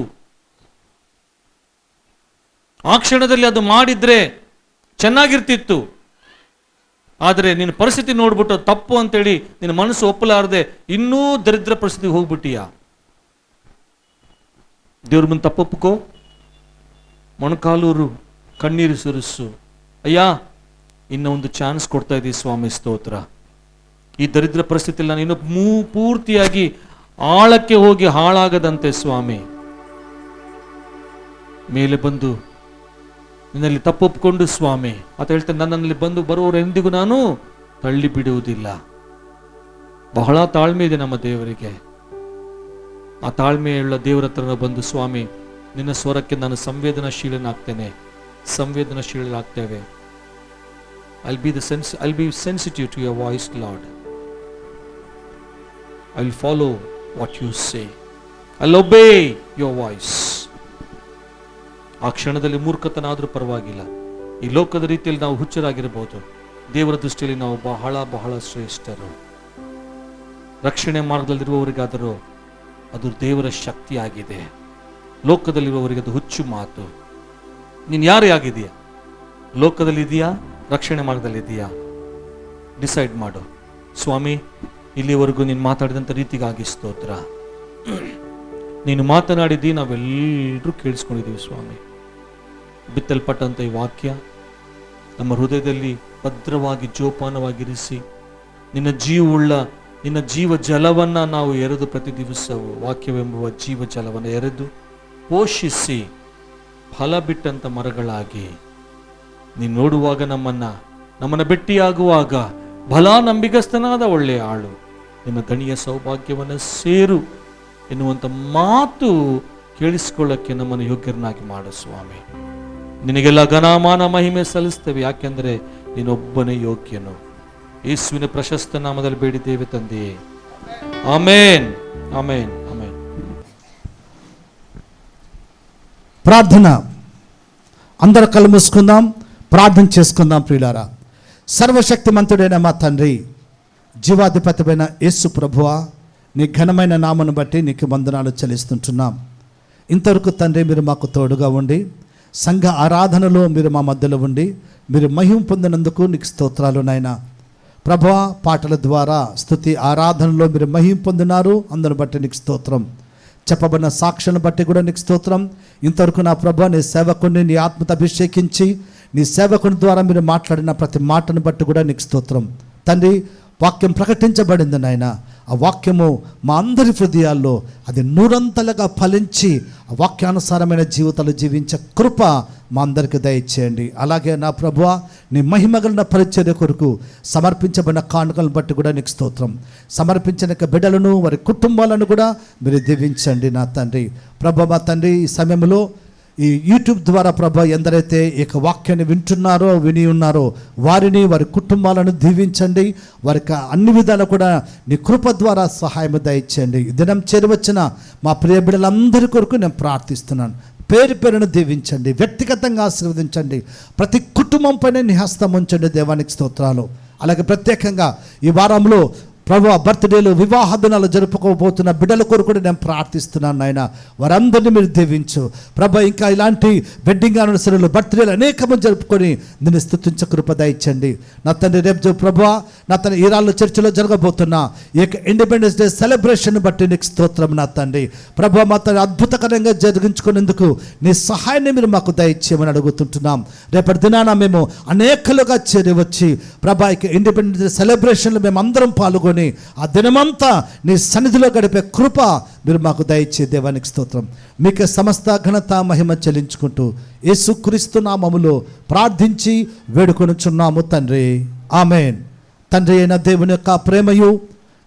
ಆ ಕ್ಷಣದಲ್ಲಿ ಅದು ಮಾಡಿದ್ರೆ ಚೆನ್ನಾಗಿರ್ತಿತ್ತು. ಆದರೆ ನಿನ್ನ ಪರಿಸ್ಥಿತಿ ನೋಡ್ಬಿಟ್ಟು ತಪ್ಪು ಅಂತೇಳಿ ನಿನ್ನ ಮನಸ್ಸು ಒಪ್ಪಲಾರದೆ ಇನ್ನೂ ದರಿದ್ರ ಪರಿಸ್ಥಿತಿಗೆ ಹೋಗ್ಬಿಟ್ಟಿಯಾ. ದೇವ್ರ ಮುಂದೆ ತಪ್ಪೊಪ್ಕೋ, ಮೊಣಕಾಲೂರು, ಕಣ್ಣೀರು ಸುರಿಸು. ಅಯ್ಯ, ಇನ್ನೂ ಒಂದು ಚಾನ್ಸ್ ಕೊಡ್ತಾ ಇದ್ದೀವಿ ಸ್ವಾಮಿ, ಸ್ತೋತ್ರ. ಈ ದರಿದ್ರ ಪರಿಸ್ಥಿತಿಯಲ್ಲಿ ನಾನು ಇನ್ನೂ ಪೂರ್ತಿಯಾಗಿ ಆಳಕ್ಕೆ ಹೋಗಿ ಹಾಳಾಗದಂತೆ ಸ್ವಾಮಿ ಮೇಲೆ ಬಂದು ನಿನ್ನಲ್ಲಿ ತಪ್ಪೊಪ್ಕೊಂಡು ಸ್ವಾಮಿ ಆತ ಹೇಳ್ತಾನೆ, ನನ್ನಲ್ಲಿ ಬಂದು ಬರುವವರೆಂದಿಗೂ ನಾನು ತಳ್ಳಿ ಬಿಡುವುದಿಲ್ಲ. ಬಹಳ ತಾಳ್ಮೆ ಇದೆ ನಮ್ಮ ದೇವರಿಗೆ. ಆ ತಾಳ್ಮೆಯುಳ್ಳ ದೇವರ ಹತ್ರ ಬಂದು, ಸ್ವಾಮಿ ನಿನ್ನ ಸ್ವರಕ್ಕೆ ನಾನು ಸಂವೇದನಾಶೀಲನಾಗ್ತೇವೆ. I'll be sensitive to your voice, Lord. I will follow what you say. I'll obey your voice. ಆ ಕ್ಷಣದಲ್ಲಿ ಮೂರ್ಖತನ ಆದರೂ ಪರವಾಗಿಲ್ಲ. ಈ ಲೋಕದ ರೀತಿಯಲ್ಲಿ ನಾವು ಹುಚ್ಚರಾಗಿರಬಹುದು. ದೇವರ ದೃಷ್ಟಿಯಲ್ಲಿ ನಾವು ಬಹಳ ಬಹಳ ಶ್ರೇಷ್ಠರು. ರಕ್ಷಣೆ ಮಾರ್ಗದಲ್ಲಿರುವವರಿಗಾದರೂ ಅದು ದೇವರ ಶಕ್ತಿಯಾಗಿದೆ. ಲೋಕದಲ್ಲಿರುವವರಿಗೆ ಅದು ಹುಚ್ಚು ಮಾತು. ನೀನು ಯಾರೇ ಆಗಿದೆಯಾ? ಲೋಕದಲ್ಲಿದೆಯಾ, ರಕ್ಷಣೆ ಮಾರ್ಗದಲ್ಲಿದೆಯಾ? ಡಿಸೈಡ್ ಮಾಡು. ಸ್ವಾಮಿ, ಇಲ್ಲಿವರೆಗೂ ನೀನು ಮಾತಾಡಿದಂಥ ರೀತಿಗಾಗಿ ಸ್ತೋತ್ರ. ನೀನು ಮಾತನಾಡಿದ್ದೀ, ನಾವೆಲ್ಲರೂ ಕೇಳಿಸ್ಕೊಂಡಿದ್ದೀವಿ ಸ್ವಾಮಿ. ಬಿತ್ತಲ್ಪಟ್ಟಂಥ ಈ ವಾಕ್ಯ ನಮ್ಮ ಹೃದಯದಲ್ಲಿ ಭದ್ರವಾಗಿ ಜೋಪಾನವಾಗಿರಿಸಿ ನಿನ್ನ ಜೀವ ಜಲವನ್ನು ನಾವು ಎರೆದು ಪ್ರತಿ ದಿವಸವೂ ವಾಕ್ಯವೆಂಬುವ ಜೀವ ಜಲವನ್ನು ಎರೆದು ಪೋಷಿಸಿ ಫಲ ಬಿಟ್ಟಂಥ ಮರಗಳಾಗಿ ನೀನು ನೋಡುವಾಗ ನಮ್ಮನ್ನು ಭೆಟ್ಟಿಯಾಗುವಾಗ ಬಲ ನಂಬಿಗಸ್ತನಾದ ಒಳ್ಳೆಯ ಆಳು, ನಿನ್ನ ಗಣಿಯ ಸೌಭಾಗ್ಯವನ್ನು ಸೇರು ಎನ್ನುವಂಥ ಮಾತು ಕೇಳಿಸ್ಕೊಳ್ಳಕ್ಕೆ ನಮ್ಮನ್ನು ಯೋಗ್ಯರನ್ನಾಗಿ ಮಾಡು ಸ್ವಾಮಿ. ನಿನಗೆಲ್ಲ ಘನಮಾನ ಮಹಿಮೆ ಸಲ್ಲಿಸ್ತೇವೆ, ಯಾಕೆಂದರೆ ನೀನೊಬ್ಬನೇ ಯೋಗ್ಯನು. ಯೇಸುವಿನ ಪ್ರಶಸ್ತ ನಾಮದಲ್ಲಿ ಬೇಡಿದ್ದೇವೆ ತಂದೆಯೇ, ಆಮೇನ್, ಆಮೇನ್, ಆಮೇನ್.
ప్రార్థన. అందరూ కళ్ళు మూసుకుందాం, ప్రార్థన చేసుకుందాం. ప్రియులారా, సర్వశక్తిమంతుడైన మా తండ్రి, జీవాధిపతిపైన యేసు ప్రభువా, నీ ఘనమైన నామను బట్టి నీకు వందనాలు చెల్లిస్తుంటున్నాం. ఇంతవరకు తండ్రి మీరు మాకు తోడుగా ఉండి సంఘ ఆరాధనలో మీరు మా మధ్యలో ఉండి మీరు మహిమ పొందినందుకు నీకు స్తోత్రాలు నాయనా. ప్రభువా, పాటల ద్వారా స్తుతి ఆరాధనలో మీరు మహిమ పొందినారు, అందును బట్టి నీకు స్తోత్రం. చెప్పబడిన సాక్షులను బట్టి కూడా నీకు స్తోత్రం. ఇంతవరకు నా ప్రభువా, నీ సేవకుడిని నీ ఆత్మతో అభిషేకించి నీ సేవకుని ద్వారా మీరు మాట్లాడిన ప్రతి మాటను బట్టి కూడా నీకు స్తోత్రం. తండ్రి, వాక్యం ప్రకటించబడింది నాయన. ఆ వాక్యము మా అందరి హృదయాల్లో అది నూరంతలుగా ఫలించి ఆ వాక్యానుసారమైన జీవితాలు జీవించే కృప మా అందరికీ దయచేయండి. అలాగే నా ప్రభువా, నీ మహిమగలిగిన పరిచర్య కొరకు సమర్పించబడిన కానుకలను బట్టి కూడా నీకు స్తోత్రం. సమర్పించిన బిడ్డలను వారి కుటుంబాలను కూడా మీరు దీవించండి నా తండ్రి. ప్రభు, మా తండ్రి, ఈ సమయంలో ఈ యూట్యూబ్ ద్వారా ప్రభా ఎందరైతే ఈ వాక్యాన్ని వింటున్నారో విని ఉన్నారో వారిని వారి కుటుంబాలను దీవించండి. వారికి అన్ని విధాలు కూడా నీ కృప ద్వారా సహాయం దయచేయండి. ఈ దినం చేరువచ్చిన మా ప్రియ బిడ్డలందరి కొరకు నేను ప్రార్థిస్తున్నాను. పేరు పేరును దీవించండి, వ్యక్తిగతంగా ఆశీర్వదించండి. ప్రతి కుటుంబం పైన నీ హస్తం ఉంచండి. దేవానికి స్తోత్రాలు. అలాగే ప్రత్యేకంగా ఈ వారంలో ప్రభు బర్త్డేలు వివాహ దినాలు జరుపుకోబోతున్న బిడ్డల కొరకు కూడా నేను ప్రార్థిస్తున్నాను నాయన. వారందరినీ మీరు దీవించు ప్రభు. ఇంకా ఇలాంటి వెడ్డింగ్ యానివర్సరీలు బర్త్డేలు అనేకము జరుపుకొని నేను స్తుతించ కృప దయచండి నా తండ్రి. రేపు ప్రభు నా తండ్రి ఈరాళ్ళ చర్చిలో జరగబోతున్న ఈ యొక్క ఇండిపెండెన్స్ డే సెలబ్రేషన్ బట్టి నీకు స్తోత్రం నా తండ్రి. ప్రభు మా తండ్రి అద్భుతకరంగా జరిగించుకునేందుకు నీ సహాయాన్ని మీరు మాకు దయచేయమని అడుగుతుంటున్నాం. రేపటి దినాన మేము అనేకలుగా చేరి వచ్చి ప్రభా యొక్క ఇండిపెండెన్స్ డే సెలబ్రేషన్లో మేము అందరం పాల్గొని ఆ దినమంతా నీ సన్నిధిలో గడిపే కృప మీరు మాకు దయచే దేవానికి స్తోత్రం. మీకే సమస్త ఘనత మహిమ చెల్లించుకుంటూ యేసుక్రీస్తు నామములో ప్రార్థించి వేడుకొనుచున్నాము తండ్రి. ఆమేన్. తండ్రి అయిన దేవుని యొక్క ప్రేమయు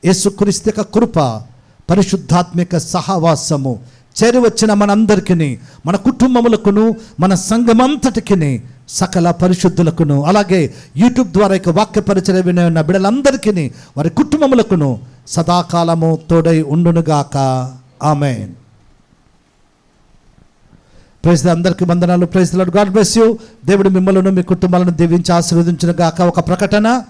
యేసుక్రీస్తు యొక్క కృప పరిశుద్ధాత్మిక సహవాసము చేరి వచ్చిన మనందరికీ, మన కుటుంబములకును, మన సంఘమంతటికి, సకల పరిశుద్ధులకును, అలాగే యూట్యూబ్ ద్వారా ఇక వాక్య పరిచయం వినే ఉన్న బిడ్డలందరికీ, వారి కుటుంబములకును సదాకాలము తోడై ఉండునుగాక. ఆమేన్. ప్రైజ్ అందరికీ వందనాలు. Praise lord. God bless you. దేవుడు మిమ్మల్ని మీ కుటుంబాలను దీవించి ఆశీర్వదించునుగాక. ఒక ప్రకటన.